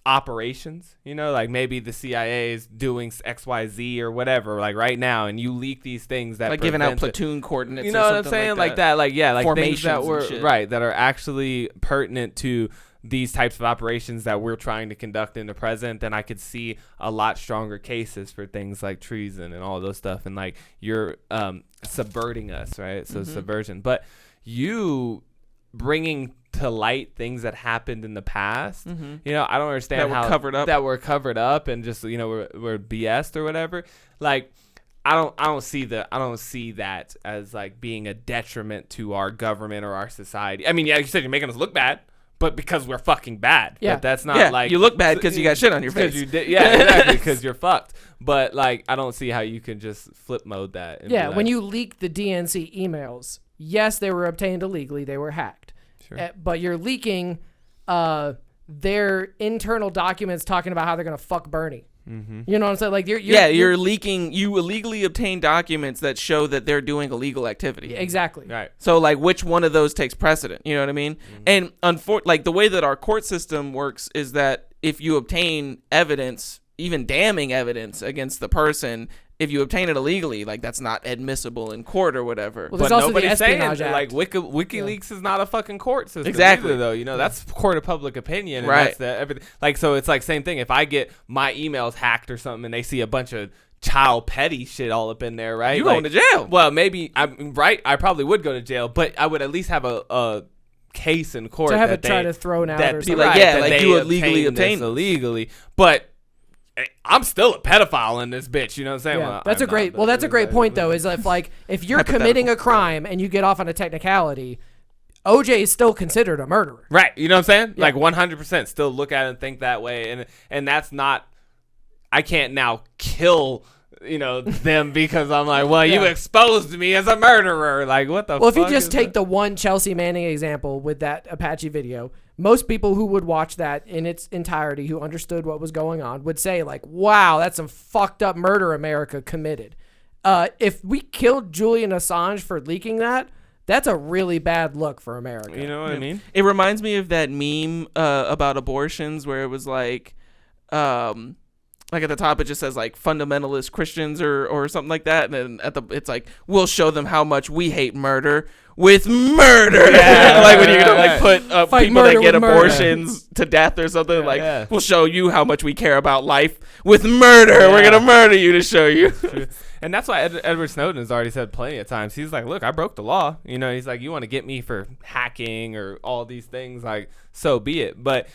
operations, like maybe the CIA is doing XYZ or whatever, like right now, and you leak these things that like giving out platoon coordinates. You know what I'm saying? Like that. Like, yeah, like things that were right that are actually pertinent to these types of operations that we're trying to conduct in the present, then I could see a lot stronger cases for things like treason and all those stuff. And like, you're subverting us, right? So subversion. But you bringing to light things that happened in the past, I don't understand how that were covered up and just, were BS'd or whatever. Like, I don't see that as like being a detriment to our government or our society. I mean, yeah, you said you're making us look bad, but because we're fucking bad. Yeah. But that's not like... You look bad because you got shit on your face. Yeah, exactly, because you're fucked. But, like, I don't see how you can just flip mode that. Yeah, when you leak the DNC emails, yes, they were obtained illegally. They were hacked. Sure. But you're leaking their internal documents talking about how they're going to fuck Bernie. You know what I'm saying? Like, you're leaking. You illegally obtain documents that show that they're doing illegal activity. Exactly. Right. So, like, which one of those takes precedent? You know what I mean? And like, the way that our court system works is that if you obtain evidence, even damning evidence against the person, if you obtain it illegally, like, that's not admissible in court or whatever. Well, but nobody's saying like WikiLeaks is not a fucking court system. Exactly. Either, though, that's court of public opinion. And right. That's everything. Like, so it's like same thing. If I get my emails hacked or something and they see a bunch of child petty shit all up in there, right? You going to jail? Well, maybe I'm right. I probably would go to jail, but I would at least have a case in court to have that it try to thrown out that or be something. like, yeah, like you illegally obtained this illegally, but I'm still a pedophile in this bitch, you know what I'm saying? Yeah, well, that's a great point though, is if you're committing a crime and you get off on a technicality, OJ is still considered a murderer. Right, you know what I'm saying? Yeah. Like 100% still look at it and think that way, and that's not, I can't now kill them because I'm like, well, you exposed me as a murderer. Like, what the fuck? Well, if you just take the one Chelsea Manning example with that Apache video, most people who would watch that in its entirety, who understood what was going on, would say, like, wow, that's some fucked up murder America committed. If we killed Julian Assange for leaking that, that's a really bad look for America. You know what I mean? It reminds me of that meme about abortions where it was like, like at the top it just says like fundamentalist Christians or something like that, and then it's like, we'll show them how much we hate murder with murder. Like when you're gonna like put people that get abortions to death or something, we'll show you how much we care about life with murder. We're gonna murder you to show you. And that's why Edward Snowden has already said plenty of times. He's like, look, I broke the law. You know, he's like, you want to get me for hacking or all these things, like, so be it. But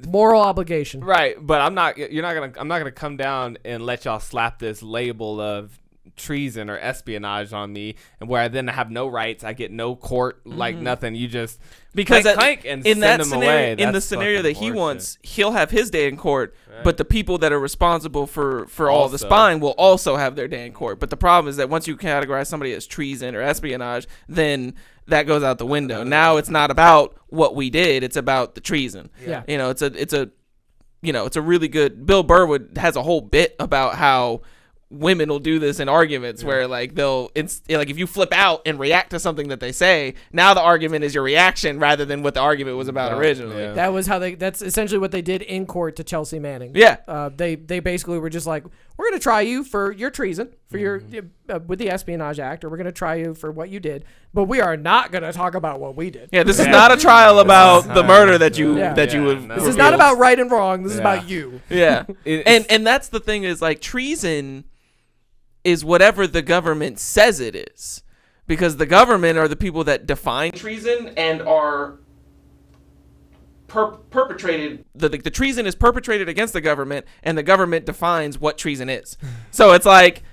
moral obligation. Right. But I'm not gonna come down and let y'all slap this label of treason or espionage on me, and where I then have no rights, I get no court, like nothing. You just because clank and in send that them scenario, away. in the scenario that he wants, he'll have his day in court, but the people that are responsible for all the spying will also have their day in court. But the problem is that once you categorize somebody as treason or espionage, then that goes out the window. Now it's not about what we did; it's about the treason. Yeah, you know, it's a really good. Bill Burr has a whole bit about how women will do this in arguments where like like if you flip out and react to something that they say, now the argument is your reaction rather than what the argument was about originally. That was how that's essentially what they did in court to Chelsea Manning. They basically were just like, we're going to try you for your treason, for your with the Espionage Act, or we're going to try you for what you did, but we are not going to talk about what we did. This is not a trial about the murder that you have. This is not about right and wrong. This is about you. And that's the thing is like treason is whatever the government says it is, because the government are the people that define treason and are perpetrated. The treason is perpetrated against the government, and the government defines what treason is. So it's like,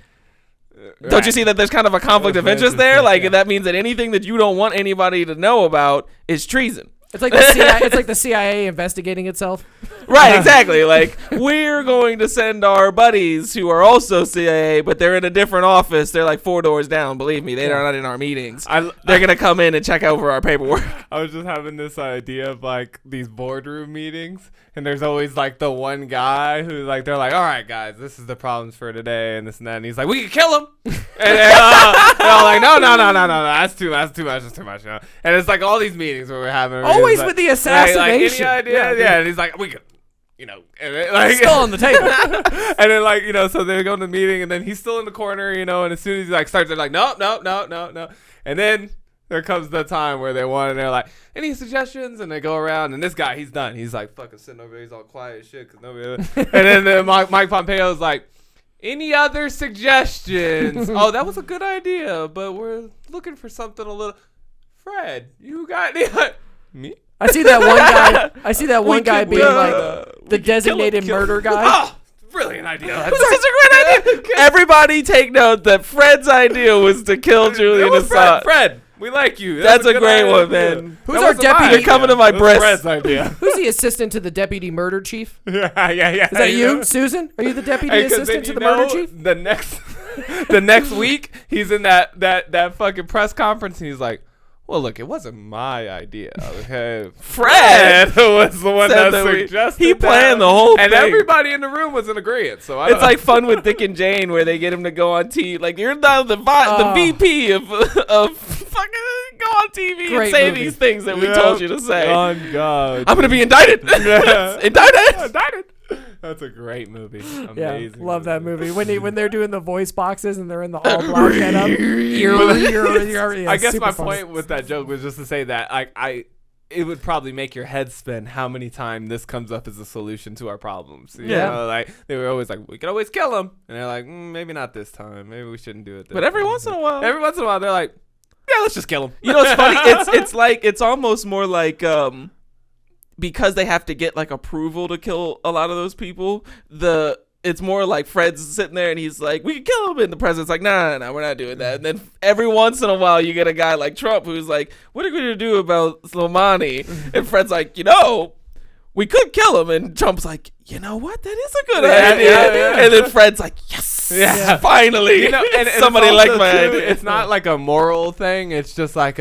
don't you see that there's kind of a conflict of interest there? Like that means that anything that you don't want anybody to know about is treason. It's like the CIA investigating itself. Right, exactly. Like, we're going to send our buddies who are also CIA, but they're in a different office. They're like 4 doors down. Believe me, they're not in our meetings. They're going to come in and check over our paperwork. I was just having this idea of like these boardroom meetings, and there's always like the one guy who like, they're like, all right, guys, this is the problems for today and this and that. And he's like, we can kill him. And they're all like, no, that's too much. You know? And it's like all these meetings where we're having. Always with the assassination. Like, any idea? Yeah. And he's like, we could, you know, and it, like, still on the table. And then like, you know, so they go to the meeting, and then he's still in the corner, you know, and as soon as he like starts, they're like, no. And then there comes the time where they want, and they're like, any suggestions? And they go around, and this guy, he's done. He's like fucking sitting over there, he's all quiet as shit, cause nobody. And then Mike Pompeo's like, any other suggestions? Oh, that was a good idea, but we're looking for something a little. Fred, you got any? Me? I see that one guy. Being like the designated murder guy. Oh, brilliant idea. That's such a great idea. Everybody take note that Fred's idea was to kill Julian Assange. Fred, we like you. That's a great one, man. Who's our deputy? You're coming to my breast. Fred's idea. Who's the assistant to the deputy murder chief? Yeah. Is that you, Susan? Are you the deputy assistant to the murder chief? The next week, he's in that fucking press conference, and he's like, well, look, it wasn't my idea. Okay, Fred was the one that suggested. He planned the whole thing, and everybody in the room was in agreement. So it's like Fun with Dick and Jane, where they get him to go on TV. Like you're now the VP of fucking go on TV and say these things that we told you to say. Oh God, I'm gonna be indicted. Indicted. That's a great movie. Amazing. Yeah, love that movie. When they're doing the voice boxes and they're in the all black get up. Yeah, I guess my funny. point with that joke was just to say that it would probably make your head spin how many times this comes up as a solution to our problems. You know, like they were always like, we can always kill him, and they're like, maybe not this time. Maybe we shouldn't do it. But every once in a while, they're like, yeah, let's just kill him. You know, it's funny. It's almost more like because they have to get like approval to kill a lot of those people. It's more like Fred's sitting there and he's like, we can kill him, and the president's like, no, we're not doing that. And then every once in a while you get a guy like Trump who's like, what are we going to do about Soleimani? And Fred's like, we could kill him. And Trump's like, you know what? That is a good idea. Yeah. And then Fred's like, yes, finally. You know, and somebody liked my idea. It's not like a moral thing. It's just like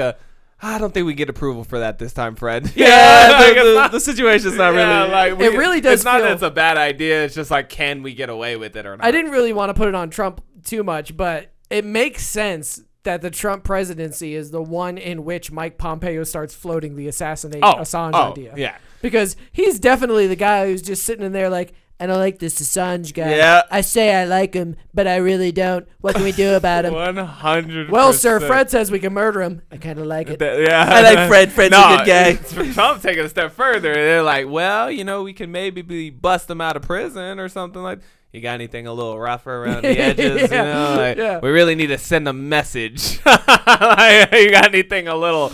I don't think we get approval for that this time, Fred. Yeah, the situation's not really. Like it really does. It's not that it's a bad idea. It's just like, can we get away with it or not? I didn't really want to put it on Trump too much, but it makes sense that the Trump presidency is the one in which Mike Pompeo starts floating the assassinate Assange idea. Yeah. Because he's definitely the guy who's just sitting in there like, and I like this Assange guy. Yeah. I say I like him, but I really don't. What can we do about him? 100%. Well, sir, Fred says we can murder him. I kind of like it. I like Fred. Fred's a good guy. Trump taking a step further. They're like, well, we can maybe bust him out of prison or something like. You got anything a little rougher around the edges? We really need to send a message. You got anything a little?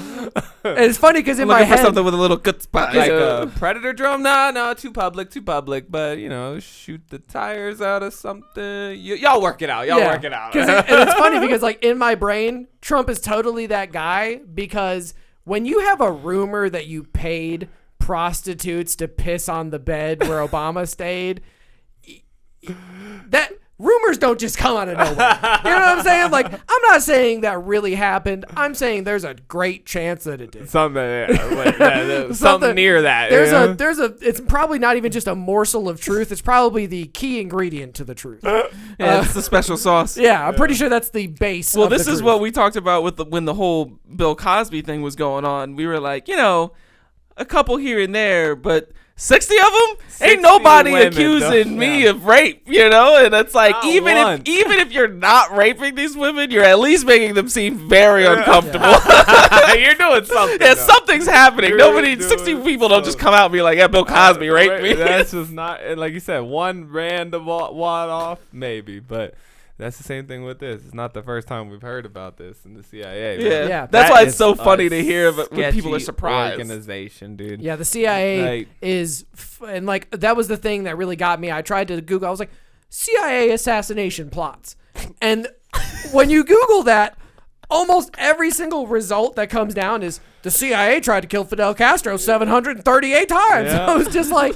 And it's funny because in my head, for something with a little good spot, like a predator drum. No, too public. But shoot the tires out of something. Y'all work it out. Work it out. And it's funny because like in my brain, Trump is totally that guy, because when you have a rumor that you paid prostitutes to piss on the bed where Obama stayed. That rumors don't just come out of nowhere. You know what I'm saying? Like, I'm not saying that really happened. I'm saying there's a great chance that it did. Something near that. It's probably not even just a morsel of truth. It's probably the key ingredient to the truth. It's the special sauce. Yeah, I'm pretty sure that's the base. Well, of this the is truth. what we talked about when the whole Bill Cosby thing was going on. We were like, a couple here and there, but 60 of them? Ain't nobody accusing me of rape, And it's like, even if you're not raping these women, you're at least making them seem very uncomfortable. You're doing something. Yeah, something's happening. 60 people don't just come out and be like, yeah, Bill Cosby raped me. That's just not, and like you said, one random one off, maybe, but that's the same thing with this. It's not the first time we've heard about this in the CIA. Yeah. That's why it's so funny to hear when people are surprised. Organization, dude. Yeah, the CIA is, and like that was the thing that really got me. I tried to Google. I was like, CIA assassination plots, and when you Google that, almost every single result that comes down is the CIA tried to kill Fidel Castro 738 times. Yeah. I was just like.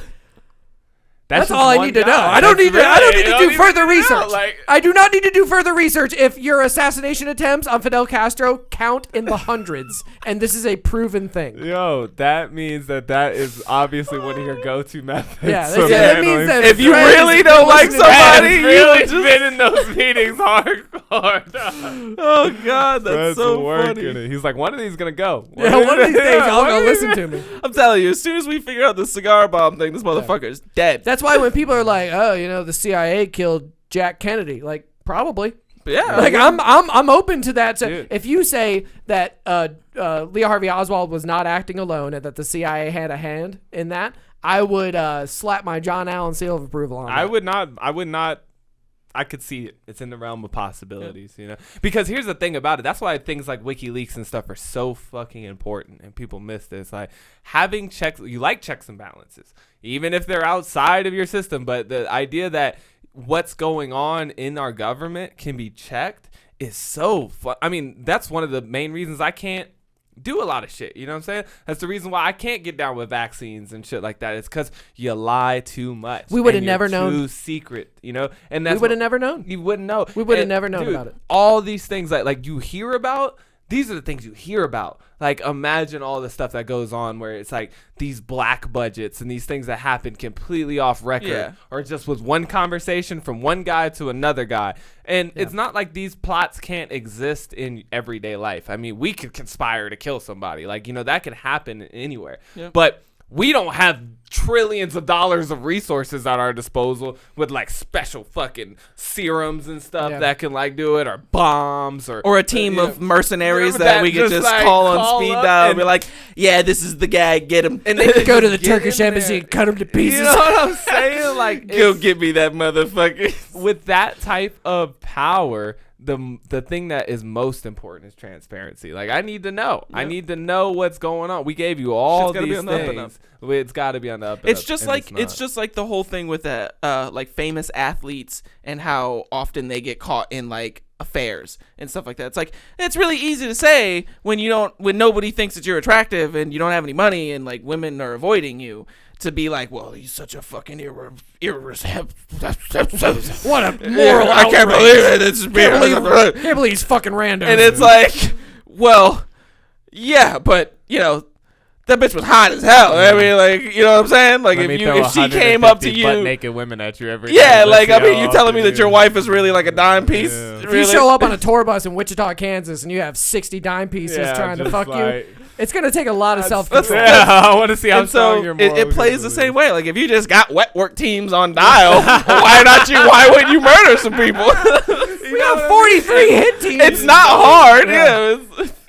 That's all I need to know. I don't need to do further research. I do not need to do further research if your assassination attempts on Fidel Castro count in the hundreds, and this is a proven thing. Yo, that means that is obviously one of your go-to methods. Yeah, that means that if you really don't like somebody, you just been in those meetings hardcore. Oh God, that's Fred's so working funny. It. He's like, one of these gonna go. Yeah, one of these days y'all gonna listen to me. I'm telling you, as soon as we figure out the cigar bomb thing, this motherfucker's dead. That's why when people are like, "Oh, the CIA killed Jack Kennedy," like probably. Yeah. Like I'm open to that. So Dude. if you say that Lee Harvey Oswald was not acting alone and that the CIA had a hand in that, I would slap my John Allen seal of approval on. I would not. I could see it. It's in the realm of possibilities, Because here's the thing about it. That's why things like WikiLeaks and stuff are so fucking important, and people miss this. Like having checks. You like checks and balances, even if they're outside of your system. But the idea that what's going on in our government can be checked is so fun. I mean, that's one of the main reasons I can't do a lot of shit. You know what I'm saying? That's the reason why I can't get down with vaccines and shit like that. It's because you lie too much. We would have never known. Too secret, And that's we would have never known. You wouldn't know. We would have never known about it. All these things like you hear about. These are the things you hear about. Like, imagine all the stuff that goes on where it's like these black budgets and these things that happen completely off record or just with one conversation from one guy to another guy. And it's not like these plots can't exist in everyday life. I mean, we could conspire to kill somebody. Like, that could happen anywhere. Yeah. But we don't have trillions of dollars of resources at our disposal with like special fucking serums and stuff that can like do it, or bombs, or a team of mercenaries that we could just like, call on speed dial and be like, yeah, this is the guy, get him. And they go to the Turkish embassy and cut him to pieces. You know what I'm saying? Like, go get me that motherfucker. With that type of power, the thing that is most important is transparency. Like, I need to know. Yep. I need to know what's going on. We gave you all these things. It's got to be on the up and it's up, just like it's just like the whole thing with that like famous athletes and how often they get caught in like affairs and stuff like that. It's like, it's really easy to say when nobody thinks that you're attractive and you don't have any money and like women are avoiding you, to be like, well, he's such a fucking what a moral I can't believe it. It's can't believe he's fucking random. And it's like, well, yeah, but that bitch was hot as hell. I mean, like, you know what I'm saying? Like, if she came up to you, butt naked women at you every day, like, I mean, you telling me that your wife is really like a dime piece? Yeah. If you show up on a tour bus in Wichita, Kansas, and you have 60 dime pieces trying to fuck you, It's gonna take a lot of self-control. Yeah, I want to see how strong your it moral plays the is. same way. Like if you just got wet work teams on dial, why wouldn't you murder some people? We got 43 hit teams. It's not hard. Yeah.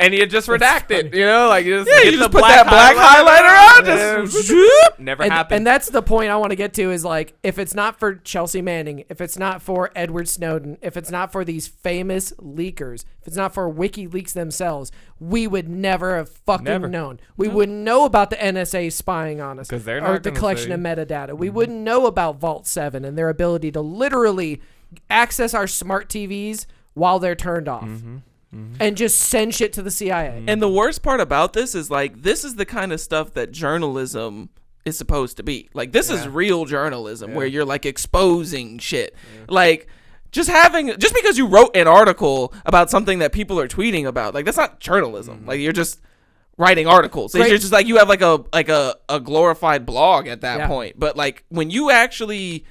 And you just redact it, you know, like you You just put that black highlighter on. Just never and, happened. and that's the point I want to get to is like, if it's not for Chelsea Manning, if it's not for Edward Snowden, if it's not for these famous leakers, if it's not for WikiLeaks themselves, we would never have fucking known. We wouldn't know about the NSA spying on us 'Cause they're or not the gonna collection say. of metadata. We wouldn't know about Vault 7 and their ability to literally access our smart TVs while they're turned off. And just send shit to the CIA. And the worst part about this is like this is the kind of stuff that journalism is supposed to be. Like this is real journalism where you're like exposing shit. Like just because you wrote an article about something that people are tweeting about, like that's not journalism. Like you're just writing articles. It's just like you have like a glorified blog at that point. But like when you actually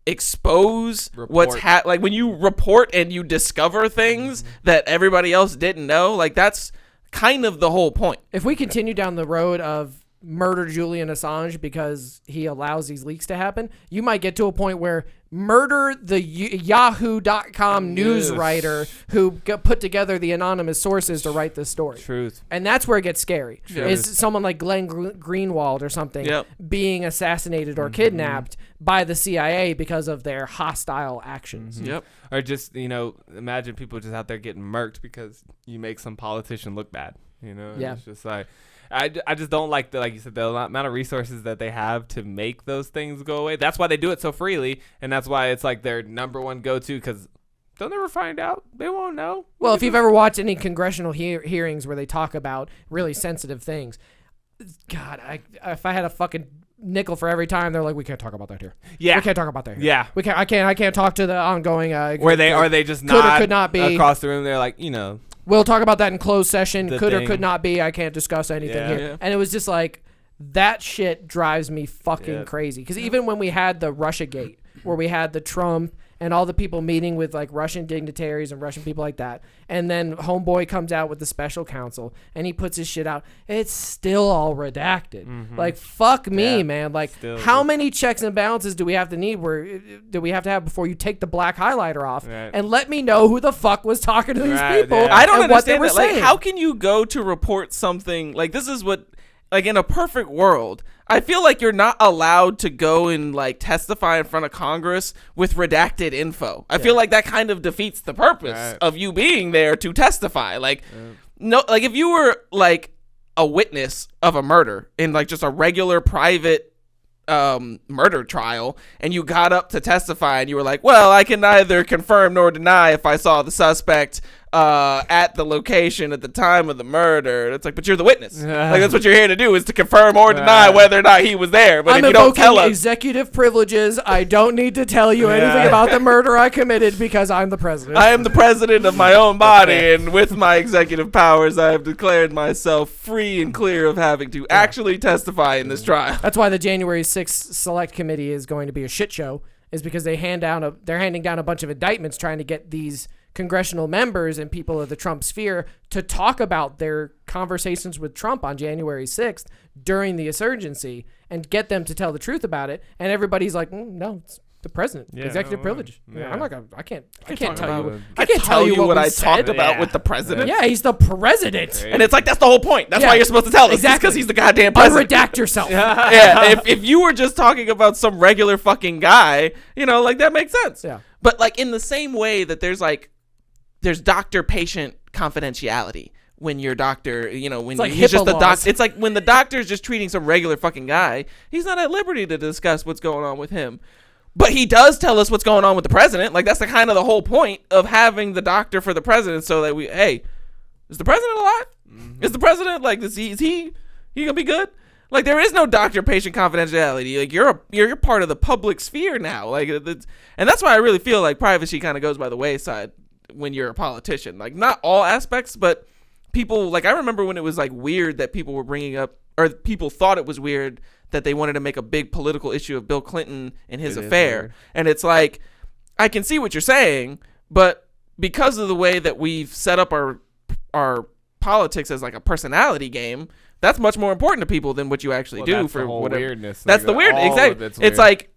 expose what's like when you report and you discover things that everybody else didn't know, like that's kind of the whole point. If we continue down the road of murder Julian Assange because he allows these leaks to happen, you might get to a point where murder the Yahoo.com news writer who put together the anonymous sources to write this story. Truth. And that's where it gets scary. Is someone like Glenn Greenwald or something being assassinated or kidnapped by the CIA because of their hostile actions. Or just, you know, imagine people just out there getting murked because you make some politician look bad. You know, it's just like I just don't like like you said, the amount of resources that they have to make those things go away. That's why they do it so freely, and that's why it's like their number one go-to, because they'll never find out. They won't know. Well, if you've ever watched any congressional hearings where they talk about really sensitive things, God, if I had a fucking nickel for every time they're like, we can't talk about that here. Yeah, we can't talk about that here. Yeah, we can't. I can't talk to the ongoing. Where they just could or could not be across the room. They're like, you know. We'll talk about that in closed session. Could thing. or could not be. I can't discuss anything here. And it was just like, that shit drives me fucking crazy. Because even when we had the Russia Gate, where we had the Trump and all the people meeting with like Russian dignitaries and Russian people like that, and then Homeboy comes out with the special counsel and he puts his shit out, it's still all redacted. Like, fuck me, man. Like, how many checks and balances do we have to have before you take the black highlighter off and let me know who the fuck was talking to these people? I don't understand what they were saying. Like, how can you go to report something like this? Is what, like, in a perfect world, I feel like you're not allowed to go and like testify in front of Congress with redacted info. I feel like that kind of defeats the purpose of you being there to testify. Like, no, like if you were like a witness of a murder in like just a regular private murder trial, and you got up to testify and you were like, well, I can neither confirm nor deny if I saw the suspect at the location at the time of the murder. It's like, but you're the witness. Like, that's what you're here to do, is to confirm or deny whether or not he was there. But I'm if you don't tell us, executive privileges. I don't need to tell you anything about the murder I committed because I'm the president. I am the president of my own body, and with my executive powers, I have declared myself free and clear of having to actually testify in this trial. That's why the January 6th Select Committee is going to be a shit show, is because they're handing down a bunch of indictments trying to get these congressional members and people of the Trump sphere to talk about their conversations with Trump on January 6th during the insurgency and get them to tell the truth about it. And everybody's like, no, it's the president, executive privilege. I'm not gonna. I can't tell you. I can't tell you what I talked about with the president. Yeah, he's the president, and it's like that's the whole point. That's why you're supposed to tell us. Exactly, because he's the goddamn president. Unredact yourself. If you were just talking about some regular fucking guy, you know, like that makes sense. Yeah. But like in the same way that there's doctor-patient confidentiality. When your doctor, you know, when he's just the doctor, it's like when the doctor's just treating some regular fucking guy, he's not at liberty to discuss what's going on with him. But he does tell us what's going on with the president. Like, that's the kind of the whole point of having the doctor for the president, so that is the president alive? Is the president, like, is he gonna be good? Like, there is no doctor-patient confidentiality. Like, you're part of the public sphere now. Like, and that's why I really feel like privacy kind of goes by the wayside when you're a politician. Like, not all aspects, but people, like, I remember when it was like weird that people were bringing up, or people thought it was weird that they wanted to make a big political issue of Bill Clinton and his affair. And it's like, I can see what you're saying, but because of the way that we've set up our politics as like a personality game, that's much more important to people than what you actually do that's for the whole whatever. weirdness. That's like, the weird. all Exactly. of it's It's weird. like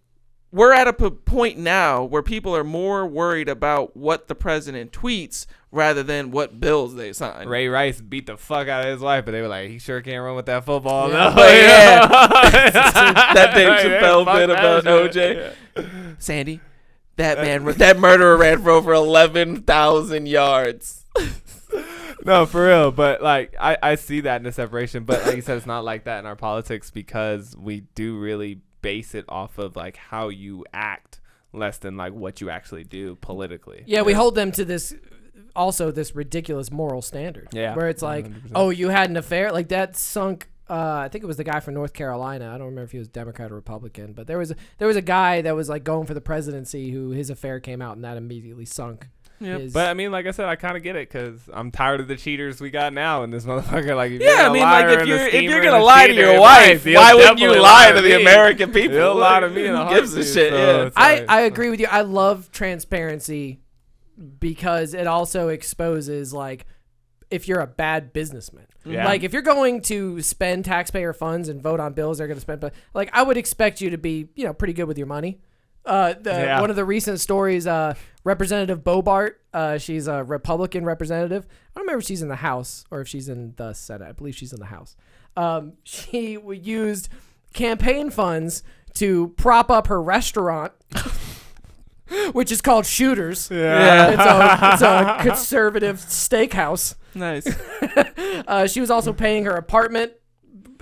we're at a point now where people are more worried about what the president tweets rather than what bills they sign. Ray Rice beat the fuck out of his wife, but they were like, he sure can't run with that football. Yeah. No. Yeah. That Dave Chappelle fuck bit that about shit. OJ. Sandy, that murderer ran for over 11,000 yards. No, for real. But like, I see that in the separation. But like you said, it's not like that in our politics because we do really base it off of like how you act less than like what you actually do politically. Yeah, we hold them to this ridiculous moral standard. Yeah. Where it's like, 100%. oh, you had an affair? Like that sunk. I think it was the guy from North Carolina. I don't remember if he was Democrat or Republican, but there was a guy that was like going for the presidency who his affair came out and that immediately sunk. Yep. But I mean, like I said, I kind of get it because I'm tired of the cheaters we got now in this motherfucker. Like, if Yeah, I mean, like if you're gonna lie to your wife, he'll why wouldn't you definitely lie to me. the American people? He'll lie to me in a Who gives a heartbeat, shit? so Yeah. it's like- I agree with you. I love transparency because it also exposes like if you're a bad businessman. Yeah. Like if you're going to spend taxpayer funds and vote on bills they're going to spend, but like I would expect you to be, pretty good with your money. One of the recent stories, Representative Bobart, she's a Republican representative. I don't remember if she's in the House or if she's in the Senate. I believe she's in the House. She used campaign funds to prop up her restaurant, which is called Shooters. Yeah. It's a conservative steakhouse. Nice. She was also paying her apartment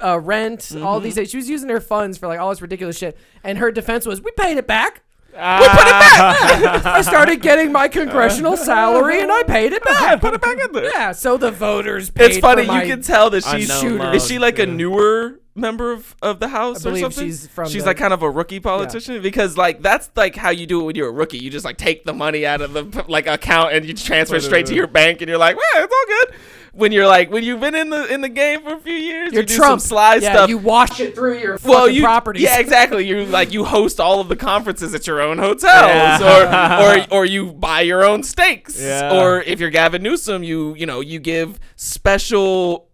rent, all these things. She was using her funds for like all this ridiculous shit. And her defense was, we paid it back. We put it back. I started getting my congressional salary and I paid it back. Put it back in there. Yeah, so the voters paid It's funny. for my You can tell that she's unknown is she like a newer member of the House I or believe something? she's like kind of a rookie politician because like that's like how you do it when you're a rookie. You just like take the money out of the like account and you transfer it straight to your bank and you're like, well, it's all good. When you've been in the game for a few years, You're you do Trump. some sly stuff. You wash it through your fucking properties. Yeah, exactly. You host all of the conferences at your own hotels, or you buy your own steaks, or if you're Gavin Newsom, you give special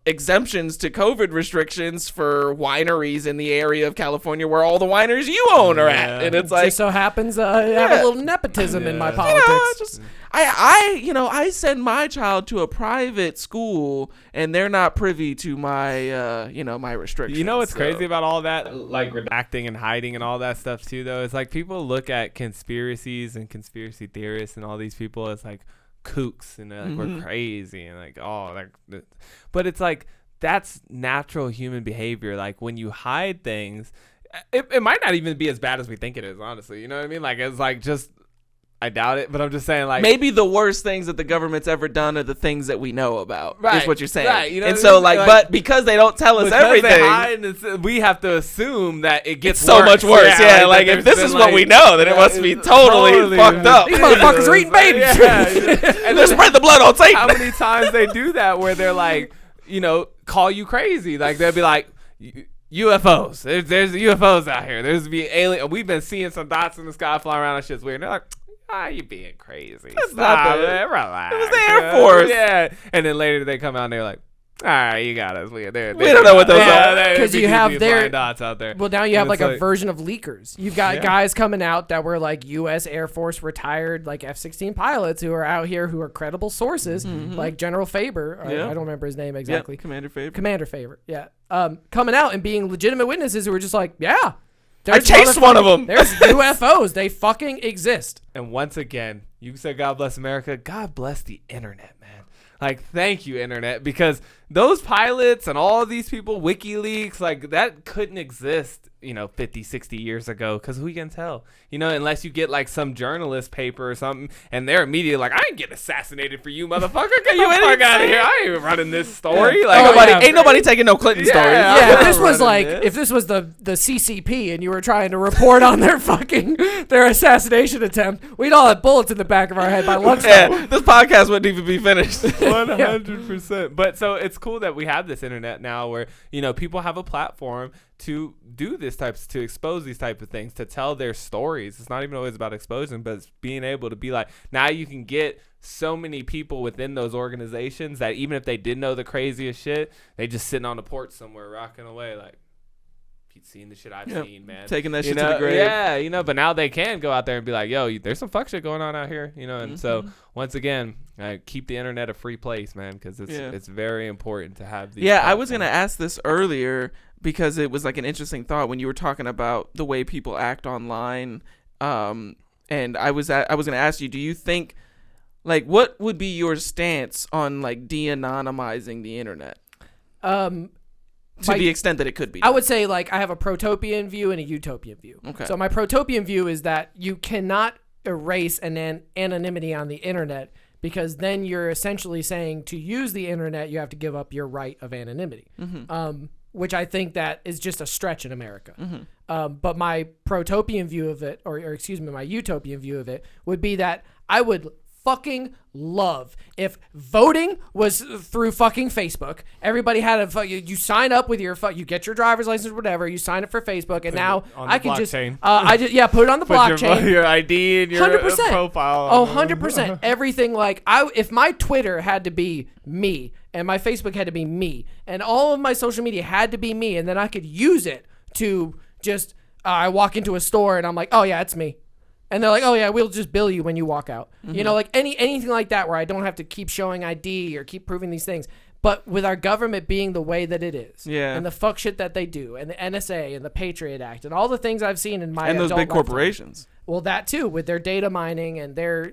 exemptions to COVID restrictions for wineries in the area of California where all the wineries you own are at, and it's like just so happens I have a little nepotism in my politics. I send my child to a private school and they're not privy to my my restrictions. You know what's crazy about all that, like redacting and hiding and all that stuff too, though? It's like people look at conspiracies and conspiracy theorists and all these people as like kooks and they're like, we're crazy and like, but it's like that's natural human behavior. Like when you hide things, it might not even be as bad as we think it is, honestly. You know what I mean? Like it's like just, I doubt it, but I'm just saying, like, maybe the worst things that the government's ever done are the things that we know about. Right, is what you're saying. right, you know and what so, I mean? like, but because they don't tell us everything, we have to assume that it gets it's so much worse. Yeah, like if this is what we know, then it must be totally fucked up. These motherfuckers are eating babies. And they spread the blood on Satan. How many times they do that where they're like, call you crazy? Like they'll be like, UFOs. There's UFOs out here. There's be alien. We've been seeing some dots in the sky flying around and shit's weird. And they're like, you being crazy. That's Stop not it. that. Relax. It was the Air Force. Yeah. And then later they come out and they're like, all right, you got us. We don't know what those are. Because you have their dots out there. Well, now you have And like it's a version of leakers. You've got guys coming out that were like U.S. Air Force retired, like F-16 pilots who are out here who are credible sources, like General Faber. I don't remember his name exactly. Commander Faber. Commander Faber. Yeah. Coming out and being legitimate witnesses who were just like, yeah. I chased one of them. There's UFOs. They fucking exist. And once again, you said God bless America. God bless the internet, man. Like, thank you, internet, because those pilots and all of these people, WikiLeaks, like, that couldn't exist, 50, 60 years ago, because who can tell? Unless you get, like, some journalist paper or something, and they're immediately like, I ain't getting assassinated for you, motherfucker. Get the fuck out of here. I ain't running this story. Like, ain't nobody taking no Clinton stories. Yeah, if this was like, if this was the CCP and you were trying to report on their assassination attempt, we'd all have bullets in the back of our head by lunchtime. Yeah, this podcast wouldn't even be finished. 100%. But so it's cool that we have this internet now where, people have a platform to do to expose these type of things, to tell their stories. It's not even always about exposing, but it's being able to be like, now you can get so many people within those organizations that even if they did know the craziest shit, they just sitting on the porch somewhere rocking away like, seen the shit I've seen, man. Taking that shit to the grave. Yeah, but now they can go out there and be like, yo, there's some fuck shit going on out here, and so once again, keep the internet a free place, man, because it's very important to have these I was gonna ask this earlier because it was like an interesting thought when you were talking about the way people act online, and I was gonna ask you, do you think, like, what would be your stance on like de-anonymizing the internet? To the extent that it could be done. I would say, like, I have a protopian view and a utopian view. Okay. So my protopian view is that you cannot erase anonymity on the internet, because then you're essentially saying to use the internet, you have to give up your right of anonymity, which I think that is just a stretch in America. But my protopian view of it, or excuse me, my utopian view of it would be that I would fucking love if voting was through fucking Facebook. Everybody had you sign up with your you get your driver's license or whatever, you sign up for Facebook, and now I can just put it on the blockchain, your ID and your 100%. profile. 100%. Everything, like, if my Twitter had to be me and my Facebook had to be me and all of my social media had to be me, and then I could use it to just I walk into a store and I'm like, oh yeah, it's me. And they're like, oh yeah, we'll just bill you when you walk out. Like anything like that where I don't have to keep showing ID or keep proving these things. But with our government being the way that it is, and the fuck shit that they do, and the NSA and the Patriot Act and all the things I've seen in my and those adult big corporations. Well, that too, with their data mining and their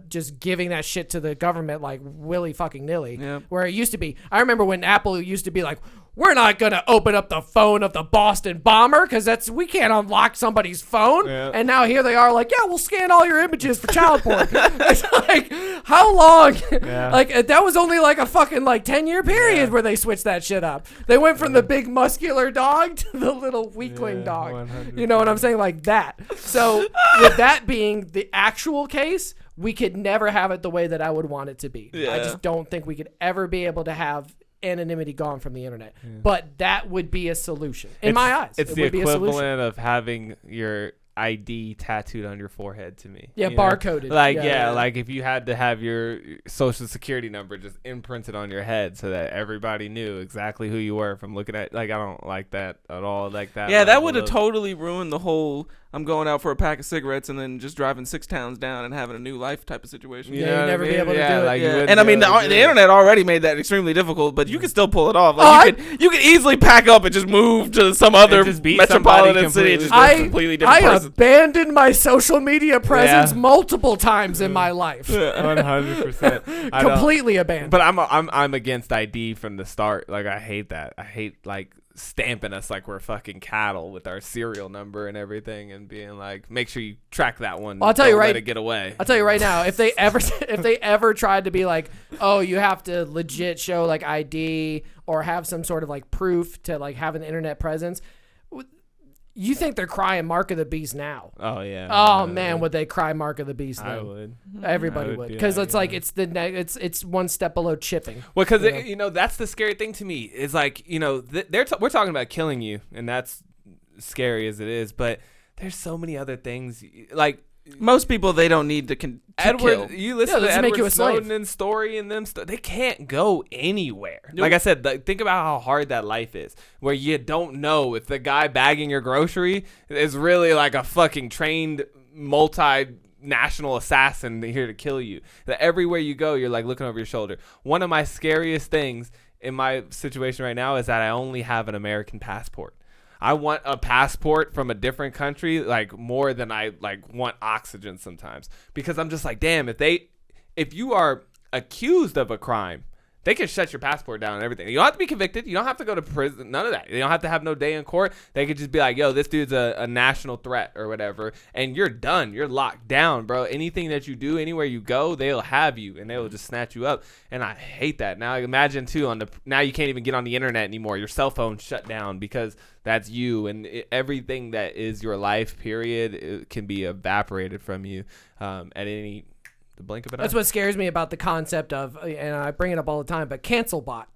just giving that shit to the government like willy fucking nilly. Yep. Where it used to be, I remember when Apple used to be like, we're not gonna open up the phone of the Boston bomber because we can't unlock somebody's phone. Yeah. And now here they are like, yeah, we'll scan all your images for child porn. It's like, how long? Yeah. Like, that was only like a fucking like 10-year period where they switched that shit up. They went from the big muscular dog to the little weakling dog. 100%. You know what I'm saying? Like that. So with that being the actual case, we could never have it the way that I would want it to be. Yeah. I just don't think we could ever be able to have anonymity gone from the internet. But that would be a solution in my eyes. It's it the would be a solution. equivalent of having your ID tattooed on your forehead to me. Yeah, you know? barcoded. Like, Yeah. like if you had to have your social security number just imprinted on your head so that everybody knew exactly who you were from looking at, like, I don't like that at all. Like that. Yeah, that would have totally ruined the whole I'm going out for a pack of cigarettes and then just driving 6 towns down and having a new life type of situation. You know you'd never be able to do it. Like, And I mean, the internet already made that extremely difficult, but you can still pull it off. Like, you could easily pack up and just move to some other metropolitan city and just be a completely different person. I abandoned my social media presence multiple times in my life. 100%. Completely abandoned. But I'm against ID from the start. Like, I hate that. I hate like stamping us like we're fucking cattle with our serial number and everything, and being like, make sure you track that one. Well, I'll tell you right, let it get away. I'll tell you right now, if they ever tried to be like, oh, you have to legit show like ID or have some sort of like proof to like have an internet presence, you think they're crying Mark of the Beast now? Oh yeah. Oh man, would they cry Mark of the Beast? Then? I would. Everybody would, because it's like it's one step below chipping. Well, because that's the scary thing to me is like, we're talking about killing you, and that's scary as it is, but there's so many other things like. Most people, they don't need to kill. You listen to make you Edward a slave. Snowden and story and them they can't go anywhere. Nope. Like I said, think about how hard that life is, where you don't know if the guy bagging your grocery is really like a fucking trained multinational assassin here to kill you. That everywhere you go, you're like looking over your shoulder. One of my scariest things in my situation right now is that I only have an American passport. I want a passport from a different country like more than I like want oxygen sometimes, because I'm just like, damn, if you are accused of a crime, they can shut your passport down and everything. You don't have to be convicted. You don't have to go to prison. None of that. You don't have to have no day in court. They could just be like, yo, this dude's a national threat or whatever, and you're done. You're locked down, bro. Anything that you do, anywhere you go, they'll have you, and they'll just snatch you up. And I hate that. Now imagine too now you can't even get on the internet anymore. Your cell phone shut down because that's you, and everything that is your life, period, it can be evaporated from you at any. The blink of an eye. That's what scares me about the concept of, and I bring it up all the time, but cancel bot.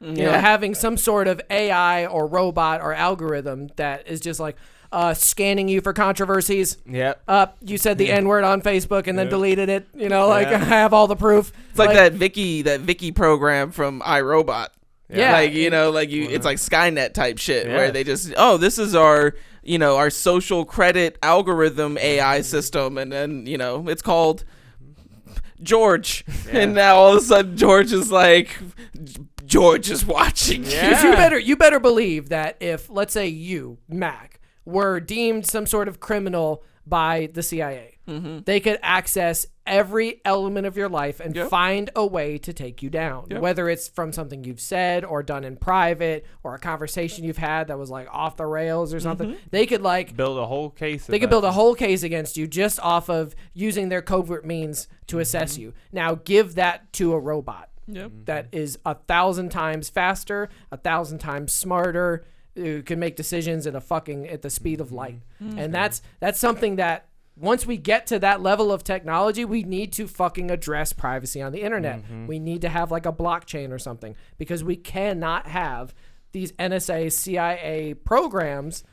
You know, having some sort of AI or robot or algorithm that is just like scanning you for controversies. Yep. You said the N-word on Facebook and then deleted it. You know, like I have all the proof. It's like that Vicky program from iRobot. Yeah. Like, you know, like it's like Skynet type shit where they just, this is our, our social credit algorithm AI system. And then, it's called George. And now all of a sudden George is like, George is watching. You better believe that if, let's say you, Mac, were deemed some sort of criminal by the CIA, they could access every element of your life and find a way to take you down, whether it's from something you've said or done in private or a conversation you've had that was like off the rails or something. They could like build a whole case. They could build a whole case against you just off of using their covert means to assess you. Now give that to a robot that is 1,000 times faster, 1,000 times smarter, who can make decisions at the speed of light. And that's something that once we get to that level of technology, we need to fucking address privacy on the internet. We need to have like a blockchain or something, because we cannot have these NSA, CIA programs.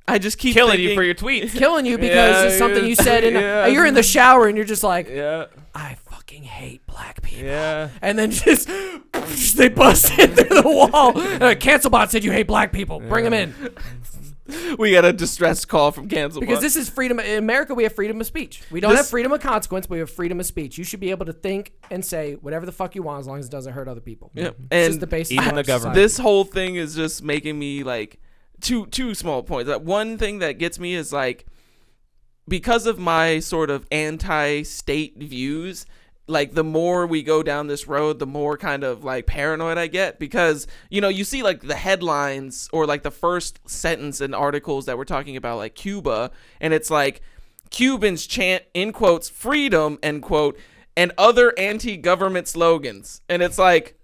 I just keep killing you for your tweets. Killing you because it's something you said you're in the shower and you're just like, I fucking hate black people. And then just they bust in through the wall. Cancelbot said you hate black people. Bring them in. We got a distress call from Cancelbot. Because this is freedom. In America, we have freedom of speech. We don't have freedom of consequence, but we have freedom of speech. You should be able to think and say whatever the fuck you want as long as it doesn't hurt other people. Yep. It's And just the basis even of the government. This whole thing is just making me like two small points. One thing that gets me is like, because of my sort of anti-state views, like the more we go down this road, the more kind of like paranoid I get, because you see like the headlines or like the first sentence in articles that we're talking about like Cuba, and it's like Cubans chant in quotes freedom end quote and other anti-government slogans, and it's like,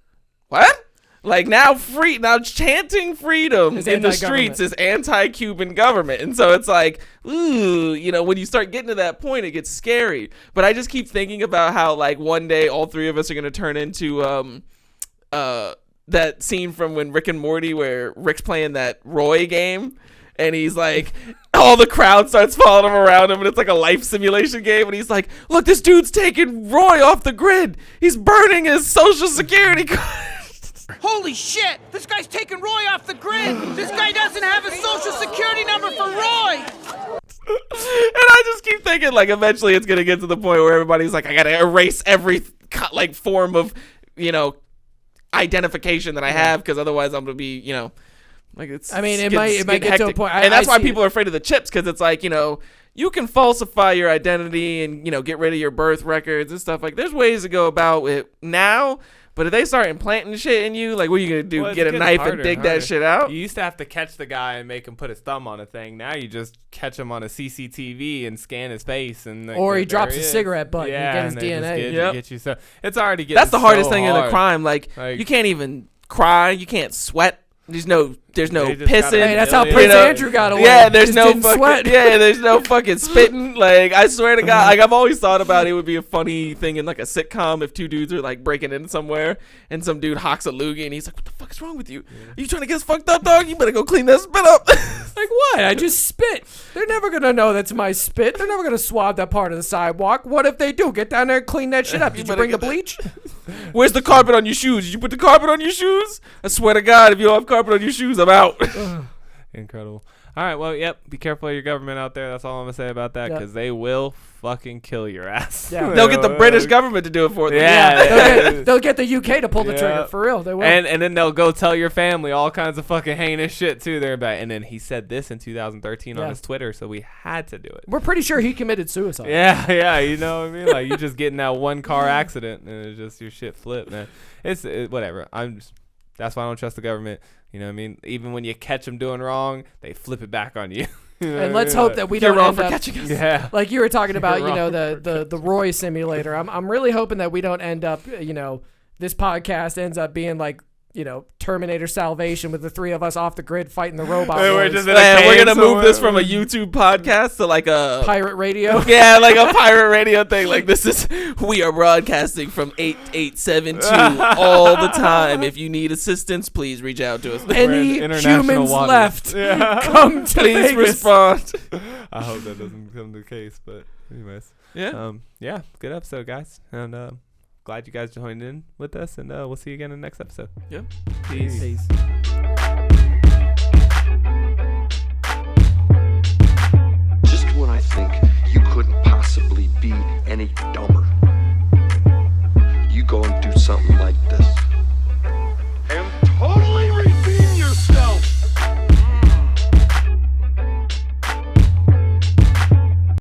what? Like now chanting freedom in the streets is anti-Cuban government. And so it's like, ooh, when you start getting to that point, it gets scary. But I just keep thinking about how like one day all three of us are going to turn into that scene from when Rick and Morty where Rick's playing that Roy game. And he's like, all the crowd starts following him around him, and it's like a life simulation game. And he's like, look, this dude's taking Roy off the grid. He's burning his Social Security card. Holy shit! This guy's taking Roy off the grid! This guy doesn't have a social security number for Roy! And I just keep thinking, like, eventually it's going to get to the point where everybody's like, I got to erase every, like, form of, identification that I have, because otherwise I'm going to be, like, it's... I mean, it might get to a point... And that's why people are afraid of the chips, because it's like, you can falsify your identity and, get rid of your birth records and stuff. Like, there's ways to go about it now. But if they start implanting shit in you, like, what are you going to do? Well, get a knife and dig that shit out? You used to have to catch the guy and make him put his thumb on a thing. Now you just catch him on a CCTV and scan his face. And like, or he drops a cigarette butt and you get his DNA. Get you. So it's already getting That's the hardest so thing hard. in the crime. Like, you can't even cry. You can't sweat. There's no pissing. Hey, that's how Prince Andrew got away. Yeah, there's no fucking sweat. Yeah, there's no fucking spitting. Like, I swear to God, like I've always thought about it would be a funny thing in like a sitcom if two dudes are like breaking in somewhere and some dude hawks a loogie and he's like, "What the fuck is wrong with you? Are you trying to get us fucked up, dog? You better go clean that spit up." Like, what? I just spit. They're never gonna know that's my spit. They're never gonna swab that part of the sidewalk. What if they do? Get down there and clean that shit up. Did you bring the bleach? Where's the carpet on your shoes? Did you put the carpet on your shoes? I swear to God, if you don't have carpet on your shoes, I'm out. Incredible. All right, well, be careful of your government out there. That's all I'm going to say about that, because they will fucking kill your ass. Yeah. They'll get the British government to do it for them. Yeah. They'll get the UK to pull the trigger. For real, they will. And then they'll go tell your family all kinds of fucking heinous shit, too. They're about, and then he said this in 2013 on his Twitter, so we had to do it. We're pretty sure he committed suicide. Yeah, you know what I mean? Like, you just get in that one car accident, and it's just your shit flipped, man. It's whatever. That's why I don't trust the government. You know what I mean? Even when you catch them doing wrong, they flip it back on you. And let's hope that we don't end up catching us. Yeah. Like you were talking about, the Roy simulator. I'm really hoping that we don't end up, this podcast ends up being like, Terminator Salvation with the three of us off the grid fighting the robot. We're boys. gonna move this from a YouTube podcast to like a pirate radio. Yeah, like a pirate radio thing. Like we are broadcasting from 8872 all the time. If you need assistance, please reach out to us. Any humans left? Come to please Vegas. respond. I hope that doesn't become the case, but anyways, yeah, good episode, guys, and glad you guys joined in with us, and we'll see you again in the next episode. Yep. Peace. Peace.